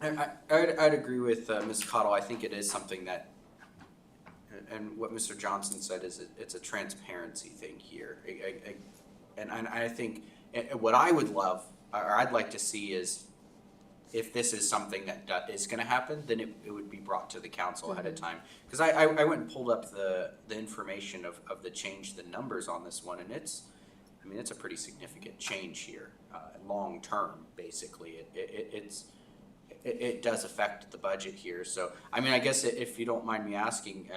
I'd agree with Ms. Cottle. I think it is something that, and what Mr. Johnson said is it's a transparency thing here. And I think what I would love, or I'd like to see, is if this is something that is going to happen, then it would be brought to the council ahead of time. Because I went and pulled up the information of the change, the numbers on this one, and it's a pretty significant change here, long term. Basically, it does affect the budget here. So, I guess if you don't mind me asking,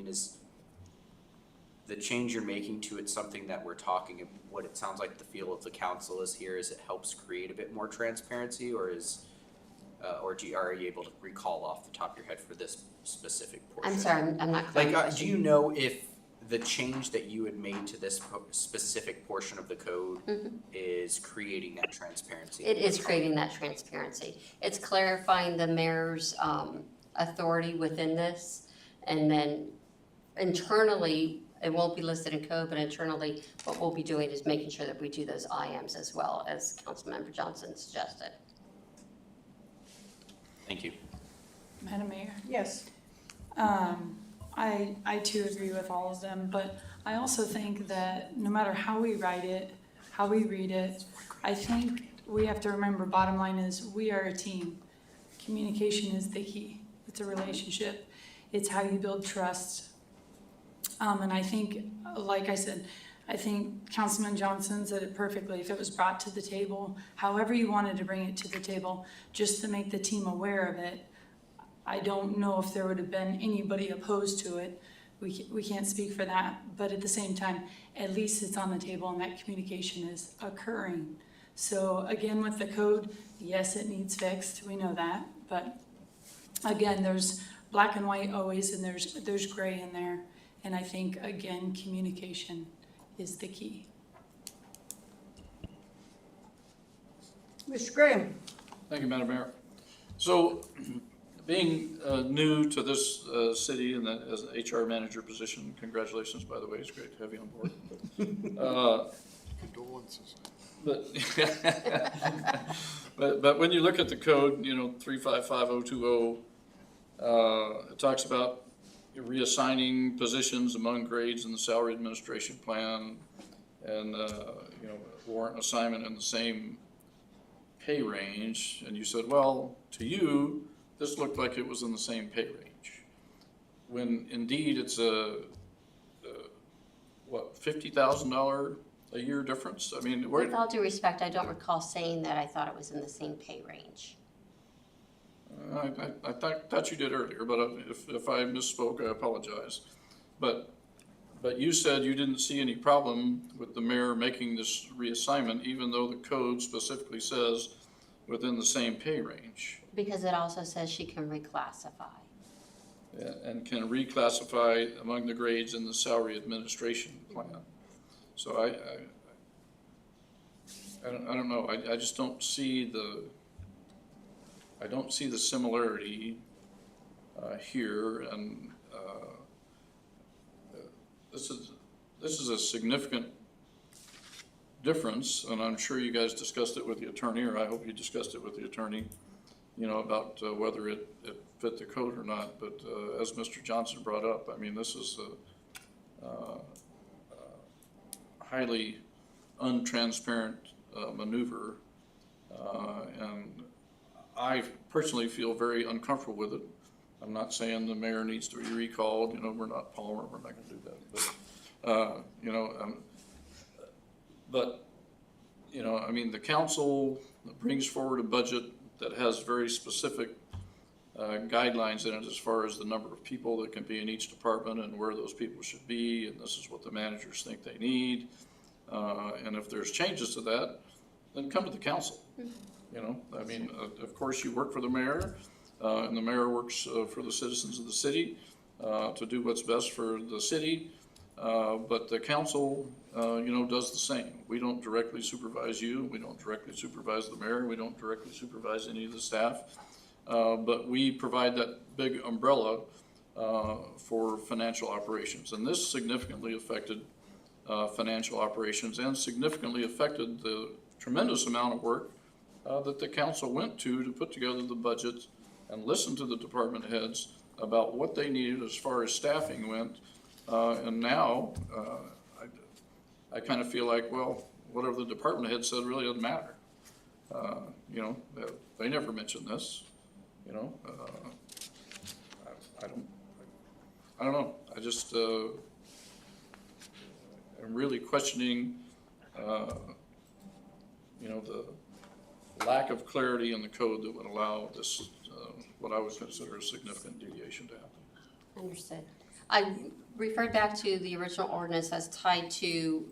is the change you're making to it something that we're talking, what it sounds like the feel of the council is here, is it helps create a bit more transparency, or are you able to recall off the top of your head for this specific portion? I'm sorry, I'm not clear. Do you know if the change that you had made to this specific portion of the code is creating that transparency? It is creating that transparency. It's clarifying the mayor's authority within this, and then internally, it won't be listed in code, but internally, what we'll be doing is making sure that we do those IMs as well, as Councilmember Johnson suggested. Thank you. Madam Mayor? Yes. I too agree with all of them, but I also think that no matter how we write it, how we read it, I think we have to remember, bottom line is, we are a team. Communication is the key. It's a relationship. It's how you build trust. And I think, like I said, I think Councilman Johnson said it perfectly. If it was brought to the table, however you wanted to bring it to the table, just to make the team aware of it, I don't know if there would have been anybody opposed to it, we can't speak for that, but at the same time, at least it's on the table and that communication is occurring. So again, with the code, yes, it needs fixed, we know that, but again, there's black and white always, and there's gray in there. And I think, again, communication is the key. Mr. Graham? Thank you, Madam Mayor. So, being new to this city and as an HR manager position, congratulations, by the way, it's great to have you on board. Condolences. But when you look at the code, 355020, it talks about reassigning positions among grades in the salary administration plan and, warrant assignment in the same pay range. And you said, well, to you, this looked like it was in the same pay range. When indeed it's $50,000 a year difference? I mean, With all due respect, I don't recall saying that I thought it was in the same pay range. I thought you did earlier, but if I misspoke, I apologize. But you said you didn't see any problem with the mayor making this reassignment, even though the code specifically says within the same pay range. Because it also says she can reclassify. Yeah, and can reclassify among the grades in the salary administration plan. So I don't know, I just don't see the similarity here, and this is a significant difference, and I'm sure you guys discussed it with the attorney, or I hope you discussed it with the attorney, about whether it fit the code or not. But as Mr. Johnson brought up, I mean, this is a highly untransparent maneuver, and I personally feel very uncomfortable with it. I'm not saying the mayor needs to be recalled, we're not Palmer, we're not gonna do that, but, I mean, the council brings forward a budget that has very specific guidelines in it as far as the number of people that can be in each department and where those people should be, and this is what the managers think they need. And if there's changes to that, then come to the council. I mean, of course, you work for the mayor, and the mayor works for the citizens of the city to do what's best for the city. But the council, does the same. We don't directly supervise you. We don't directly supervise the mayor. We don't directly supervise any of the staff. But we provide that big umbrella for financial operations. And this significantly affected financial operations and significantly affected the tremendous amount of work that the council went to put together the budget and listen to the department heads about what they needed as far as staffing went. And now I kind of feel like, well, whatever the department head said really doesn't matter. They never mentioned this. I don't know. I just am really questioning, the lack of clarity in the code that would allow this, what I would consider a significant deviation to happen. Understood. I referred back to the original ordinance as tied to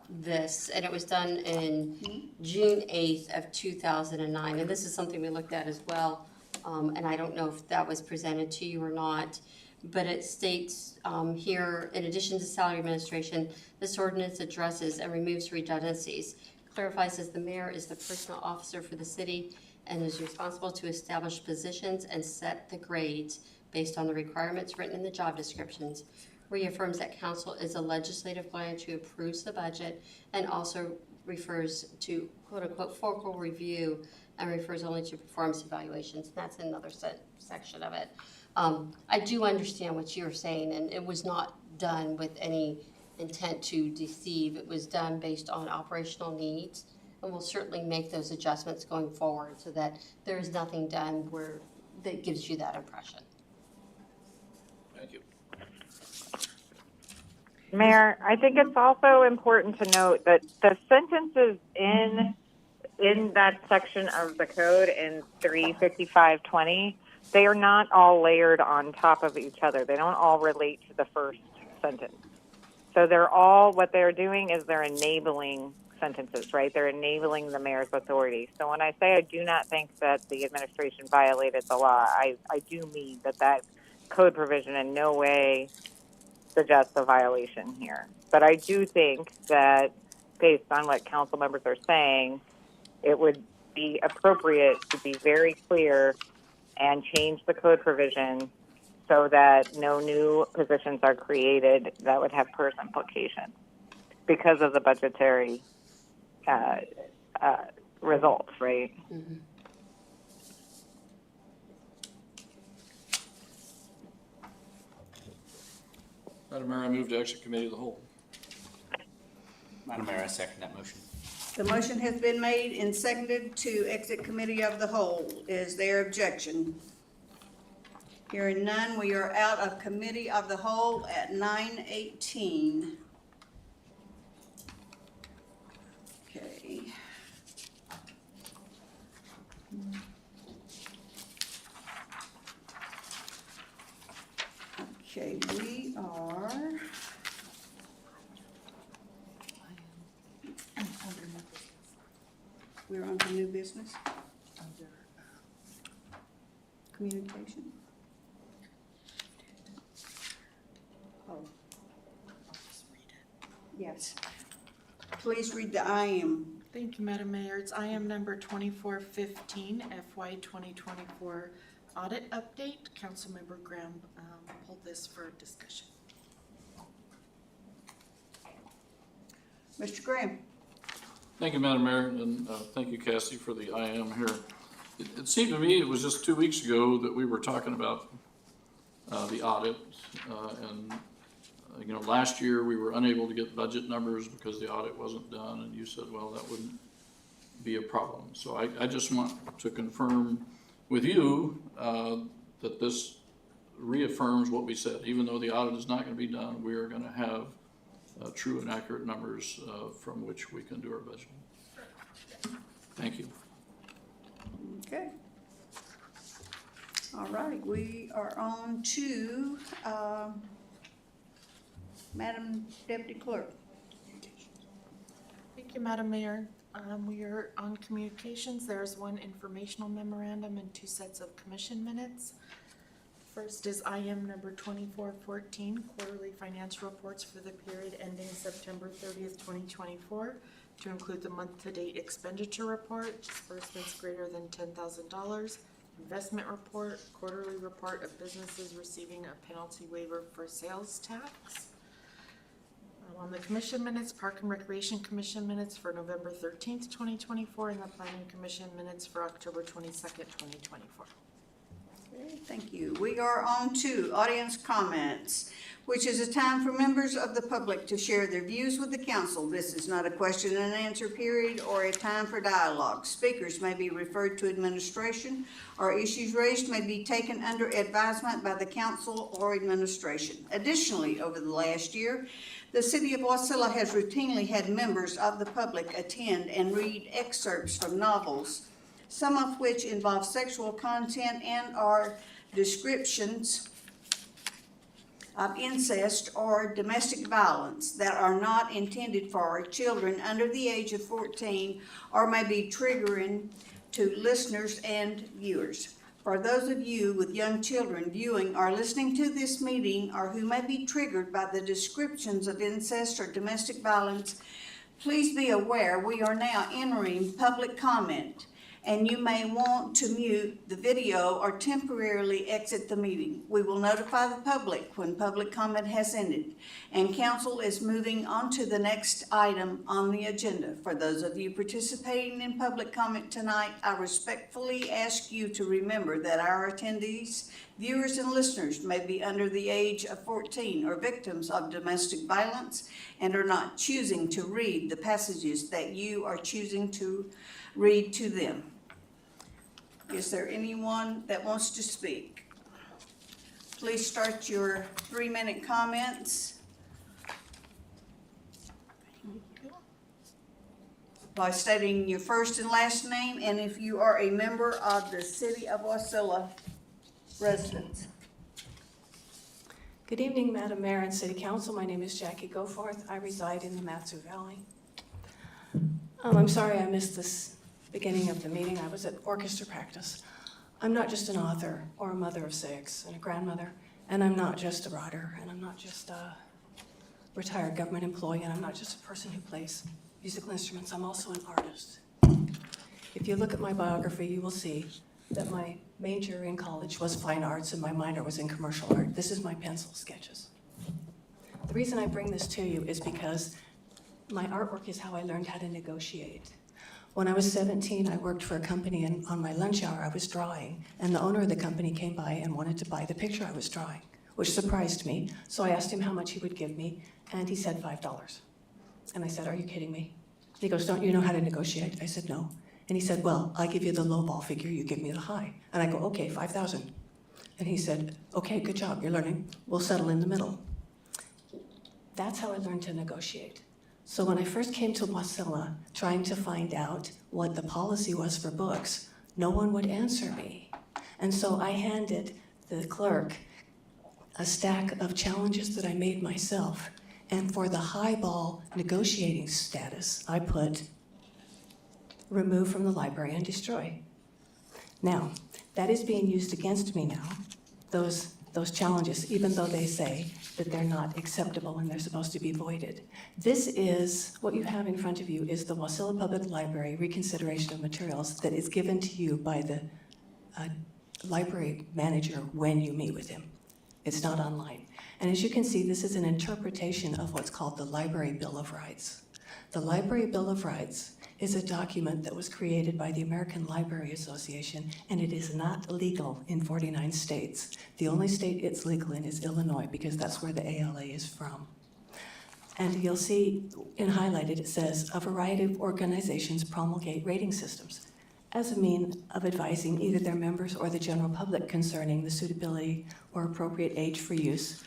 this, and it was done in June 8th of 2009. And this is something we looked at as well, and I don't know if that was presented to you or not. But it states here, in addition to salary administration, this ordinance addresses and removes redundancies. Clarifies that the mayor is the personnel officer for the city and is responsible to establish positions and set the grades based on the requirements written in the job descriptions. Reaffirms that council is a legislative branch who approves the budget, and also refers to quote-unquote formal review and refers only to performance evaluations. That's another section of it. I do understand what you're saying, and it was not done with any intent to deceive. It was done based on operational needs, and we'll certainly make those adjustments going forward so that there is nothing done that gives you that impression. Thank you. Mayor, I think it's also important to note that the sentences in that section of the code in 35520 they are not all layered on top of each other. They don't all relate to the first sentence. So what they're doing is they're enabling sentences, right? They're enabling the mayor's authority. So when I say I do not think that the administration violated the law, I do mean that code provision in no way suggests a violation here. But I do think that based on what council members are saying, it would be appropriate to be very clear and change the code provision so that no new positions are created that would have PERS implications because of the budgetary results, right? Mm-hmm. Madam Mayor, I move to exit committee of the whole. Madam Mayor, I second that motion. The motion has been made and seconded to exit committee of the whole. Is there objection? Hearing none, we are out of committee of the whole at 9:18. Okay. Okay, we are. We're on to new business. Communication. Oh. Yes. Please read the IM. Thank you, Madam Mayor. It's IM number 2415, FY 2024 audit update. Councilmember Graham pulled this for discussion. Mr. Graham. Thank you, Madam Mayor, and thank you, Cassie, for the IM here. It seemed to me it was just 2 weeks ago that we were talking about the audit, and you know, last year we were unable to get budget numbers because the audit wasn't done, and you said, well, that wouldn't be a problem. So I just want to confirm with you that this reaffirms what we said. Even though the audit is not going to be done, we are going to have true and accurate numbers from which we can do our budgeting. Thank you. Okay. All right, we are on to Madam Deputy Clerk. Thank you, Madam Mayor. We are on communications. There's one informational memorandum and 2 sets of commission minutes. First is IM number 2414, quarterly financial reports for the period ending September 30th, 2024, to include the month-to-date expenditure report, disbursements greater than $10,000, investment report, quarterly report of businesses receiving a penalty waiver for sales tax. On the commission minutes, Park and Recreation Commission minutes for November 13th, 2024, and the Planning Commission minutes for October 22nd, 2024. Okay, thank you. We are on to audience comments, which is a time for members of the public to share their views with the council. This is not a question and answer period or a time for dialogue. Speakers may be referred to administration, or issues raised may be taken under advisement by the council or administration. Additionally, over the last year, the city of Wasilla has routinely had members of the public attend and read excerpts from novels, some of which involve sexual content and or descriptions of incest or domestic violence that are not intended for children under the age of 14 or may be triggering to listeners and viewers. For those of you with young children viewing or listening to this meeting or who may be triggered by the descriptions of incest or domestic violence, please be aware we are now entering public comment, and you may want to mute the video or temporarily exit the meeting. We will notify the public when public comment has ended, and council is moving on to the next item on the agenda. For those of you participating in public comment tonight, I respectfully ask you to remember that our attendees, viewers, and listeners may be under the age of 14 or victims of domestic violence and are not choosing to read the passages that you are choosing to read to them. Is there anyone that wants to speak? Please start your 3-minute comments by stating your first and last name, and if you are a member of the city of Wasilla residents. Good evening, Madam Mayor and City Council. My name is Jackie Goforth. I reside in the Mat-Su Valley. I'm sorry I missed this beginning of the meeting. I was at orchestra practice. I'm not just an author or a mother of 6 and a grandmother, and I'm not just a writer, and I'm not just a retired government employee, and I'm not just a person who plays musical instruments. I'm also an artist. If you look at my biography, you will see that my major in college was fine arts and my minor was in commercial art. This is my pencil sketches. The reason I bring this to you is because my artwork is how I learned how to negotiate. When I was 17, I worked for a company, and on my lunch hour, I was drawing, and the owner of the company came by and wanted to buy the picture I was drawing, which surprised me. So I asked him how much he would give me, and he said $5. And I said, "Are you kidding me?" He goes, "Don't you know how to negotiate?" I said, "No." And he said, "Well, I give you the low ball figure, you give me the high." And I go, "Okay, 5,000. And he said, "Okay, good job, you're learning. We'll settle in the middle." That's how I learned to negotiate. So when I first came to Wasilla, trying to find out what the policy was for books, no one would answer me. And so I handed the clerk a stack of challenges that I made myself. And for the high ball negotiating status, I put remove from the library and destroy. Now, that is being used against me now, those challenges, even though they say that they're not acceptable and they're supposed to be voided. This is, what you have in front of you is the Wasilla Public Library reconsideration of materials that is given to you by the library manager when you meet with him. It's not online. And as you can see, this is an interpretation of what's called the Library Bill of Rights. The Library Bill of Rights is a document that was created by the American Library Association, and it is not legal in 49 states. The only state it's legal in is Illinois, because that's where the ALA is from. And you'll see in highlighted, it says, a variety of organizations promulgate rating systems as a mean of advising either their members or the general public concerning the suitability or appropriate age for use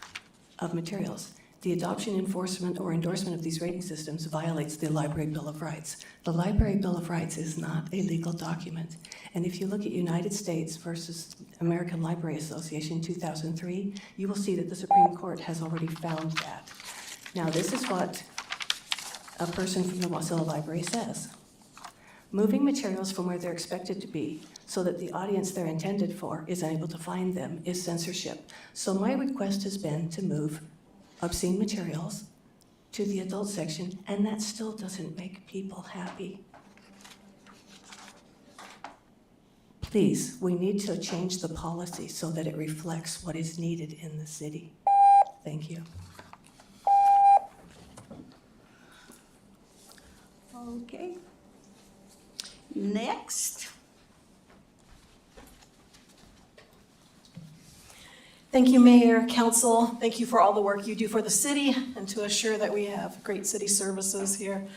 of materials. The adoption, enforcement, or endorsement of these rating systems violates the Library Bill of Rights. The Library Bill of Rights is not a legal document. And if you look at United States versus American Library Association 2003, you will see that the Supreme Court has already found that. Now, this is what a person from the Wasilla Library says. Moving materials from where they're expected to be so that the audience they're intended for is unable to find them is censorship. So my request has been to move obscene materials to the adult section, and that still doesn't make people happy. Please, we need to change the policy so that it reflects what is needed in the city. Thank you. Okay. Next. Thank you, Mayor, Council. Thank you for all the work you do for the city and to assure that we have great city services here.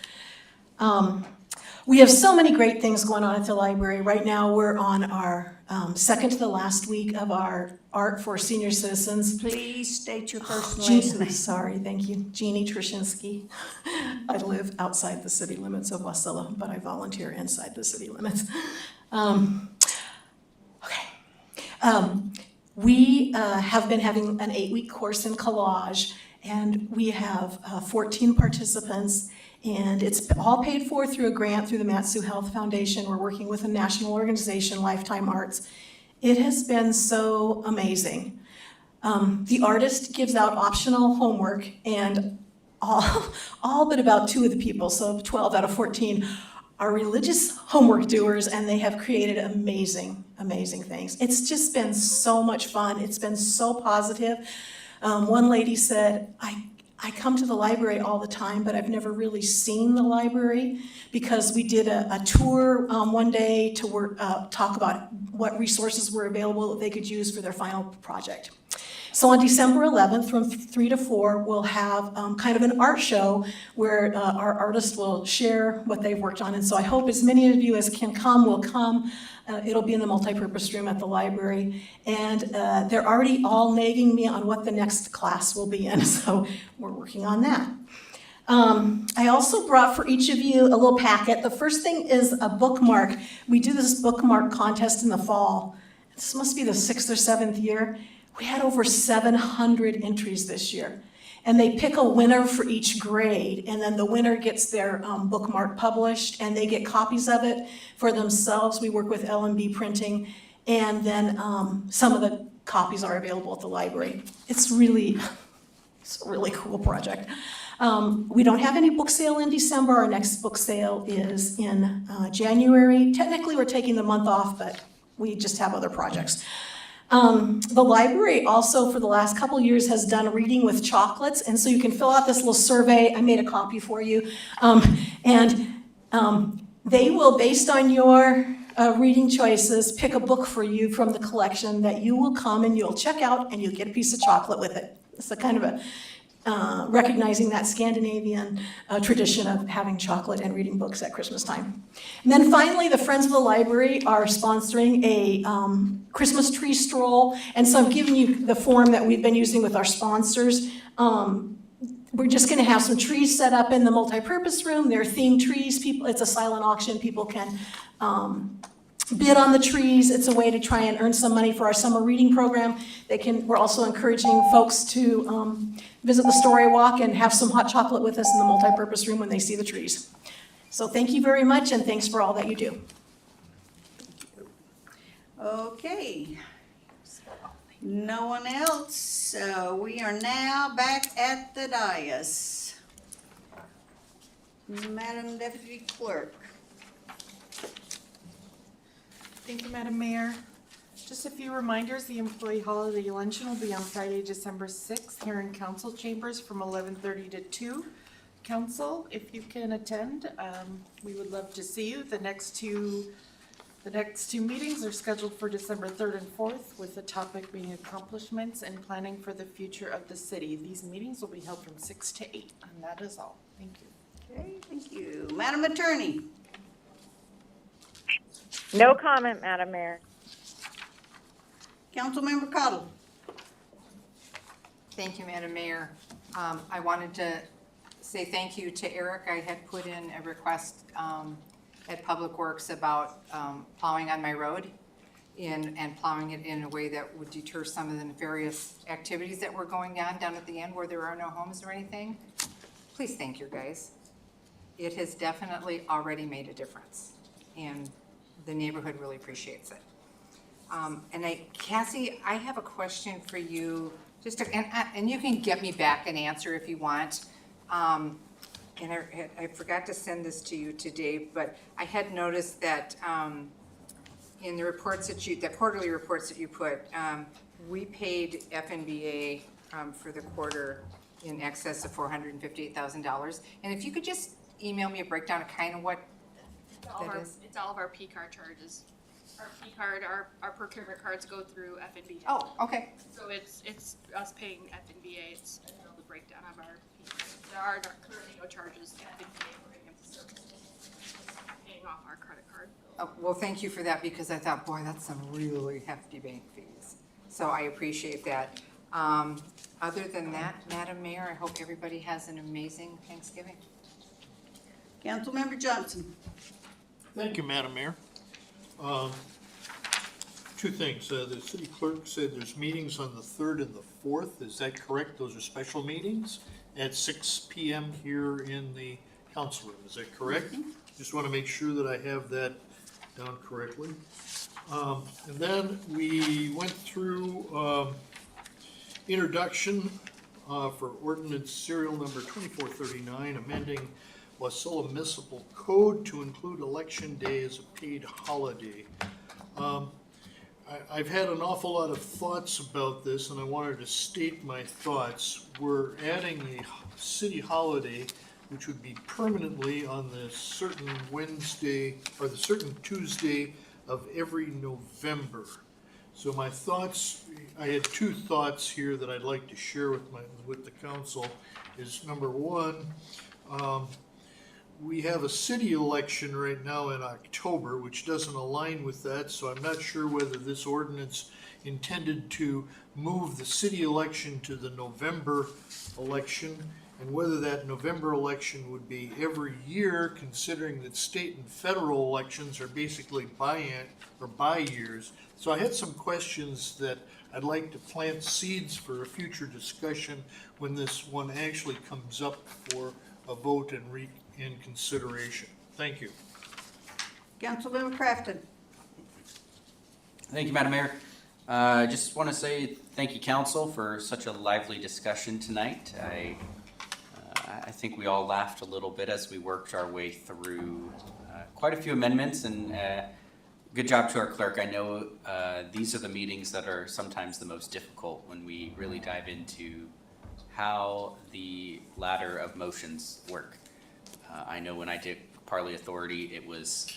We have so many great things going on at the library. Right now, we're on our second to the last week of our Art for Senior Citizens. Please state your first and last name. Sorry, thank you. Jeannie Trushinsky. I live outside the city limits of Wasilla, but I volunteer inside the city limits. We have been having an 8-week course in collage, and we have 14 participants, and it's all paid for through a grant through the Mat-Su Health Foundation. We're working with a national organization, Lifetime Arts. It has been so amazing. The artist gives out optional homework, and all but about 2 of the people, so 12 out of 14, are religious homework doers, and they have created amazing things. It's just been so much fun. It's been so positive. One lady said, I come to the library all the time, but I've never really seen the library, because we did a tour one day to talk about what resources were available that they could use for their final project. So on December 11th, from 3 to 4, we'll have kind of an art show where our artists will share what they've worked on. And so I hope as many of you as can come will come. It'll be in the multipurpose room at the library. And they're already all nagging me on what the next class will be in, so we're working on that. I also brought for each of you a little packet. The first thing is a bookmark. We do this bookmark contest in the fall. this must be the 6th or 7th year, we had over 700 entries this year. And they pick a winner for each grade, and then the winner gets their bookmark published, and they get copies of it for themselves. We work with L&B Printing, and then some of the copies are available at the library. It's a really cool project. We don't have any book sale in December. Our next book sale is in January. Technically, we're taking the month off, but we just have other projects. The library also, for the last couple years, has done reading with chocolates, and so you can fill out this little survey. I made a copy for you. They will, based on your reading choices, pick a book for you from the collection that you will come and you'll check out, and you'll get a piece of chocolate with it. It's a kind of a recognizing that Scandinavian tradition of having chocolate and reading books at Christmas time. And then finally, the Friends of the Library are sponsoring a Christmas tree stroll. And so I'm giving you the form that we've been using with our sponsors. We're just gonna have some trees set up in the multipurpose room. They're themed trees. It's a silent auction. People can bid on the trees. It's a way to try and earn some money for our summer reading program. We're also encouraging folks to visit the Story Walk and have some hot chocolate with us in the multipurpose room when they see the trees. So thank you very much, and thanks for all that you do. Okay. No one else, we are now back at the dais. Madam Deputy Clerk. Thank you, Madam Mayor. Just a few reminders, the employee holiday luncheon will be on Friday, December 6th, here in council chambers from 11:30 to 2. Council, if you can attend, we would love to see you. The next two meetings are scheduled for December 3rd and 4th, with the topic being accomplishments and planning for the future of the city. These meetings will be held from 6 to 8, and that is all. Thank you. Okay, thank you. Madam Attorney. No comment, Madam Mayor. Councilmember Cottle. Thank you, Madam Mayor. I wanted to say thank you to Eric. I had put in a request at Public Works about plowing on my road and plowing it in a way that would deter some of the nefarious activities that were going on down at the end where there are no homes or anything. Please thank you guys. It has definitely already made a difference, and the neighborhood really appreciates it. Cassie, I have a question for you, and you can get me back an answer if you want. And I forgot to send this to you today, but I had noticed that in the reports the quarterly reports that you put, we paid FNBA for the quarter in excess of $458,000. And if you could just email me a breakdown of kind of what that is. It's all of our P-card charges. Our P-card, our procurement cards go through FNBA. Oh, okay. So it's us paying FNBA. It's the breakdown of our P-card. There are currently no charges to FNBA for any of the services. Paying off our credit card. Oh, well, thank you for that, because I thought, boy, that's some really hefty bank fees. So I appreciate that. Other than that, Madam Mayor, I hope everybody has an amazing Thanksgiving. Councilmember Johnson. Thank you, Madam Mayor. Two things. The city clerk said there's meetings on the 3rd and the 4th. Is that correct? Those are special meetings at 6 p.m. here in the council room. Is that correct? Mm-hmm. Just want to make sure that I have that down correctly. And then we went through introduction for ordinance serial number 2439, amending Wasilla Municipal Code to include Election Day as a paid holiday. I've had an awful lot of thoughts about this, and I wanted to state my thoughts. We're adding a city holiday, which would be permanently on the certain Wednesday, or the certain Tuesday of every November. So my thoughts, I had two thoughts here that I'd like to share with the council. Is number one, we have a city election right now in October, which doesn't align with that, so I'm not sure whether this ordinance intended to move the city election to the November election. and whether that November election would be every year, considering that state and federal elections are basically by years. So I had some questions that I'd like to plant seeds for a future discussion when this one actually comes up for a vote and consideration. Thank you. Councilmember Crafton. Thank you, Madam Mayor. I just want to say thank you, council, for such a lively discussion tonight. I think we all laughed a little bit as we worked our way through quite a few amendments, and good job to our clerk. I know these are the meetings that are sometimes the most difficult when we really dive into how the ladder of motions work. I know when I did Parley Authority, it was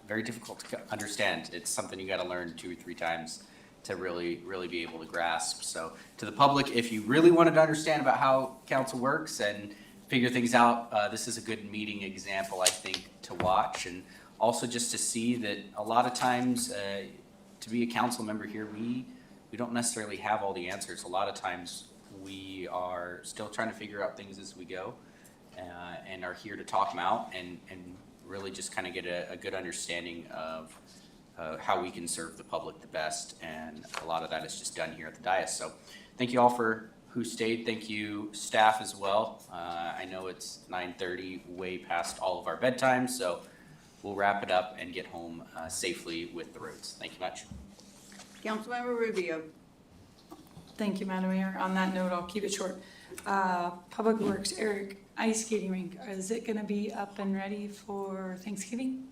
very difficult to understand. It's something you got to learn 2 or 3 times to really be able to grasp. So to the public, if you really wanted to understand about how council works and figure things out, this is a good meeting example, I think, to watch. And also just to see that a lot of times to be a council member here, we don't necessarily have all the answers. A lot of times we are still trying to figure out things as we go, and are here to talk them out and really just kind of get a good understanding of how we can serve the public the best. And a lot of that is just done here at the dais. So thank you all for who stayed. Thank you, staff, as well. I know it's 9:30, way past all of our bedtime, so we'll wrap it up and get home safely with the roads. Thank you much. Councilmember Rubio. Thank you, Madam Mayor. On that note, I'll keep it short. Public Works, Eric, ice skating rink, is it gonna be up and ready for Thanksgiving?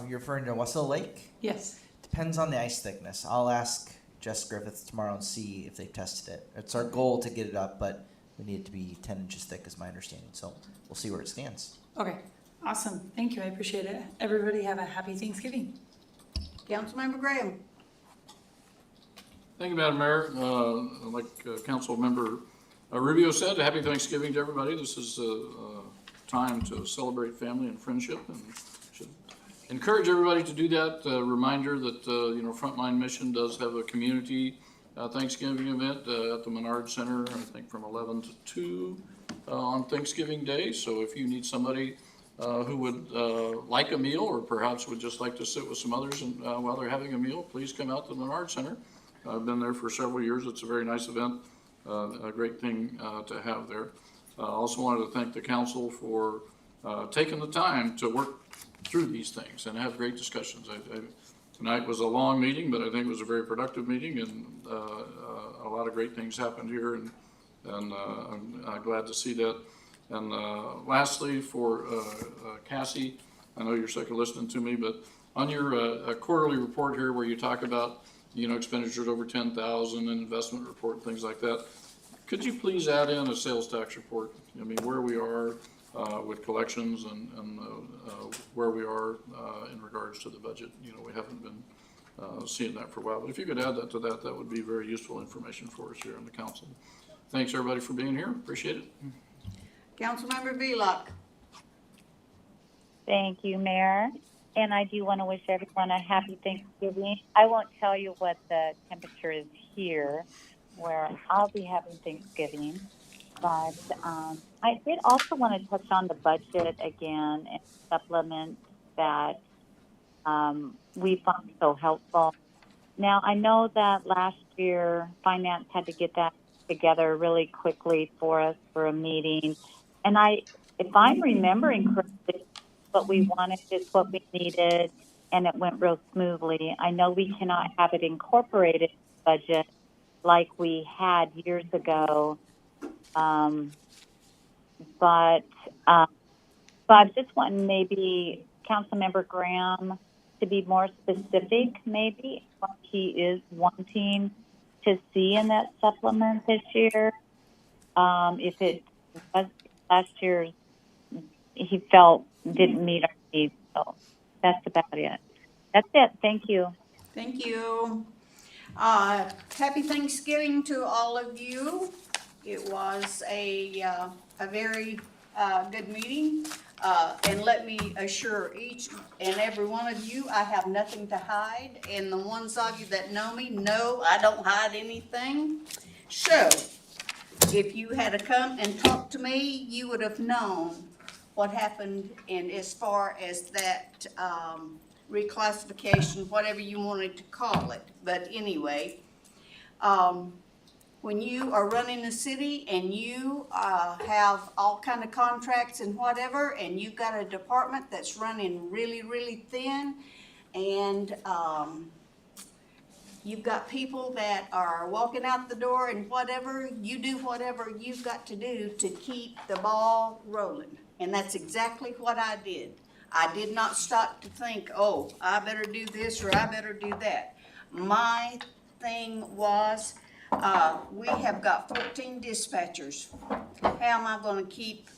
You're referring to Wessel Lake? Yes. Depends on the ice thickness. I'll ask Jess Griffiths tomorrow and see if they've tested it. It's our goal to get it up, but we need it to be 10 inches thick is my understanding. So we'll see where it stands. Okay, awesome. Thank you, I appreciate it. Everybody have a happy Thanksgiving. Councilmember Graham. Thank you, Madam Mayor. Like Council Member Rubio said, happy Thanksgiving to everybody. This is a time to celebrate family and friendship, and should encourage everybody to do that. Reminder that, Frontline Mission does have a community Thanksgiving event at the Menard Center, I think from 11 to 2 on Thanksgiving Day. So if you need somebody who would like a meal, or perhaps would just like to sit with some others and, while they're having a meal, please come out to the Menard Center. I've been there for several years. It's a very nice event, a great thing to have there. I also wanted to thank the council for taking the time to work through these things and have great discussions. Tonight was a long meeting, but I think it was a very productive meeting, and a lot of great things happened here, and I'm glad to see that. And lastly, for Cassie, I know you're sick of listening to me, but on your quarterly report here where you talk about expenditures over 10,000 and investment report and things like that, could you please add in a sales tax report? I mean, where we are with collections and where we are in regards to the budget. We haven't been seeing that for a while, but if you could add that to that, that would be very useful information for us here on the council. Thanks everybody for being here. Appreciate it. Councilmember Velock. Thank you, Mayor. And I do want to wish everyone a happy Thanksgiving. I won't tell you what the temperature is here, where I'll be having Thanksgiving. But I did also want to touch on the budget again and supplements that we found so helpful. Now, I know that last year Finance had to get that together really quickly for us for a meeting. And if I'm remembering correctly, what we wanted is what we needed, and it went real smoothly. I know we cannot have it incorporated in the budget like we had years ago. But I just want maybe Councilmember Graham to be more specific, maybe what he is wanting to see in that supplement this year. If it was last year's, he felt didn't meet our needs. So that's about it. That's it. Thank you. Thank you. Happy Thanksgiving to all of you. It was a very good meeting. And let me assure each and every one of you, I have nothing to hide. And the ones of you that know me know I don't hide anything. So, if you had to come and talk to me, you would have known what happened in as far as that, reclassification, whatever you wanted to call it. But anyway, when you are running a city and you, have all kind of contracts and whatever, and you've got a department that's running really, really thin, and, you've got people that are walking out the door and whatever, you do whatever you've got to do to keep the ball rolling. And that's exactly what I did. I did not stop to think, oh, I better do this or I better do that. My thing was, we have got 14 dispatchers. How am I gonna keep,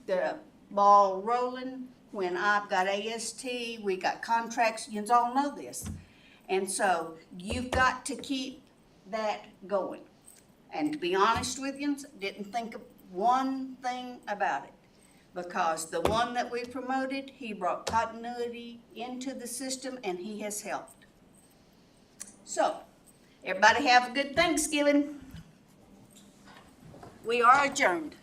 the ball rolling when I've got AST, we got contracts, you all know this. And so you've got to keep that going. And to be honest with you, didn't think of one thing about it. Because the one that we promoted, he brought continuity into the system and he has helped. So, everybody have a good Thanksgiving. We are adjourned.